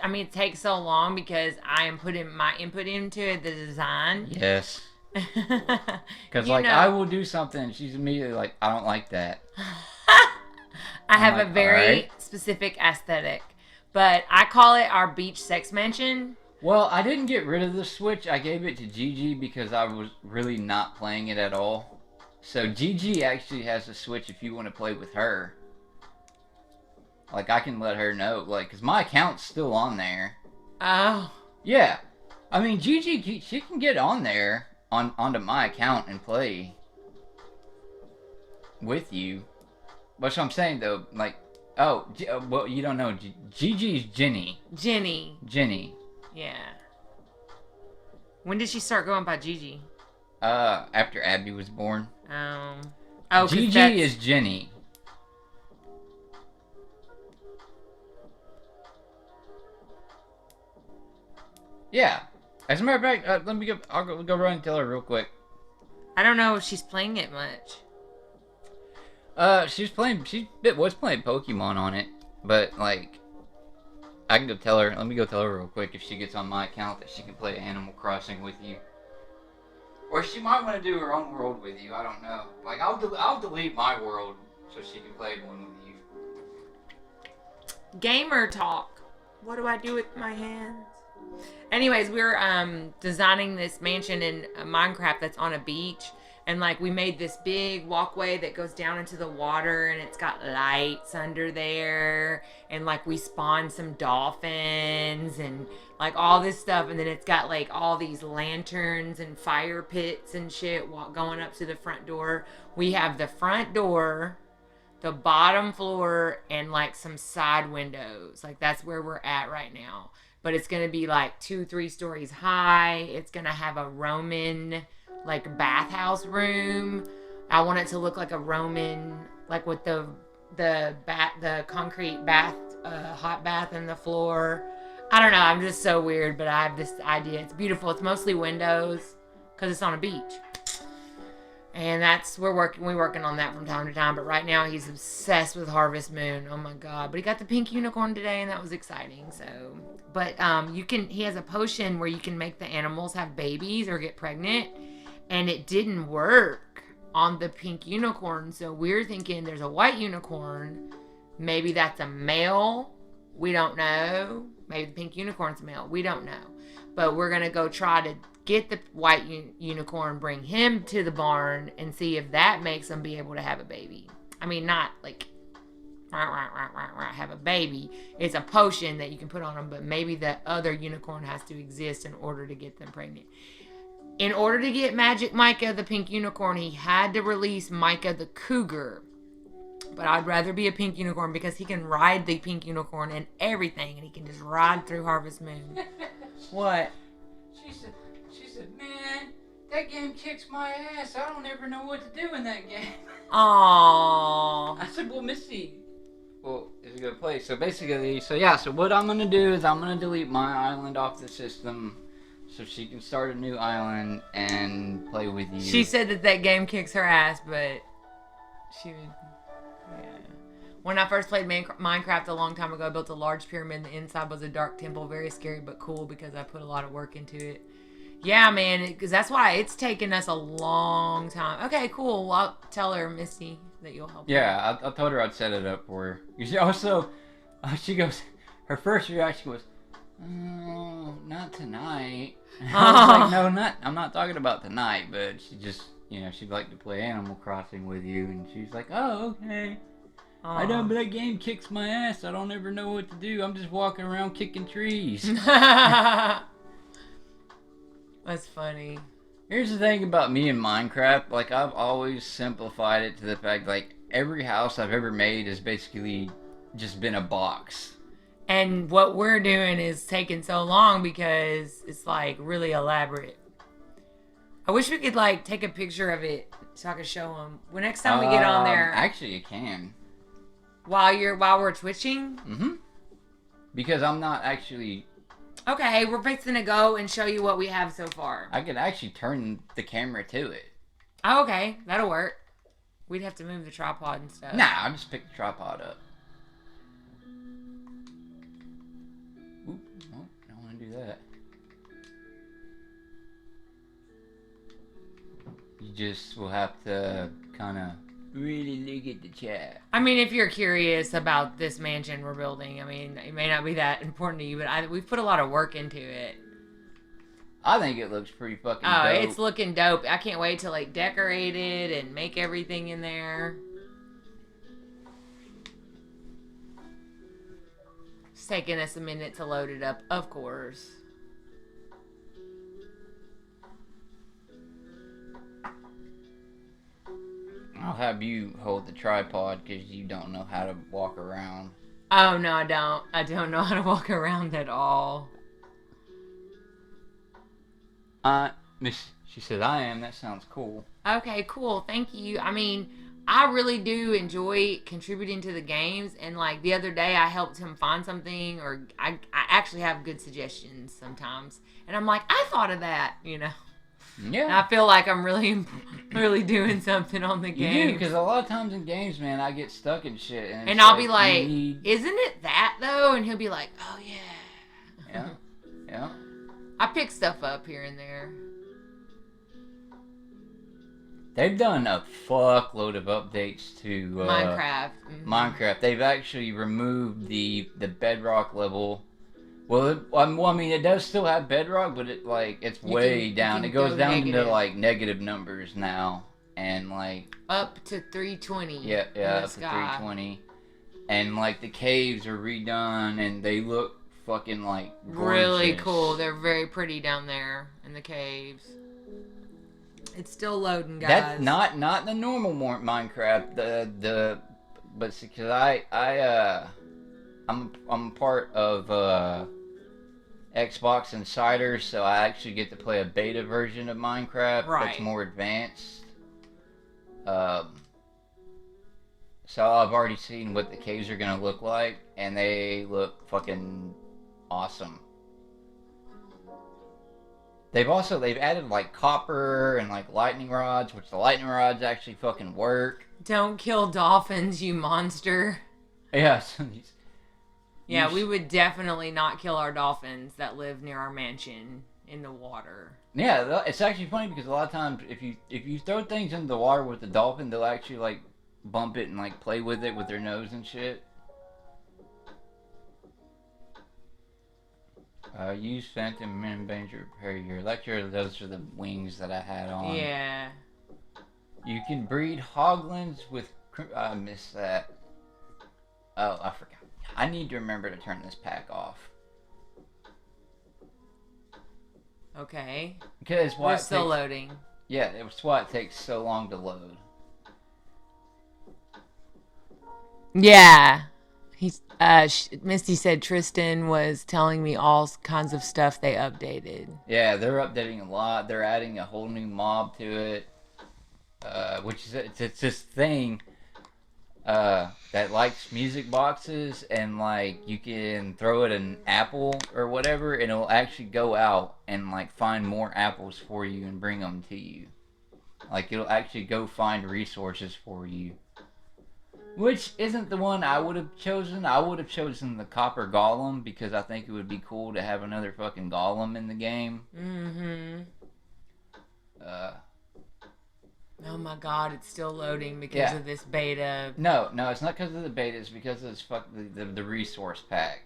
I mean, it takes so long because I am putting my input into the design. Yes. Because I will do something, and she's immediately like, I don't like that. I have a very specific aesthetic, but I call it our beach sex mansion. Well, I didn't get rid of the Switch. I gave it to Gigi because I was really not playing it at all. So Gigi actually has a Switch if you want to play with her. Like, I can let her know, like, because my account's still on there. Oh. Yeah. I mean, Gigi, she can get on there, onto my account and play with you. But what I'm saying, though, like, well, you don't know. Gigi's Jenny. Jenny. Yeah. When did she start going by Gigi? After Abby was born. Oh, Gigi is Jenny. Yeah. As a matter of fact, I'll go run and tell her real quick. I don't know if she's playing it much. She was playing Pokemon on it, but like, I can go tell her. Let me go tell her real quick if she gets on my account that she can play Animal Crossing with you. Or she might want to do her own world with you. I don't know. Like, I'll delete my world so she can play one with you. Gamer talk. What do I do with my hands? Anyways, we're designing this mansion in Minecraft that's on a beach. And like we made this big walkway that goes down into the water, and it's got lights under there, and like we spawned some dolphins and like all this stuff, and then it's got like all these lanterns and fire pits and shit going up to the front door. We have the front door, the bottom floor, and like some side windows. Like that's where we're at right now. But it's gonna be like 2-3 stories high. It's gonna have a Roman like bathhouse room. I want it to look like a Roman, like with the concrete bath, hot bath in the floor. I don't know. I'm just so weird, but I have this idea. It's beautiful. It's mostly windows because it's on a beach, and that's we're working on that from time to time. But right now he's obsessed with Harvest Moon. Oh my god! But he got the pink unicorn today, and that was exciting. So, but he has a potion where you can make the animals have babies or get pregnant. And it didn't work on the pink unicorn. So we're thinking there's a white unicorn. Maybe that's a male. We don't know. Maybe the pink unicorn's a male. We don't know. But we're going to go try to get the white unicorn, bring him to the barn, and see if that makes them be able to have a baby. I mean, not like have a baby. It's a potion that you can put on them. But maybe the other unicorn has to exist in order to get them pregnant. In order to get Magic Micah, the pink unicorn, he had to release Micah the cougar. But I'd rather be a pink unicorn because he can ride the pink unicorn and everything. And he can just ride through Harvest Moon. What? She said, man, that game kicks my ass. I don't ever know what to do in that game. Aww. I said, well, Missy, it's a good place. So basically, so what I'm going to do is I'm going to delete my island off the system. So she can start a new island and play with you. She said that game kicks her ass, but she would... Yeah. When I first played Minecraft a long time ago, I built a large pyramid. The inside was a dark temple. Very scary, but cool because I put a lot of work into it. Yeah, man, because that's why it's taken us a long time. Okay, cool. Well, I'll tell her, Misty, that you'll help her. Yeah, I told her I'd set it up for her. She also, she goes, her first reaction was, oh, not tonight. I was like, I'm not talking about tonight, but she just, she'd like to play Animal Crossing with you, and she's like, oh, okay. I know, but that game kicks my ass. I don't ever know what to do. I'm just walking around kicking trees. That's funny. Here's the thing about me and Minecraft. Like, I've always simplified it to the fact, like, every house I've ever made has basically just been a box. And what we're doing is taking so long because it's like really elaborate. I wish we could like take a picture of it so I could show them. Well, next time we get on there. Actually, you can. While we're twitching. Mm-hmm. Because I'm not actually. Okay, we're fixing to go and show you what we have so far. I could actually turn the camera to it. Oh, okay, that'll work. We'd have to move the tripod and stuff. Nah, I'll just pick the tripod up. Oop, no, I don't want to do that. You just will have to kind of really look at the chat. I mean, if you're curious about this mansion we're building, I mean, it may not be that important to you, but we've put a lot of work into it. I think it looks pretty fucking dope. It's looking dope. I can't wait to like decorate it and make everything in there. It's taking us a minute to load it up, of course. I'll have you hold the tripod because you don't know how to walk around. Oh, no, I don't. I don't know how to walk around at all. She said, I am. That sounds cool. Okay, cool. Thank you. I mean, I really do enjoy contributing to the games. And, like, the other day I helped him find something. Or I actually have good suggestions sometimes. And I'm like, I thought of that, you know. Yeah. And I feel like I'm really, really doing something on the game. You do, because a lot of times in games, man, I get stuck in shit. And I'll be like, isn't it that, though? And he'll be like, oh, yeah. Yeah. Yeah. I pick stuff up here and there. They've done a fuckload of updates to Minecraft. Mm-hmm. Minecraft. They've actually removed the bedrock level. Well, I mean, it does still have bedrock, but it's way down. It goes down to like negative numbers now. and like up to 320. yeah, in up the to sky. 320, and like the caves are redone and they look fucking like gorgeous. Really cool. They're very pretty down there in the caves. It's still loading, guys. That's not the normal Minecraft. But see, cause I'm part of Xbox Insiders, so I actually get to play a beta version of Minecraft that's more advanced. So I've already seen what the caves are gonna look like, and they look fucking awesome. They've added like copper and like lightning rods, which the lightning rods actually fucking work. Don't kill dolphins, you monster. Yeah. Yeah, we would definitely not kill our dolphins that live near our mansion in the water. Yeah, it's actually funny because a lot of times if you throw things into the water with the dolphin, they'll actually like bump it and like play with it with their nose and shit. Use Phantom Membrane to repair your electro. Those are the wings that I had on. Yeah. You can breed hoglins with. I missed that. Oh, I forgot. I need to remember to turn this pack off. Okay. Because why we're still loading. Yeah, it's why it takes so long to load. Yeah. Misty said Tristan was telling me all kinds of stuff they updated. Yeah, they're updating a lot. They're adding a whole new mob to it, which is it's this thing that likes music boxes, and like you can throw it an apple or whatever, and it'll actually go out and like find more apples for you and bring them to you. Like it'll actually go find resources for you. Which isn't the one I would have chosen. I would have chosen the Copper Golem because I think it would be cool to have another fucking Golem in the game. Mm-hmm. Oh my god, it's still loading because of this beta. No, it's not because of the beta. It's because of this the resource pack.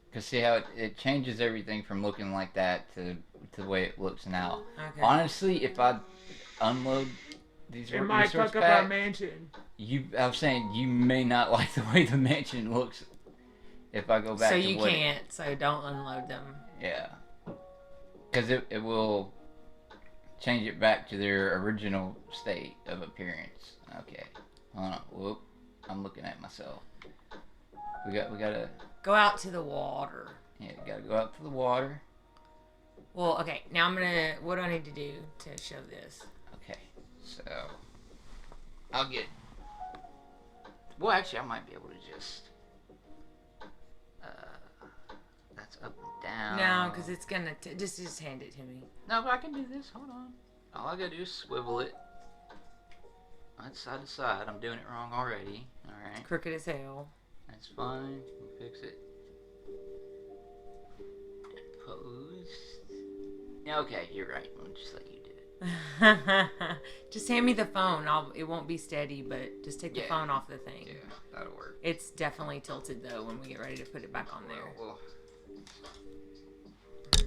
Because see how it changes everything from looking like that to the way it looks now. Okay. Honestly, if I unload these it might fuck up our mansion. I'm saying you may not like the way the mansion looks if I go back so to you can't, so don't unload them. Yeah. Because it will change it back to their original state of appearance. Okay. Hold on. Whoop. I'm looking at myself. We gotta... Go out to the water. Yeah, gotta go out to the water. Well, okay. Now what do I need to do to show this? Okay. So... I'll get... Well, actually, I might be able to just... that's up and down. No, because it's gonna... Just hand it to me. No, but I can do this. Hold on. All I gotta do is swivel it. That's side to side. I'm doing it wrong already. Alright. Crooked as hell. That's fine. We'll fix it. Pose. Yeah, okay, you're right. I'll just let you do it. Just hand me the phone. It won't be steady, but just take the phone off the thing. Yeah, that'll work. It's definitely tilted though when we get ready to put it back on there. Well,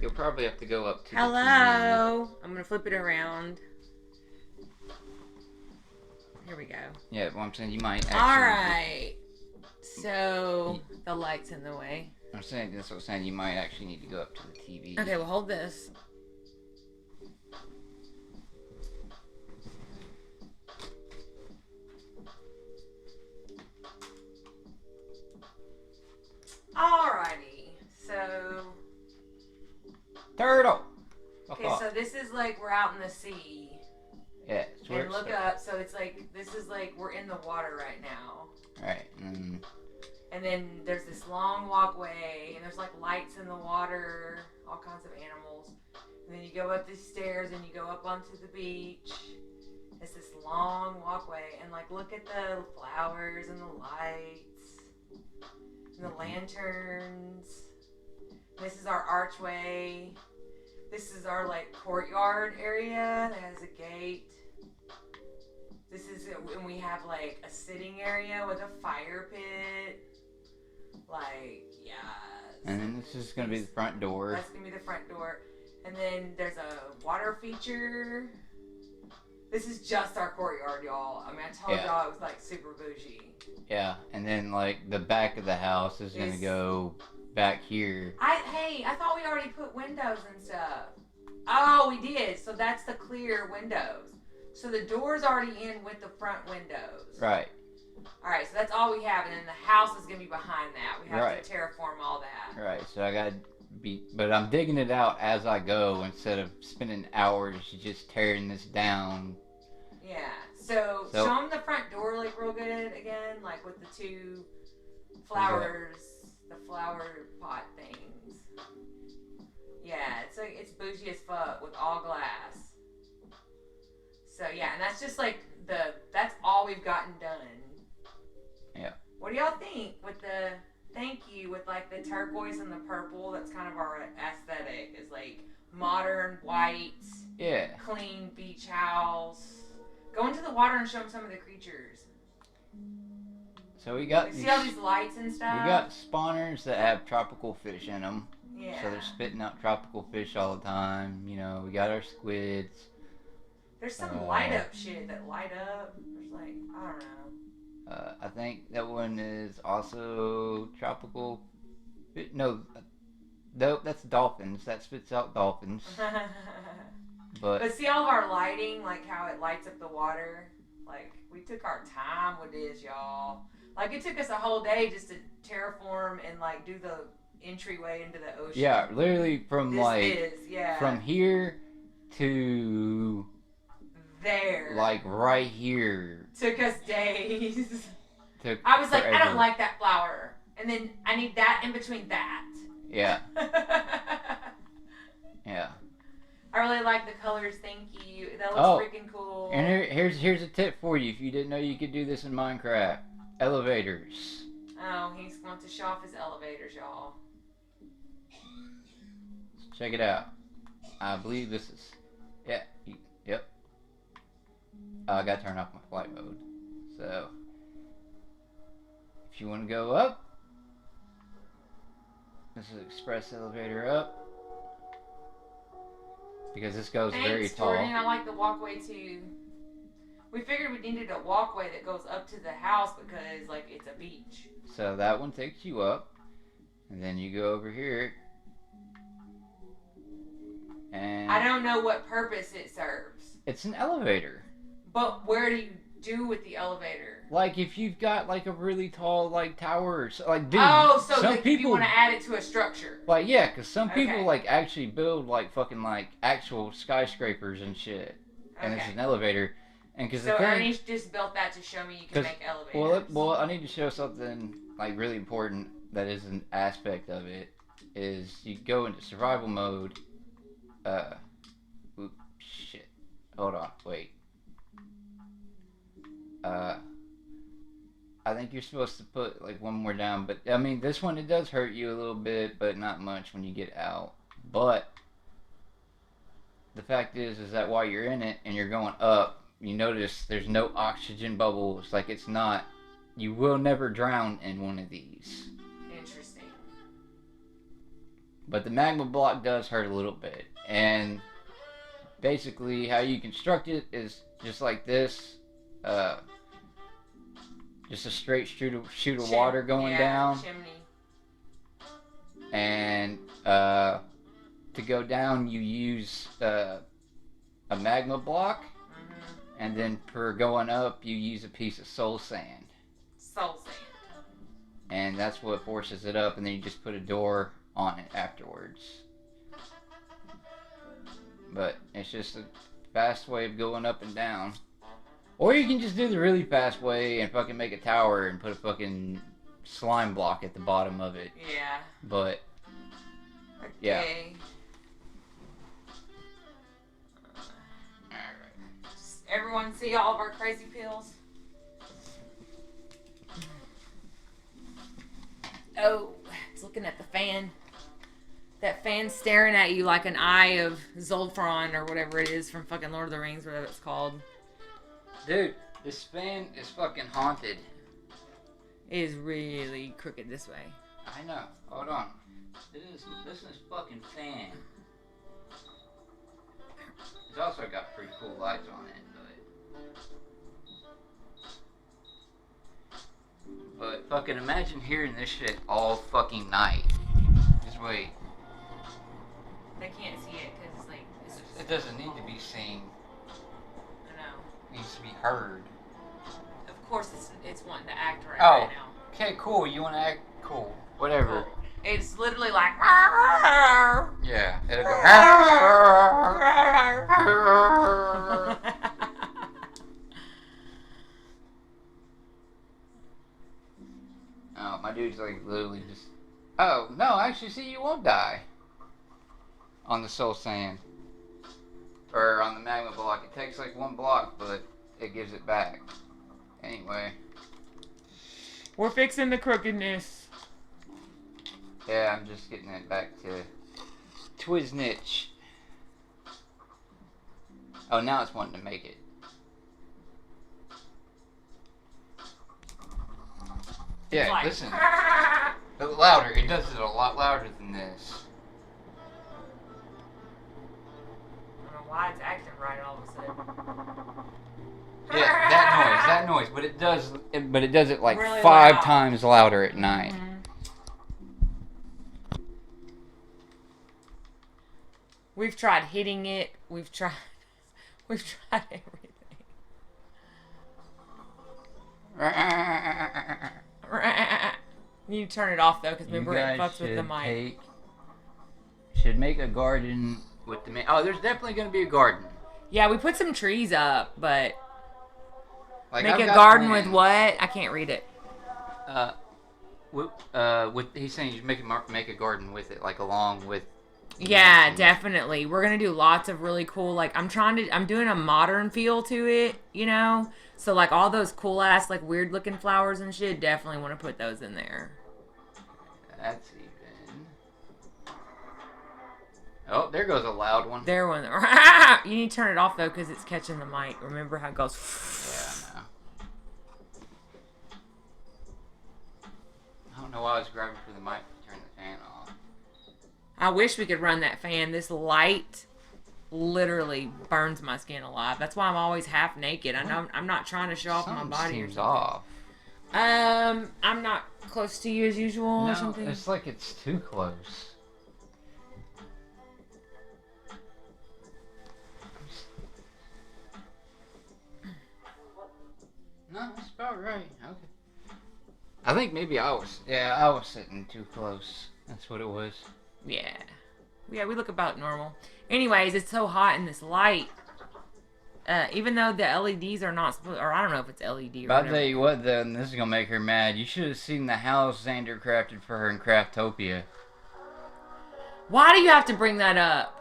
you'll probably have to go up to Hello. I'm gonna flip it around. Here we go. Yeah, well, I'm saying you might actually... Alright. So, the light's in the way. I'm saying, that's what I'm saying, you might actually need to go up to the TV. Okay, well, hold this. Alrighty. So... Turtle! Okay, so this is like we're out in the sea. Yeah. And look up, so it's like, this is like, we're in the water right now. Right. And then there's this long walkway, and there's like lights in the water, all kinds of animals. And then you go up these stairs, and you go up onto the beach. It's this long walkway, and like, look at the flowers and the lights, and the lanterns. This is our archway. This is our like courtyard area that has a gate. This is, and we have like a sitting area with a fire pit. Like, yeah. And then this is going to be the front door. That's going to be the front door. And then there's a water feature. This is just our courtyard, y'all. I mean, I told y'all it was like super bougie. Yeah, and then like the back of the house is gonna go back here. I thought we already put windows and stuff. Oh, we did. So that's the clear windows. So the door's already in with the front windows. Right. All right, so that's all we have, and then the house is gonna be behind that. We have to terraform all that. Right. So I gotta but I'm digging it out as I go instead of spending hours just tearing this down. Yeah. So show them the front door like real good again, like with the two flowers, the flower pot things. Yeah, it's bougie as fuck with all glass. So yeah, and that's just like that's all we've gotten done. Yeah. What do y'all think with the thank you with like the turquoise and the purple? That's kind of our aesthetic, is like modern white, clean beach house. Go into the water and show them some of the creatures. So we got see all these lights and stuff. We got spawners that have tropical fish in them. Yeah. So they're spitting out tropical fish all the time. You know, we got our squids. There's some light up shit that light up. There's like, I don't know. I think that one is also tropical. No, that's dolphins. That spits out dolphins. But see all of our lighting, like how it lights up the water. Like we took our time with this, y'all. Like it took us a whole day just to terraform and like do the entryway into the ocean. Yeah, literally from from here to there. Like right here. Took us days. I was like, I don't like that flower. And then I need that in between that. Yeah. Yeah. I really like the colors, thank you. That looks freaking cool. And here's a tip for you if you didn't know you could do this in Minecraft. Elevators. Oh, he wants to show off his elevators, y'all. Check it out. I believe this is... Yeah. Yep. I gotta turn off my flight mode. So... If you want to go up... This is express elevator up. Because this goes very tall. Jordan, I like the walkway too. We figured we needed a walkway that goes up to the house because, like, it's a beach. So that one takes you up. And then you go over here. And I don't know what purpose it serves. It's an elevator. But where do you do with the elevator? Like, if you've got, like, a really tall, like, tower. Like, dude, so some people, you want to add it to a structure. Like, yeah, because some people, like, actually build, like, fucking, like, actual skyscrapers and shit. And it's an elevator. And cause so Ernie just built that to show me you can make elevators. Well, I need to show something, like, really important that is an aspect of it. Is you go into survival mode. Oops, shit. Hold on, wait. I think you're supposed to put like one more down, but I mean this one, it does hurt you a little bit, but not much when you get out. But the fact is that while you're in it and you're going up, you notice there's no oxygen bubbles. Like it's not, you will never drown in one of these. Interesting. But the magma block does hurt a little bit, and basically how you construct it is just like this. Just a straight shoot of water going down. Chimney. And to go down, you use a magma block. Mm-hmm. And then for going up, you use a piece of soul sand. Soul sand. And that's what forces it up, and then you just put a door on it afterwards. But it's just a fast way of going up and down. Or you can just do the really fast way and fucking make a tower and put a fucking slime block at the bottom of it. Yeah. But, okay. Yeah. Alright. Everyone see all of our crazy pills? Oh, it's looking at the fan. That fan's staring at you like an eye of Zolfron or whatever it is from fucking Lord of the Rings, whatever it's called. Dude, this fan is fucking haunted. It is really crooked this way. I know. Hold on. This is fucking fan. It's also got pretty cool lights on it, but Fucking imagine hearing this shit all fucking night. Just wait. They can't see it because it's like... It doesn't need to be seen. I know. It needs to be heard. Of course it's wanting to act right Oh. right now. Okay, cool. You want to act cool. Whatever. Cool. It's literally like... Yeah. It'll go... Oh, my dude's like literally just... Oh, no, actually, see, you won't die. On the soul sand. Or on the magma block. It takes like one block, but it gives it back. Anyway. We're fixing the crookedness. Yeah, I'm just getting it back to Twiznitch. Oh, now it's wanting to make it. Yeah, Like, listen. But louder. It does it a lot louder than this. I don't know why it's acting right all of a sudden. Yeah, that noise. But it does it like Really 5 loud. times louder at night. Mhm. We've tried hitting it. We've tried everything. You turn it off though, because remember it fucks with the mic. Should make a garden with the Oh, there's definitely gonna be a garden. Yeah, we put some trees up, but Like, make I've a got garden plans. with what? I can't read it. With he's saying you should make a garden with it, like along with. Yeah, definitely. We're gonna do lots of really cool. Like I'm doing a modern feel to it, you know. So like all those cool ass like weird looking flowers and shit. Definitely want to put those in there. That's even. Oh, there goes a loud one. There one. You need to turn it off though, because it's catching the mic. Remember how it goes? Yeah, I know. I don't know why I was grabbing for the mic to turn the fan off. I wish we could run that fan. This light literally burns my skin alive. That's why I'm always half naked. I know I'm not trying to show off my body or Seems something. off. I'm not close to you as usual or something. It's like it's too close. No, that's about right. Okay. I think maybe I was sitting too close. That's what it was. Yeah. Yeah, we look about normal. Anyways, it's so hot in this light. Even though the LEDs are not supposed, or I don't know if it's LED or But I'll whatever. tell you what, though, and this is gonna make her mad. You should have seen the house Xander crafted for her in Craftopia. Why do you have to bring that up?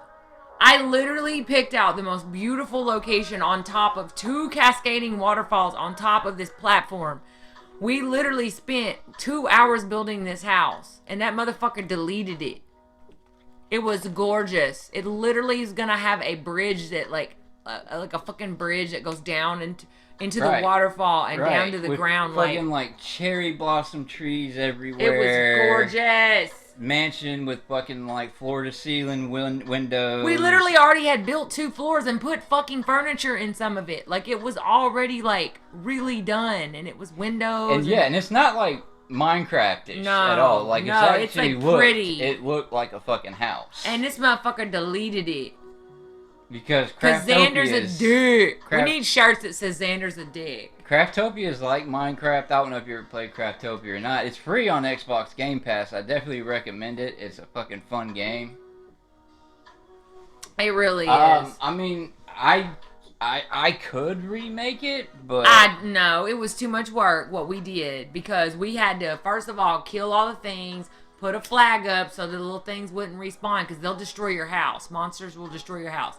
I literally picked out the most beautiful location on top of 2 cascading waterfalls on top of this platform. We literally spent 2 hours building this house, and that motherfucker deleted it. It was gorgeous. It literally is gonna have a bridge that like a fucking bridge that goes down into the waterfall and down to the with ground. Fucking like cherry blossom trees It everywhere. was gorgeous. Mansion with fucking like floor to ceiling windows. We literally already had built 2 floors and put fucking furniture in some of it. Like it was already like really done, and it was windows. And yeah, and it's not like Minecraft-ish at all. Like no, it's actually like pretty. It looked like a fucking house. And this motherfucker deleted it. Because Xander's a dick. We Craft- need shirts that says Xander's a dick. Craftopia is like Minecraft. I don't know if you ever played Craftopia or not. It's free on Xbox Game Pass. I definitely recommend it. It's a fucking fun game. It really is. I mean, I could remake it, but No, it was too much work what we did, because we had to first of all kill all the things, put a flag up so the little things wouldn't respawn, because they'll destroy your house. Monsters will destroy your house.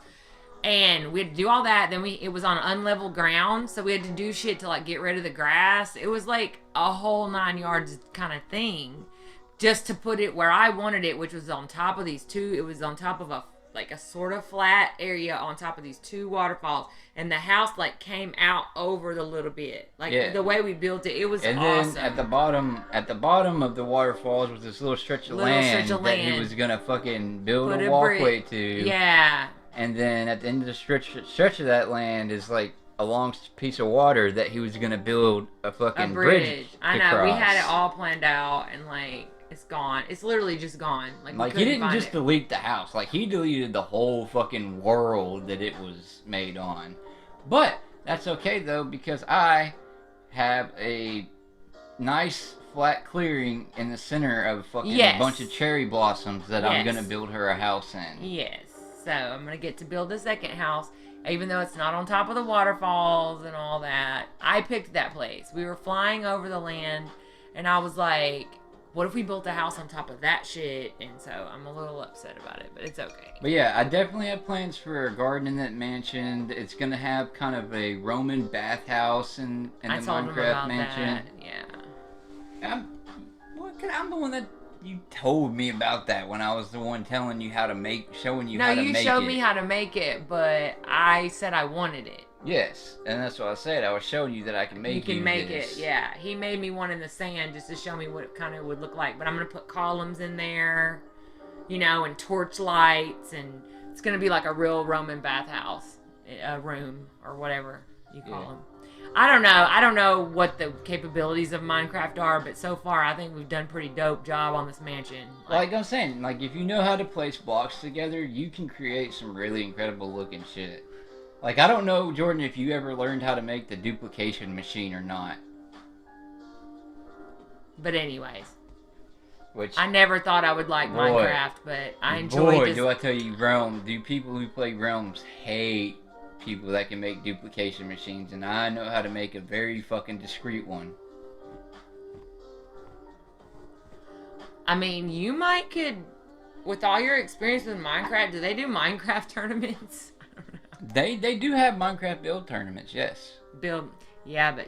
And we had to do all that. Then it was on unlevel ground, so we had to do shit to like get rid of the grass. It was like a whole 9 yards kind of thing, just to put it where I wanted it, which was on top of these 2. It was on top of a sort of flat area on top of these 2 waterfalls, and the house like came out over the little bit, like the way we built it. It was and awesome. then at the bottom of the waterfalls was this little stretch of land that he was gonna fucking build a walkway to. Yeah. And then at the end of the stretch of that land is like a long piece of water that he was gonna build a fucking A bridge. I know. We had it cross. all planned out, and like it's gone. It's literally just gone. Like we Like, he couldn't didn't find just it. delete the house. Like, he deleted the whole fucking world that it was made on. But that's okay though, because I have a nice flat clearing in the center of fucking Yes. a bunch of cherry blossoms that I'm Yes. gonna build her a house in. Yes. So I'm gonna get to build a second house, even though it's not on top of the waterfalls and all that. I picked that place. We were flying over the land, and I was like, "What if we built a house on top of that shit?" And so I'm a little upset about it, but it's okay. But yeah, I definitely have plans for a garden in that mansion. It's gonna have kind of a Roman bathhouse in the I told him Minecraft about mansion. that. Yeah. I'm the one that you told me about that when I was the one telling you how to showing you No, how to you make showed it. me how to make it, but I said I wanted it. Yes, and that's what I said. I was showing you that I can make You can make this. it, yeah. He made me one in the sand just to show me what it kind of would look like. But I'm gonna put columns in there, and torch lights, and it's gonna be like a real Roman bathhouse, a room or whatever you call them. I don't know what the capabilities of Minecraft are, but so far I think we've done a pretty dope job on this mansion. Like I'm saying, like if you know how to place blocks together, you can create some really incredible looking shit. Like, I don't know, Jordan, if you ever learned how to make the duplication machine or not. But anyways, Which I never thought I would like Boy. Minecraft, but I enjoy boy, this. do I tell you, do people who play Realms hate people that can make duplication machines, and I know how to make a very fucking discreet one. I mean, you might could, with all your experience with Minecraft, do they do Minecraft tournaments? I don't know. They do have Minecraft build tournaments, yes. Yeah, but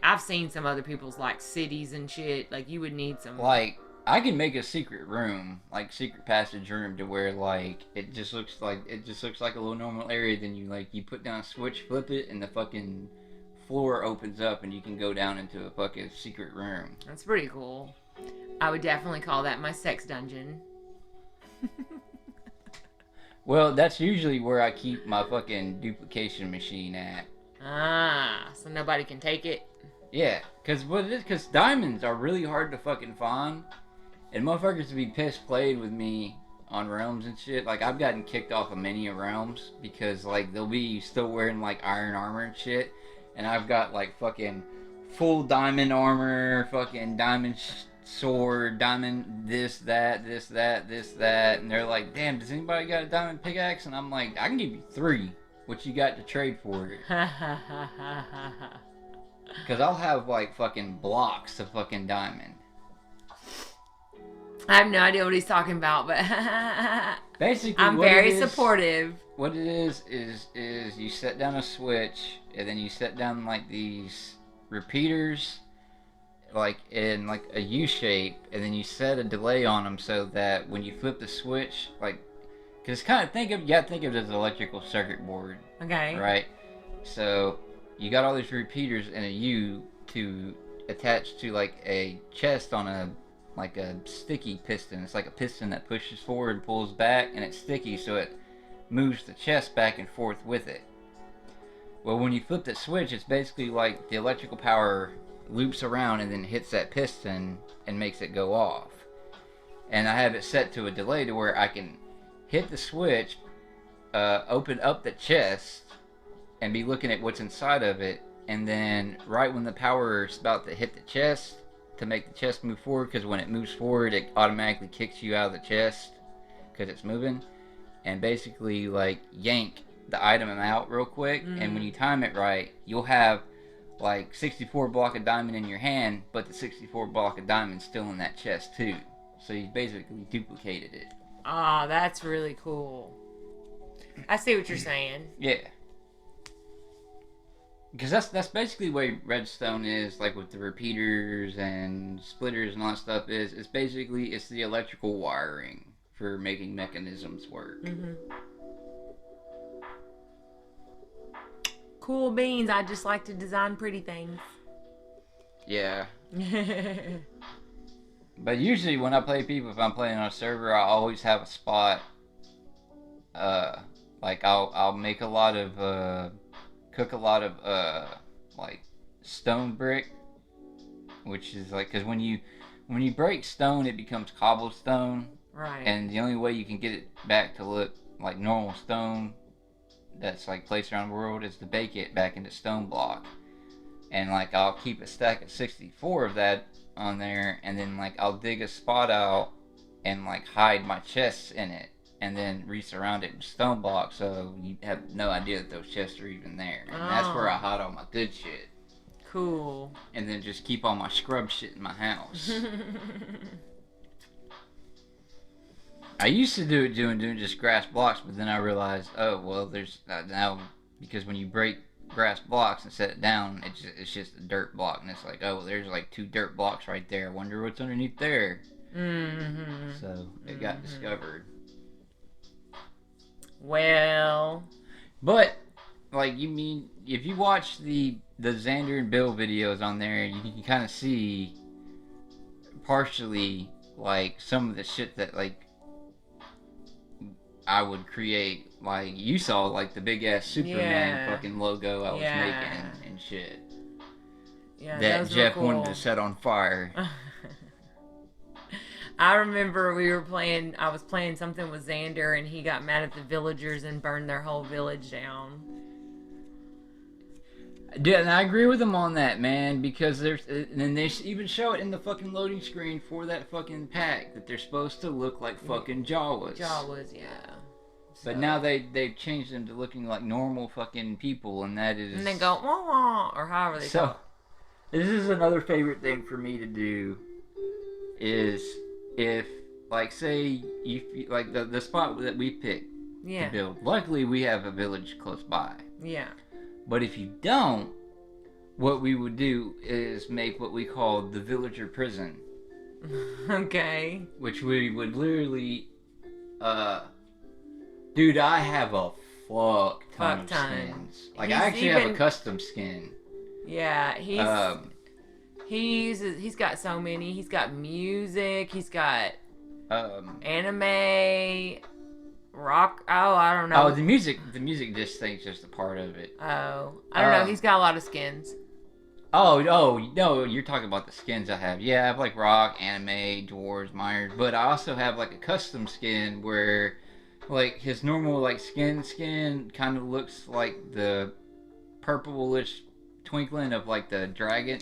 I've seen some other people's like cities and shit. Like you would need some. Like, I can make a secret room, like secret passage room, to where like it just looks like a little normal area. Then you put down a switch, flip it, and the fucking floor opens up, and you can go down into a fucking secret room. That's pretty cool. I would definitely call that my sex dungeon. Well, that's usually where I keep my fucking duplication machine at. Ah, so nobody can take it. Yeah, because diamonds are really hard to fucking find. And motherfuckers would be pissed played with me on Realms and shit. Like, I've gotten kicked off of many of Realms because, like, they'll be still wearing, like, iron armor and shit. And I've got, like, fucking full diamond armor, fucking diamond sword, diamond this, that. And they're like, damn, does anybody got a diamond pickaxe? And I'm like, I can give you 3. What you got to trade for it? Because I'll have, like, fucking blocks of fucking diamond. I have no idea what he's talking about, but basically, I'm very supportive. What it is you set down a switch, and then you set down like these repeaters, like in like a U shape, and then you set a delay on them so that when you flip the switch, like, because you gotta think of it as an electrical circuit board, Okay. right? So you got all these repeaters in a U to attach to like a chest on a sticky piston. It's like a piston that pushes forward and pulls back, and it's sticky, so it moves the chest back and forth with it. Well, when you flip the switch, it's basically like the electrical power loops around and then hits that piston and makes it go off. And I have it set to a delay to where I can hit the switch, open up the chest, and be looking at what's inside of it, and then right when the power is about to hit the chest, to make the chest move forward, because when it moves forward, it automatically kicks you out of the chest because it's moving, and basically like yank the item out real quick. And when you time it right, you'll have like 64 block of diamond in your hand, but the 64 block of diamond still in that chest too. So you basically duplicated it. Ah, that's really cool. I see what you're saying. Yeah. Because that's basically the way redstone is, like with the repeaters and splitters and all that stuff is. It's basically, it's the electrical wiring for making mechanisms work. Cool beans. I just like to design pretty things. Yeah. But usually when I play people, if I'm playing on a server, I always have a spot. Like I'll make a lot of cook a lot of like stone brick, which is like, because when you break stone, it becomes cobblestone, Right. and the only way you can get it back to look like normal stone that's like placed around the world is to bake it back into stone block. And like I'll keep a stack of 64 of that on there, and then like I'll dig a spot out and like hide my chests in it, and then re-surround it with stone blocks, so you have no idea that those chests are even there. And that's where I hide all my good shit. Cool. And then just keep all my scrub shit in my house. I used to do it doing just grass blocks, but then I realized, oh well, there's now, because when you break grass blocks and set it down, it's just a dirt block, and it's like, oh well, there's like 2 dirt blocks right there. I wonder what's underneath there. Mm-hmm. So it got discovered. Well, but like, you mean if you watch the Xander and Bill videos on there, you can kind of see partially like some of the shit that like I would create. Like, you saw like the big ass Superman fucking logo I was making and shit. Yeah, that Jeff cool. wanted to set on fire. I remember I was playing something with Xander, and he got mad at the villagers and burned their whole village down. Yeah, and I agree with him on that, man, because and they even show it in the fucking loading screen for that fucking pack that they're supposed to look like fucking Jawas. Jawas, yeah. But now they've changed them to looking like normal fucking people, and that is... And they go, wah, wah, or however they talk. This is another favorite thing for me to do, is if, like, say, you like the spot that we picked to build. Luckily, we have a village close by. Yeah. But if you don't, what we would do is make what we call the villager prison. Okay. Which we would literally, dude, I have a fuck ton of skins. Like, I actually have a custom skin. Yeah, he's got so many. He's got music. He's got anime, rock. Oh, I don't know. Oh, the music just thing's just a part of it. Oh, I don't know. He's got a lot of skins. Oh, no, you're talking about the skins I have. Yeah, I have like rock, anime, dwarves, miners, but I also have like a custom skin where like his normal like skin kind of looks like the purplish twinkling of like the dragon,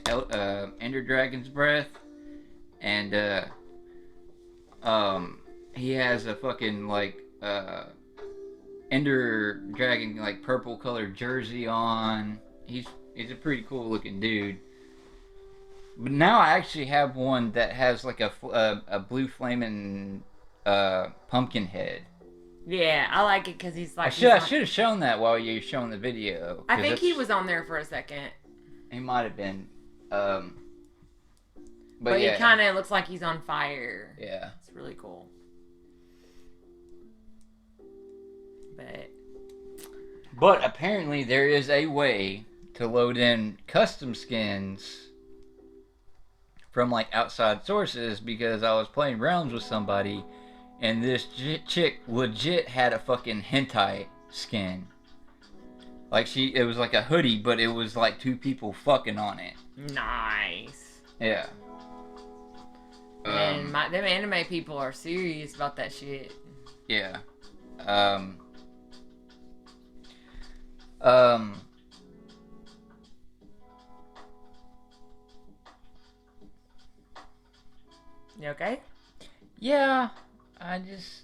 Ender Dragon's breath, and he has a fucking like Ender Dragon like purple colored jersey on. He's a pretty cool looking dude. But now I actually have one that has like a blue flaming pumpkin head. Yeah, I like it because he's like... I should have shown that while you were showing the video. I think he was on there for a second. He might have been. But yeah. He kind of looks like he's on fire. Yeah. It's really cool. But apparently there is a way to load in custom skins from like outside sources, because I was playing Realms with somebody and this chick legit had a fucking hentai skin. Like it was like a hoodie, but it was like 2 people fucking on it. Nice. Yeah. And them anime people are serious about that shit. Yeah. You okay? Yeah. I just...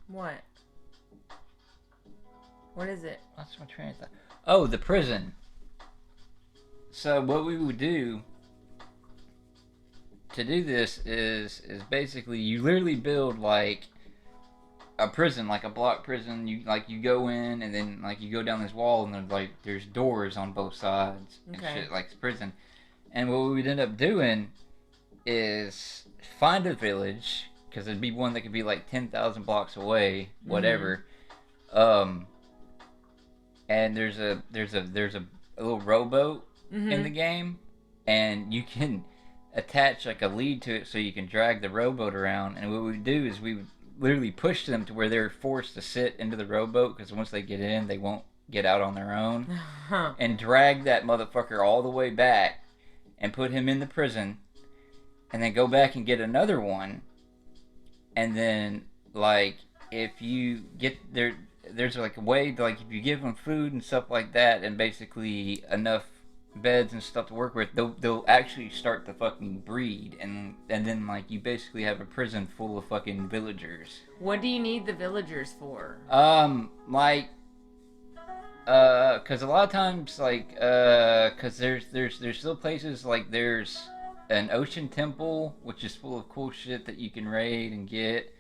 What? What is it? That's my train of thought. Oh, the prison. So what we would do to do this is basically you literally build like a prison, like a block prison. You go in and then like you go down this wall and there's doors on both sides and shit, like it's prison. And what we would end up doing is find a village, because it'd be one that could be like 10,000 blocks away, whatever. And there's a little rowboat in the game, and you can attach like a lead to it so you can drag the rowboat around. And what we would do is we would literally push them to where they're forced to sit into the rowboat, because once they get in, they won't get out on their own, and drag that motherfucker all the way back and put him in the prison, and then go back and get another one, and then like if you get there, there's like a way to, like, if you give them food and stuff like that, and basically enough beds and stuff to work with, they'll actually start to fucking breed, and then like you basically have a prison full of fucking villagers. What do you need the villagers for? Like, cause a lot of times, like, cause there's still places, like there's an ocean temple which is full of cool shit that you can raid and get,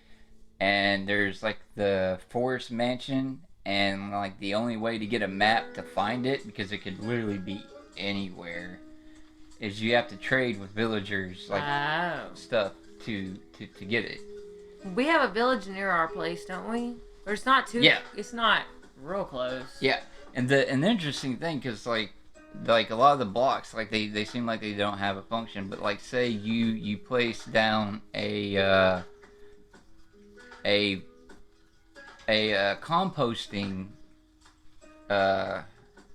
and there's like the forest mansion, and like the only way to get a map to find it, because it could literally be anywhere, is you have to trade with villagers, like stuff to get it. We have a village near our place, don't we? Or it's not too. Yeah. It's not real close. Yeah, and the interesting thing, because like a lot of the blocks, like they seem like they don't have a function, but like say you place down a composting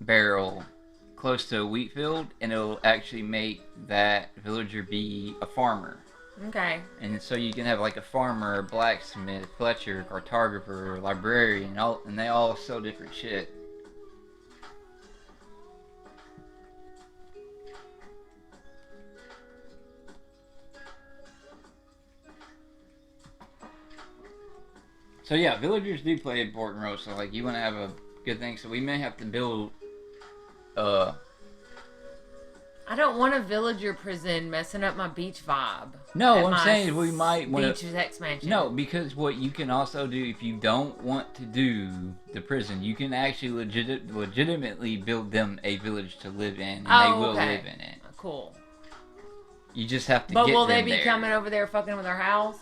barrel close to a wheat field, and it'll actually make that villager be a farmer. Okay. And so you can have like a farmer, a blacksmith, fletcher, cartographer, librarian, and they all sell different shit. So yeah, villagers do play an important role. So like you want to have a good thing. So we may have to build I don't want a villager prison messing up my beach vibe. No, I'm saying we might want to... Beach expansion. No, because what you can also do, if you don't want to do the prison, you can actually legitimately build them a village to live in, and they will live in it. Cool. You just have to But get will them they be there. coming over there fucking with our house?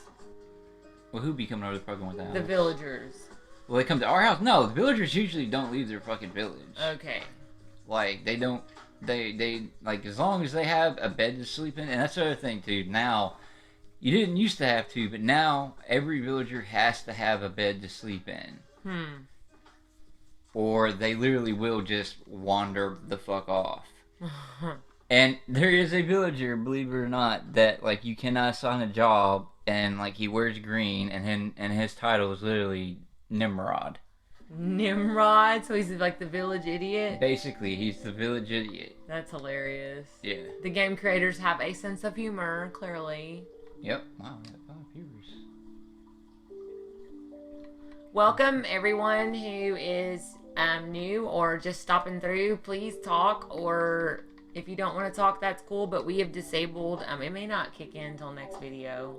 Well, who be coming over the fucking with the house? The villagers. Well, they come to our house? No, the villagers usually don't leave their fucking village. Okay. Like, they don't... They like, as long as they have a bed to sleep in, and that's the other thing too. Now, you didn't used to have to, but now every villager has to have a bed to sleep in. Or they literally will just wander the fuck off. And there is a villager, believe it or not, that like you cannot assign a job, and like he wears green, and his title is literally Nimrod. Nimrod? So he's like the village idiot? Basically, he's the village idiot. That's hilarious. Yeah. The game creators have a sense of humor, clearly. Yep. Wow, we got 5 viewers. Welcome, everyone who is new or just stopping through. Please talk, or if you don't want to talk, that's cool, but we have disabled... it may not kick in until next video.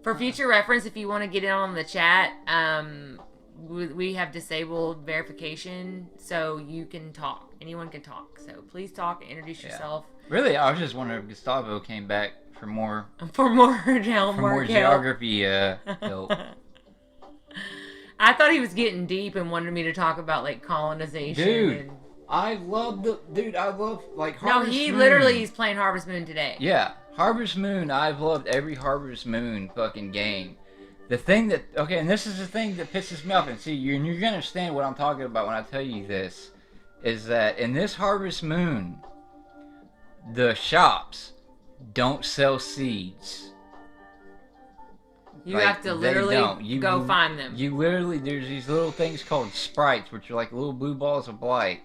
For future reference, if you want to get in on the chat... we have disabled verification, so you can talk. Anyone can talk. So please talk and introduce yourself. Really, I was just wondering if Gustavo came back for more geography help. I thought he was getting deep and wanted me to talk about like colonization. Dude, I love like Harvest Moon. Literally he's playing Harvest Moon today. Yeah, Harvest Moon. I've loved every Harvest Moon fucking game. The thing that, okay, and this is the thing that pisses me off, and see, you're going to understand what I'm talking about when I tell you this, is that in this Harvest Moon, the shops don't sell seeds. You have to literally go find them. You literally, there's these little things called sprites, which are like little blue balls of light.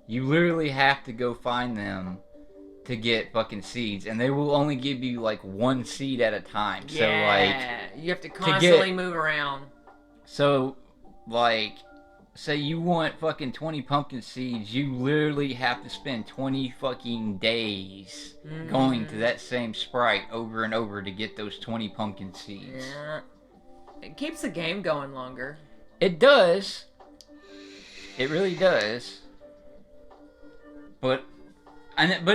You literally have to go find them to get fucking seeds, and they will only give you like 1 seed at a time. Yeah, so like you have to constantly move around. So like, say you want fucking 20 pumpkin seeds, you literally have to spend 20 fucking days going to that same sprite over and over to get those 20 pumpkin seeds. Yeah. It keeps the game going longer. It does. It really does. But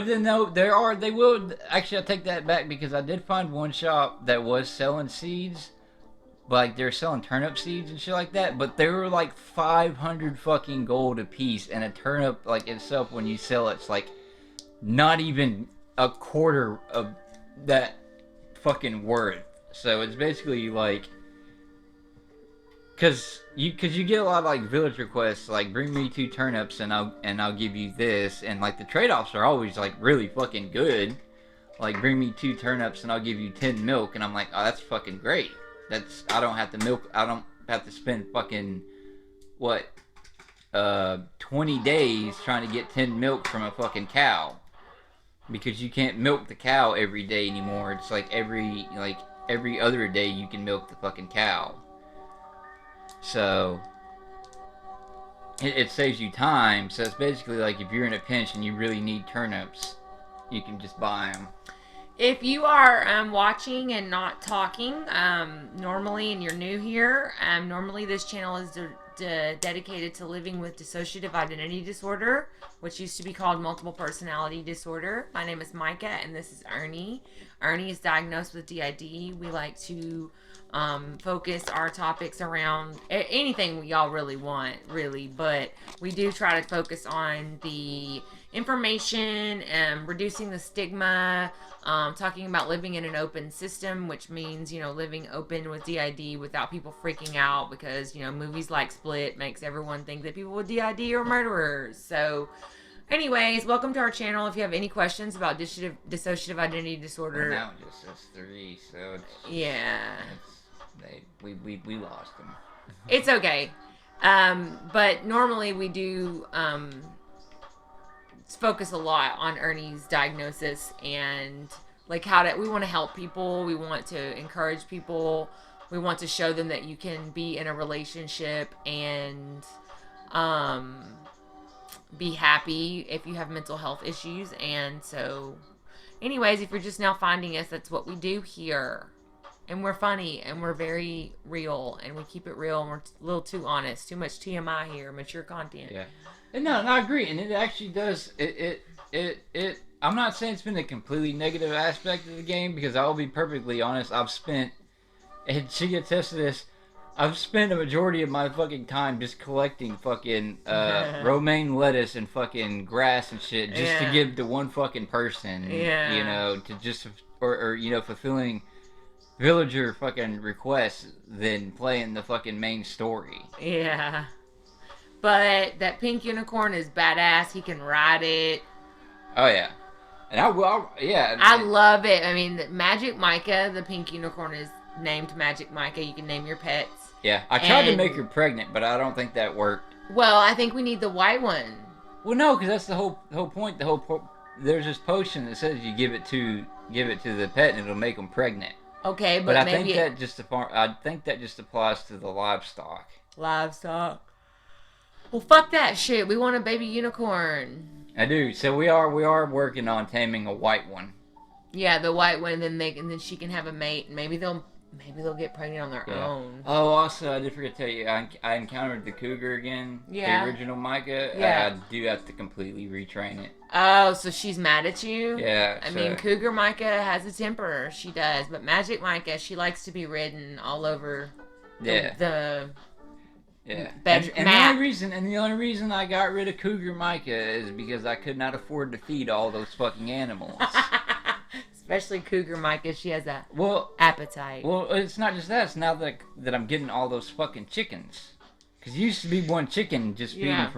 then though, they will, actually I take that back, because I did find one shop that was selling seeds, but like they're selling turnip seeds and shit like that, but they were like 500 fucking gold a piece, and a turnip like itself, when you sell it's like not even a quarter of that fucking worth. So it's basically like cause you get a lot of like village requests, like bring me 2 turnips and I'll give you this, and like the trade-offs are always like really fucking good. Like bring me 2 turnips and I'll give you 10 milk, and I'm like, oh, that's fucking great. I don't have to spend fucking what 20 days trying to get 10 milk from a fucking cow, because you can't milk the cow every day anymore. It's like every other day you can milk the fucking cow. So it saves you time. So it's basically like if you're in a pinch and you really need turnips, you can just buy them. If you are watching and not talking normally, and you're new here, normally this channel is dedicated to living with dissociative identity disorder, which used to be called multiple personality disorder. My name is Micah, and this is Ernie. Ernie is diagnosed with DID. We like to focus our topics around anything y'all really want, really, but we do try to focus on the information and reducing the stigma, talking about living in an open system, which means, living open with DID without people freaking out, because, movies like Split makes everyone think that people with DID are murderers. So anyways, welcome to our channel. If you have any questions about dissociative identity disorder. Well, now it just says 3, so we lost them. It's okay. But normally we do focus a lot on Ernie's diagnosis, and like we want to help people. We want to encourage people. We want to show them that you can be in a relationship and be happy if you have mental health issues. And so anyways, if you're just now finding us, that's what we do here. And we're funny, and we're very real, and we keep it real, and we're a little too honest. Too much TMI here, mature content. Yeah. And no, I agree, and it actually does. I'm not saying it's been a completely negative aspect of the game, because I'll be perfectly honest. And she gets tested this. I've spent a majority of my fucking time just collecting fucking romaine lettuce and fucking grass and shit, just to give to one fucking person. Yeah. To just or fulfilling villager fucking requests than playing the fucking main story. Yeah. But that pink unicorn is badass. He can ride it. Oh, yeah. And I love it. I mean, Magic Micah, the pink unicorn, is named Magic Micah. You can name your pets. Yeah. I tried to make her pregnant, but I don't think that worked. Well, I think we need the white one. Well, no, because that's the whole point. There's this potion that says you give it to the pet and it'll make them pregnant. Okay, but maybe I think that just applies to the livestock. Livestock. Well, fuck that shit. We want a baby unicorn. I do. So we are working on taming a white one. Yeah, the white one, and then she can have a mate, and maybe they'll get pregnant on their own. Oh, also, I did forget to tell you, I encountered the cougar again. Yeah. The original Micah. Yeah. I do have to completely retrain it. Oh, so she's mad at you? Yeah. I mean, Cougar Micah has a temper. She does. But Magic Micah, she likes to be ridden all over the bedroom. And the only reason I got rid of Cougar Micah is because I could not afford to feed all those fucking animals. Especially Cougar Micah, she has a appetite. Well, it's not just that. It's now that I'm getting all those fucking chickens. Because it used to be one chicken just feeding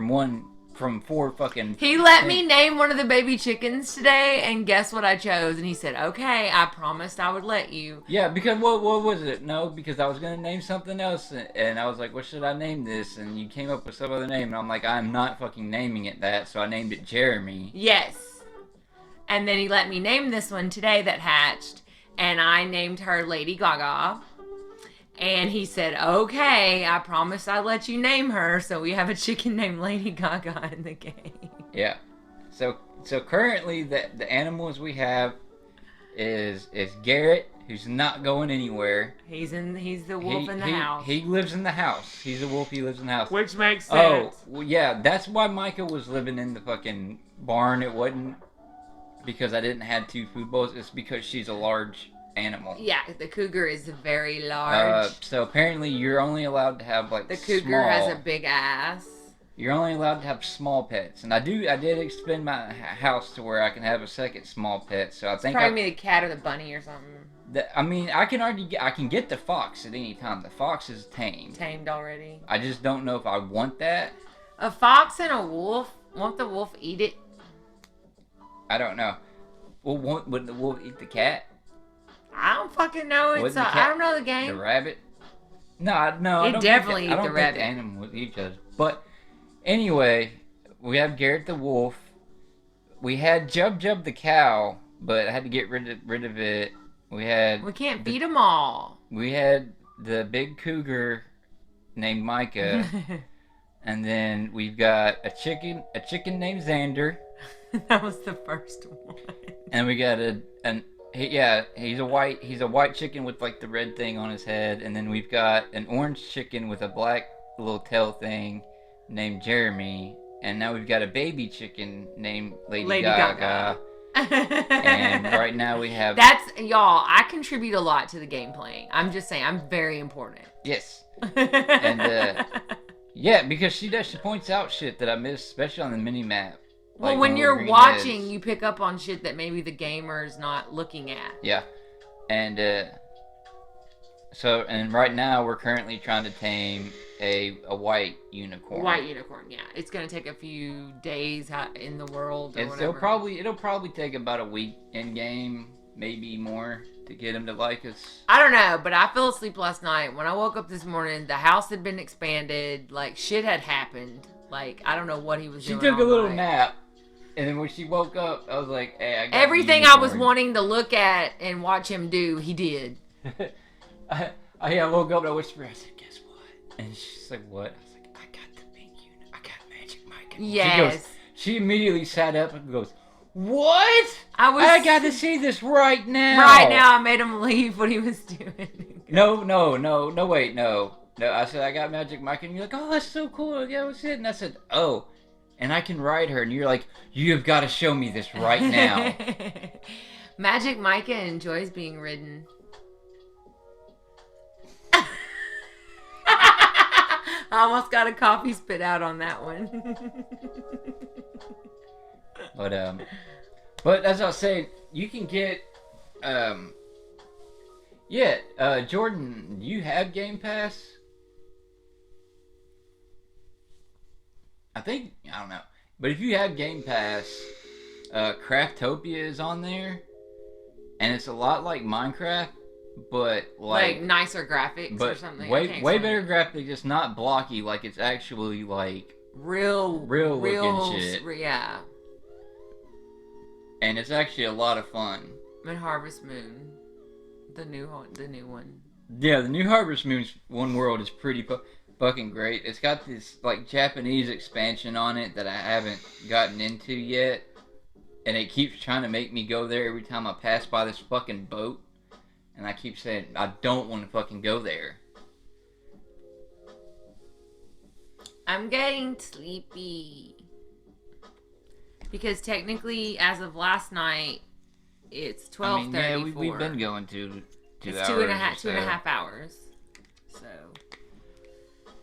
from 4 fucking... He let me name one of the baby chickens today, and guess what I chose? And he said, okay, I promised I would let you. Yeah, because what was it? No, because I was going to name something else, and I was like, what should I name this? And you came up with some other name, and I'm like, I'm not fucking naming it that, so I named it Jeremy. Yes. And then he let me name this one today that hatched, and I named her Lady Gaga. And he said, okay, I promise I'll let you name her. So we have a chicken named Lady Gaga in the game. Yeah. So currently the animals we have is Garrett, who's not going anywhere. He's the wolf in the house. He lives in the house. He's a wolf, he lives in the house. Which makes sense. Oh, well, yeah, that's why Micah was living in the fucking barn. It wasn't because I didn't have 2 food bowls. It's because she's a large animal. Yeah, the cougar is very large. So apparently you're only allowed to have like the cougar has a big ass. You're only allowed to have small pets, and I did expand my house to where I can have a second small pet. So I think probably the cat or the bunny or something. I mean, I can get the fox at any time. The fox is tamed. Tamed already. I just don't know if I want that. A fox and a wolf. Won't the wolf eat it? I don't know. Well, would the wolf eat the cat? I don't fucking know. Wouldn't the cat- I don't know the The game. rabbit? No, I don't definitely think eat I the don't think rabbit. the animal would eat us. But anyway, we have Garrett the wolf. We had Jub the cow, but I had to get rid of it. We can't feed them all. We had the big cougar named Micah, and then we've got a chicken named Xander, That was the first one. and we got he's a white chicken with like the red thing on his head, and then we've got an orange chicken with a black little tail thing named Jeremy, and now we've got a baby chicken named Lady Gaga. And right now we have y'all. I contribute a lot to the game playing. I'm just saying, I'm very important. yes, and yeah, because she points out shit that I miss, especially on the mini map. Well, like when you're green watching, heads. you pick up on shit that maybe the gamer is not looking at. Yeah, and so right now we're currently trying to tame a white unicorn. White unicorn, yeah. It's gonna take a few days in the world or whatever. It'll probably take about a week in game, maybe more, to get him to like us. I don't know, but I fell asleep last night. When I woke up this morning, the house had been expanded. Like, shit had happened. Like, I don't know what he was She doing. took a all little night. nap, and then when she woke up, I was like, "Hey, I got Everything the I was unicorn." wanting to look at and watch him do, he did. I woke up and I whispered, I said, "Guess what?" And she's like, "What?" I was like, "I got the pink unit. I got Magic Mike." Yes. She immediately sat up and goes, "What? I got to see this right now." Right now, I made him leave what he was doing. No, wait, no. I said, "I got Magic Mike," and you're like, "Oh, that's so cool. Yeah, what's it?" And I said, "Oh, and I can ride her." And you're like, "You have got to show me this right now." Magic Micah enjoys being ridden. I almost got a coffee spit out on that one. But as I was saying, you can get, Jordan, do you have Game Pass? I don't know. But if you have Game Pass, Craftopia is on there, and it's a lot like Minecraft, but like nicer graphics or something. Way better graphics. It's not blocky. Like, it's actually like real looking shit. Yeah. And it's actually a lot of fun. And Harvest Moon, the new one. Yeah, the new Harvest Moon's one world is pretty fucking great. It's got this like Japanese expansion on it that I haven't gotten into yet, and it keeps trying to make me go there every time I pass by this fucking boat. And I keep saying, I don't want to fucking go there. I'm getting sleepy. Because technically, as of last night, it's 12:34. Yeah, we've been going to 2 it's hours. 2.5 hours. So.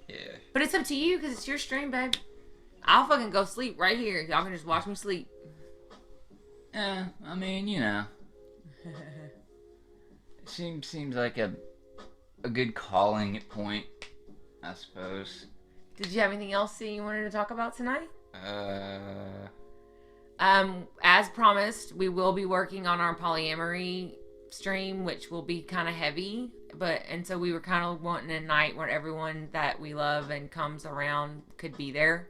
Yeah. But it's up to you, because it's your stream, babe. I'll fucking go sleep right here. Y'all can just watch me sleep. Yeah, I mean, you know. Seems like a good calling point, I suppose. Did you have anything else that you wanted to talk about tonight? As promised, we will be working on our polyamory stream, which will be kind of heavy, and so we were kind of wanting a night where everyone that we love and comes around could be there,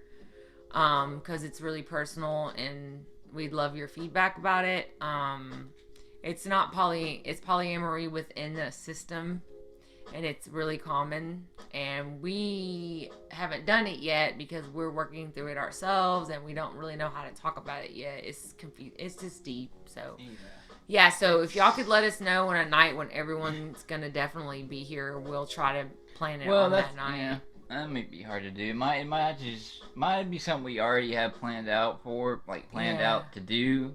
because it's really personal and we'd love your feedback about it. It's not it's polyamory within a system, and it's really common, and we haven't done it yet because we're working through it ourselves and we don't really know how to talk about it yet. It's confused. It's just deep. So yeah, so if y'all could let us know on a night when everyone's gonna definitely be here, we'll try to plan it on that night. Yeah, that may be hard to do. It might be something we already have planned out out to do.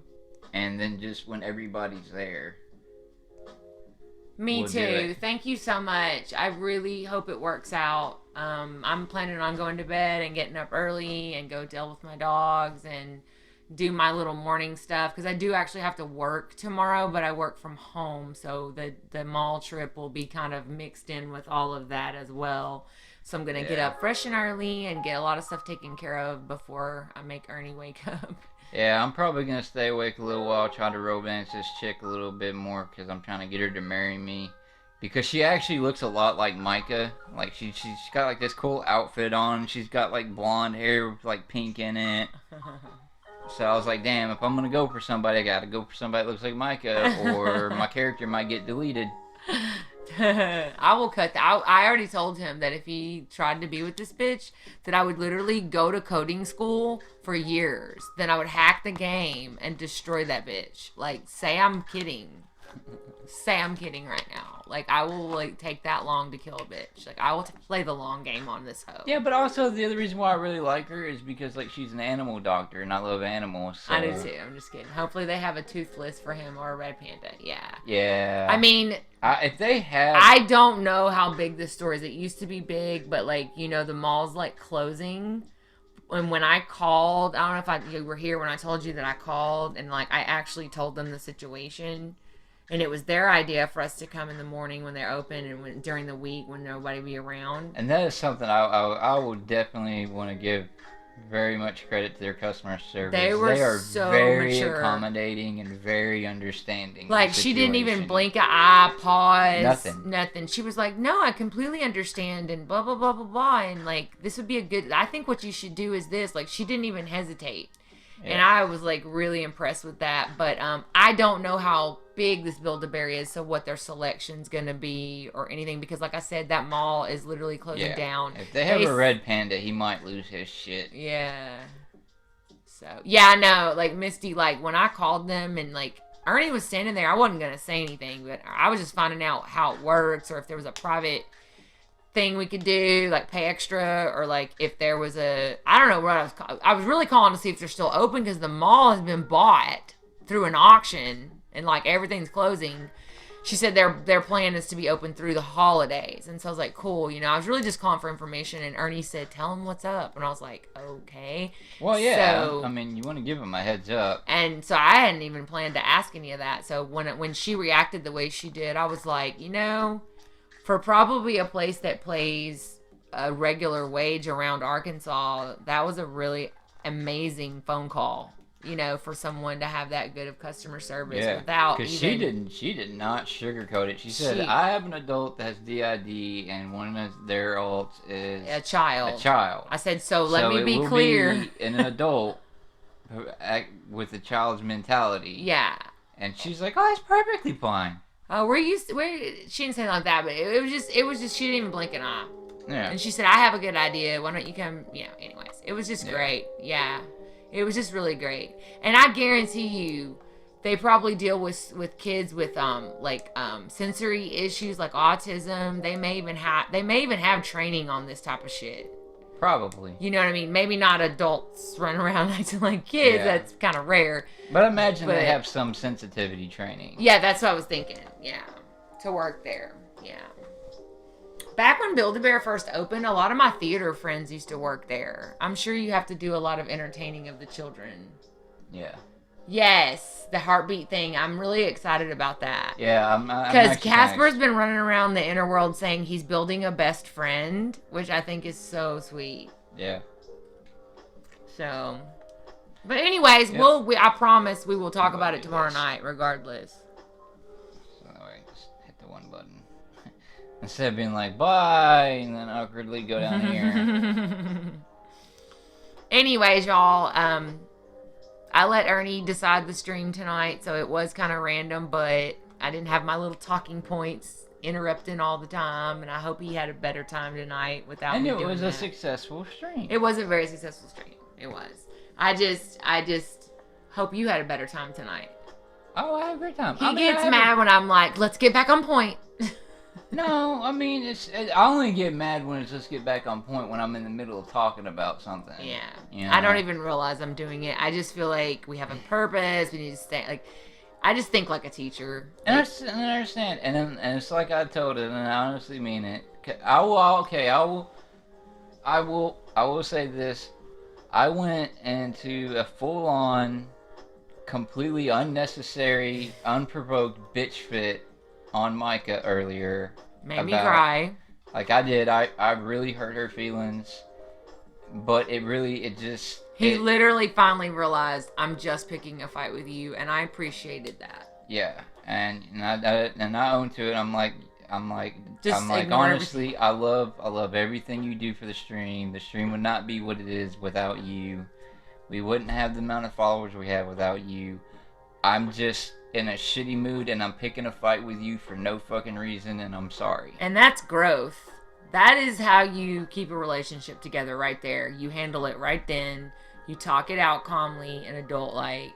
And then just when everybody's there. Me too. Thank you so much. I really hope it works out. I'm planning on going to bed and getting up early and go deal with my dogs and do my little morning stuff because I do actually have to work tomorrow, but I work from home, so the mall trip will be kind of mixed in with all of that as well. So I'm gonna get up fresh and early and get a lot of stuff taken care of before I make Ernie wake up. Yeah, I'm probably gonna stay awake a little while, try to romance this chick a little bit more because I'm trying to get her to marry me. Because she actually looks a lot like Micah. Like she's got like this cool outfit on. She's got like blonde hair with like pink in it. So I was like, damn, if I'm gonna go for somebody, I gotta go for somebody that looks like Micah, or my character might get deleted. I will cut that. I already told him that if he tried to be with this bitch, that I would literally go to coding school for years. Then I would hack the game and destroy that bitch. Like, say I'm kidding. Say I'm kidding right now. Like, I will, like, take that long to kill a bitch. Like, I will play the long game on this hoe. Yeah, but also the other reason why I really like her is because, like, she's an animal doctor, and I love animals. So... I do too. I'm just kidding. Hopefully they have a toothless for him or a red panda. Yeah. Yeah. I mean... if they have... I don't know how big this store is. It used to be big, but, like, you know, the mall's, like, closing. And when I called, I don't know if you were here when I told you that I called, and, like, I actually told them the situation. And it was their idea for us to come in the morning when they're open and during the week when nobody be around. And that is something I would definitely want to give very much credit to their customer service. They are so very mature. Accommodating and very understanding. Like, she didn't even blink an eye, pause. Nothing. She was like, no, I completely understand and blah, blah, blah, blah, blah. And, like, this would be I think what you should do is this. Like, she didn't even hesitate. Yeah. And I was, like, really impressed with that. But I don't know how big this Build-A-Bear is, so what their selection's going to be or anything. Because, like I said, that mall is literally closing down. If they have a red panda, he might lose his shit. Yeah. So, yeah, I know. Like, Misty, like, when I called them and, like, Ernie was standing there, I wasn't going to say anything. But I was just finding out how it works or if there was a private thing we could do, like pay extra, or like if there was I don't know what I was really calling to see if they're still open because the mall has been bought through an auction and like everything's closing. She said their plan is to be open through the holidays, and so I was like, cool, you know. I was really just calling for information, and Ernie said, tell him what's up, and I was like, okay. Well, yeah, so, I mean, you want to give him a heads up. And so I hadn't even planned to ask any of that. So when she reacted the way she did, I was like, you know, for probably a place that pays a regular wage around Arkansas, that was a really amazing phone call, you know, for someone to have that good of customer service without because she did not sugarcoat it. She said, I have an adult that has D.I.D. and one of their adults is a child. I said, so let me be clear. Be an adult with a child's mentality. Yeah. And she's like, oh, it's perfectly fine. Oh, she didn't say it like that, but it was just, she didn't even blink an eye. Yeah. And she said, I have a good idea. Why don't you come, you know, anyways. It was just great. Yeah. It was just really great. And I guarantee you, they probably deal with kids with, sensory issues like autism. They may even have training on this type of shit. Probably. You know what I mean? Maybe not adults running around acting like kids. Yeah. That's kind of rare. But imagine they have some sensitivity training. Yeah, that's what I was thinking. Yeah. To work there. Yeah. Back when Build-A-Bear first opened, a lot of my theater friends used to work there. I'm sure you have to do a lot of entertaining of the children. Yeah. Yes, the heartbeat thing. I'm really excited about that. Yeah, because Casper's been running around the inner world saying he's building a best friend, which I think is so sweet. Yeah. So, but anyways, I promise we will talk about it tomorrow night, regardless. So anyway, just hit the one button instead of being like bye and then awkwardly go down here. Anyways, y'all, I let Ernie decide the stream tonight, so it was kind of random, but I didn't have my little talking points interrupting all the time, and I hope he had a better time tonight without me doing that. And it was a successful stream. It was a very successful stream. It was. I just hope you had a better time tonight. Oh, I had a great time. He gets mad when I'm like, let's get back on point. No, I mean, I only get mad when it's just get back on point when I'm in the middle of talking about something. Yeah. You know? I don't even realize I'm doing it. I just feel like we have a purpose. We need to stay, like, I just think like a teacher. And I understand. And it's like I told it, and I honestly mean it. I will say this. I went into a full-on, completely unnecessary, unprovoked bitch fit on Micah earlier. Made me cry. Like I did. I really hurt her feelings. But it just... He literally finally realized, I'm just picking a fight with you, and I appreciated that. Yeah. And I own to it. I'm like, Just honestly, everything. I love everything you do for the stream. The stream would not be what it is without you. We wouldn't have the amount of followers we have without you. I'm just in a shitty mood and I'm picking a fight with you for no fucking reason and I'm sorry. And that's growth. That is how you keep a relationship together right there. You handle it right then. You talk it out calmly and adult-like.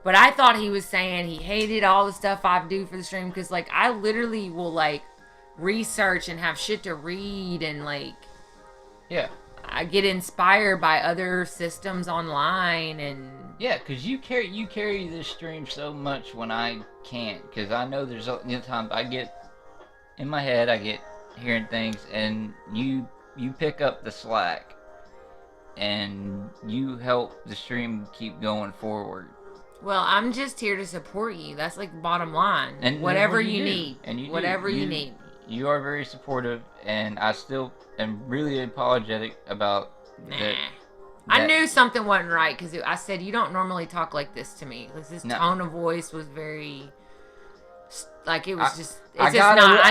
But I thought he was saying he hated all the stuff I do for the stream because, like, I literally will, like, research and have shit to read and, like... Yeah. I get inspired by other systems online and... Yeah, because you carry this stream so much when I can't. Because I know there's times I get... In my head, I get hearing things and you pick up the slack. And you help the stream keep going forward. Well, I'm just here to support you. That's like the bottom line. And whatever you need. And you whatever you need. You are very supportive, and I still am really apologetic about that. I knew something wasn't right because I said, you don't normally talk like this to me. This tone of voice was very... Like, it was just... I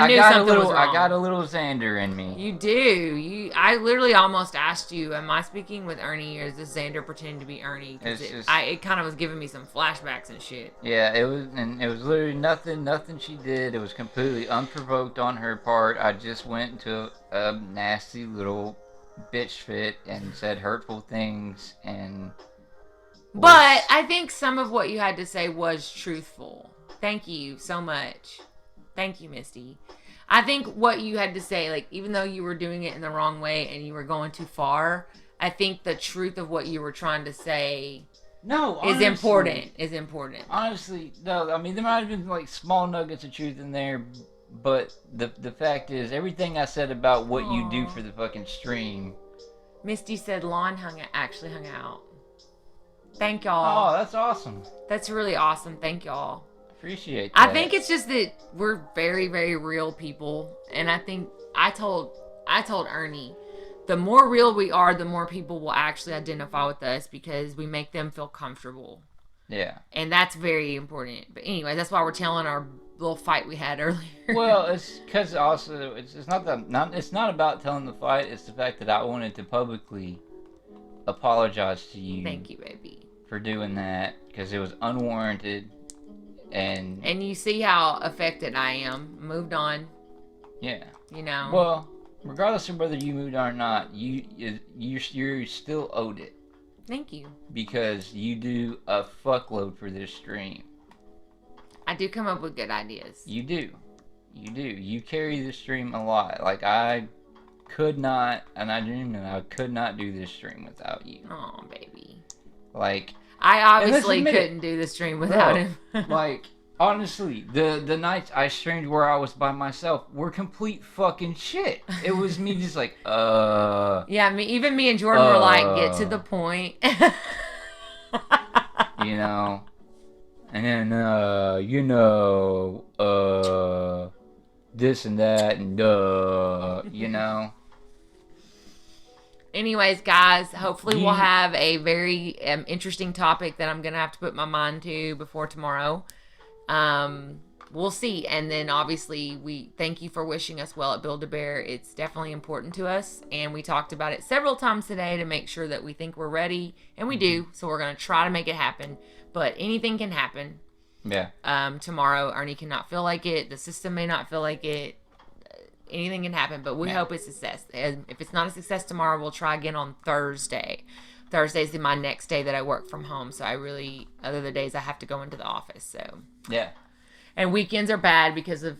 knew something was wrong. I got a little Xander in me. You do. I literally almost asked you, am I speaking with Ernie, or is this Xander pretending to be Ernie? Because it kind of was giving me some flashbacks and shit. Yeah, it was literally nothing she did. It was completely unprovoked on her part. I just went into a nasty little bitch fit and said hurtful things and... But I think some of what you had to say was truthful. Thank you so much. Thank you, Misty. I think what you had to say, like, even though you were doing it in the wrong way and you were going too far, I think the truth of what you were trying to say is important. Honestly, no. I mean, there might have been, like, small nuggets of truth in there, but the fact is, everything I said about what you do for the fucking stream... Misty said Lon actually hung out. Thank y'all. Oh, that's awesome. That's really awesome. Thank y'all. Appreciate that. I think it's just that we're very, very real people, and I think I told Ernie, the more real we are, the more people will actually identify with us because we make them feel comfortable. Yeah. And that's very important. But anyway, that's why we're telling our little fight we had earlier. Well, it's because also it's not about telling the fight. It's the fact that I wanted to publicly apologize to you. Thank you, baby, for doing that because it was unwarranted. And you see how affected I am. Moved on. Yeah. You know. Well, regardless of whether you moved on or not, you're still owed it. Thank you. Because you do a fuckload for this stream. I do come up with good ideas. You do. You carry this stream a lot. Like I could not, and I dreamed that I could not do this stream without you. Oh, baby. Like. I obviously couldn't do the stream without him. Like, honestly, the nights I streamed where I was by myself were complete fucking shit. It was me just like, Yeah, even me and Jordan were like, get to the point. You know. And then, this and that and, you know. Anyways, guys, hopefully we'll have a very interesting topic that I'm going to have to put my mind to before tomorrow. We'll see. And then, obviously, we thank you for wishing us well at Build-A-Bear. It's definitely important to us. And we talked about it several times today to make sure that we think we're ready. And we do. So we're going to try to make it happen. But anything can happen. Yeah. Tomorrow, Ernie cannot feel like it. The system may not feel like it. Anything can happen, but we hope it's a success. And if it's not a success tomorrow, we'll try again on Thursday. Thursday's my next day that I work from home, so other the days I have to go into the office. So yeah, and weekends are bad because of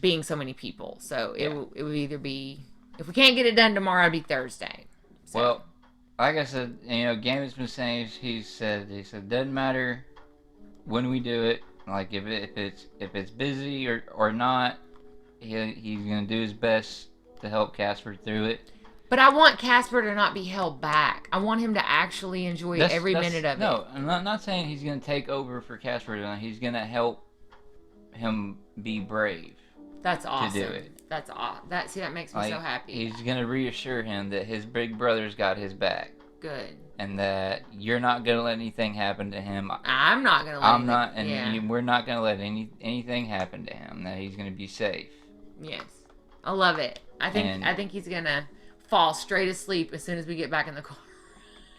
being so many people. So it will either be, if we can't get it done tomorrow, it'll be Thursday. So. Well, like I said, Game's been saying he said doesn't matter when we do it. Like if it's busy or not. He's gonna do his best to help Casper through it. But I want Casper to not be held back. I want him to actually enjoy every minute of it. No, I'm not saying he's going to take over for Casper. He's going to help him be brave. That's awesome. To do it. That's awesome. That makes me so happy. He's going to reassure him that his big brother's got his back. Good. And that you're not going to let anything happen to him. I'm not going to let we're not going to let anything happen to him. That he's going to be safe. Yes. I love it. I think he's going to fall straight asleep as soon as we get back in the car.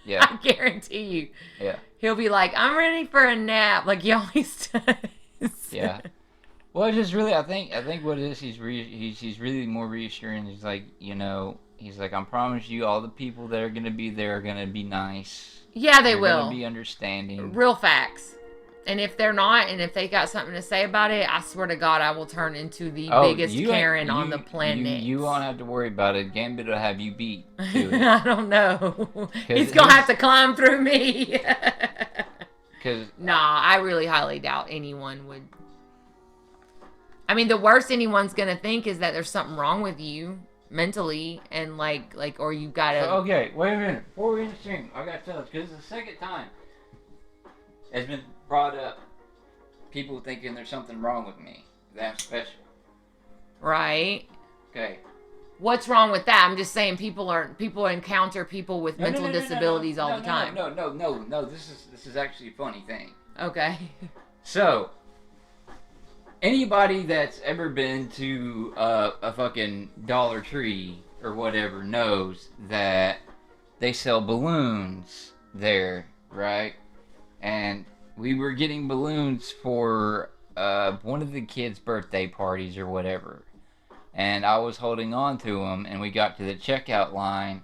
Yeah. I guarantee you. Yeah. He'll be like, I'm ready for a nap, like he always does. Yeah. Well, it's just really, I think what it is, he's really more reassuring. He's like, he's like, I promise you, all the people that are gonna be there are gonna be nice. Yeah, they They're will. Gonna be understanding. Real facts. And if they're not, and if they got something to say about it, I swear to God, I will turn into the biggest Karen on the planet. You won't have to worry about it. Gambit will have you beat to it. I don't know. He's gonna have to climb through me. Nah, I really highly doubt anyone would. I mean, the worst anyone's gonna think is that there's something wrong with you mentally, and like, or you gotta. Okay, wait a minute. Before we end the stream, I gotta tell us because it's the second time it's been brought up. People thinking there's something wrong with me. That I'm special. Right. Okay. What's wrong with that? I'm just saying people encounter people with mental disabilities all the time. No. This is actually a funny thing. Okay. So, anybody that's ever been to a fucking Dollar Tree or whatever knows that they sell balloons there, right? And we were getting balloons for one of the kids' birthday parties or whatever. And I was holding on to them, and we got to the checkout line,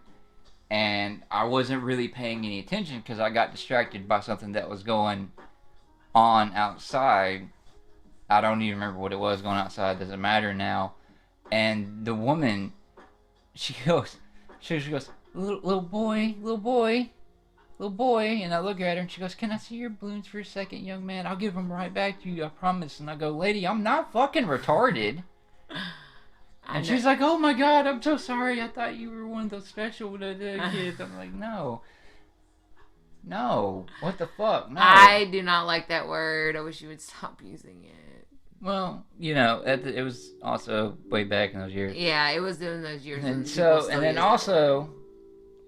and I wasn't really paying any attention because I got distracted by something that was going on outside. I don't even remember what it was going outside. Doesn't matter now. And the woman, she goes, little boy. And I look at her, and she goes, can I see your balloons for a second, young man? I'll give them right back to you, I promise. And I go, lady, I'm not fucking retarded. And she's like, oh my God, I'm so sorry. I thought you were one of those special kids. I'm like, no. What the fuck? No. I do not like that word. I wish you would stop using it. Well, it was also way back in those years. Yeah, it was in those years. And then also,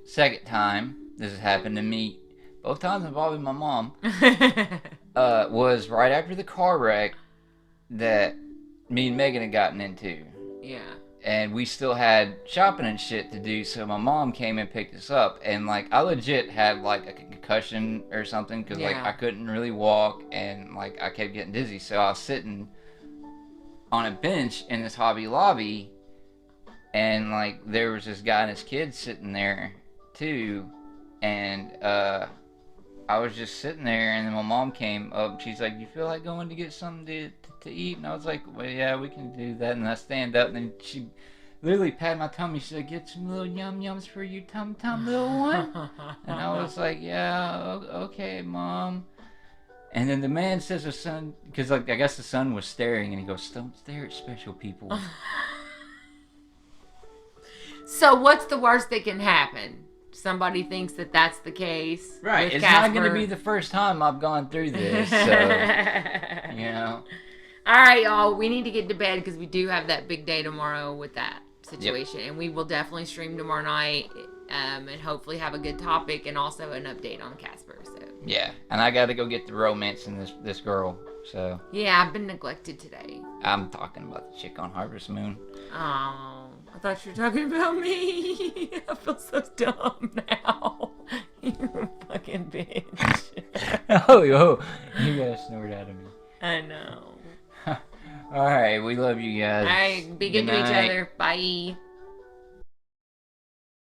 second time this has happened to me, both times involving my mom, was right after the car wreck that me and Megan had gotten into. Yeah. And we still had shopping and shit to do, so my mom came and picked us up. And, I legit had, a concussion or something, because, I couldn't really walk, and, I kept getting dizzy. So I was sitting on a bench in this Hobby Lobby, and, there was this guy and his kid sitting there, too. And, I was just sitting there, and then my mom came up. She's like, you feel like going to get something to eat? And I was like, well, yeah, we can do that. And I stand up, and then she literally patted my tummy. She's like, get some little yum-yums for you, tum-tum, little one. And I was like, yeah, okay, Mom. And then the man says to the son, because, I guess the son was staring, and he goes, don't stare at special people. So what's the worst that can happen? Somebody thinks that that's the case. Right. It's not going to be the first time I've gone through this. So, All right, y'all. We need to get to bed because we do have that big day tomorrow with that situation. Yep. And we will definitely stream tomorrow night and hopefully have a good topic and also an update on Casper. So. Yeah. And I got to go get the romance in this girl. So. Yeah, I've been neglected today. I'm talking about the chick on Harvest Moon. Oh. I thought you were talking about me. I feel so dumb now. You fucking bitch. Oh, you got a snort out of me. I know. All right, we love you guys. All right, be good to each other. Bye.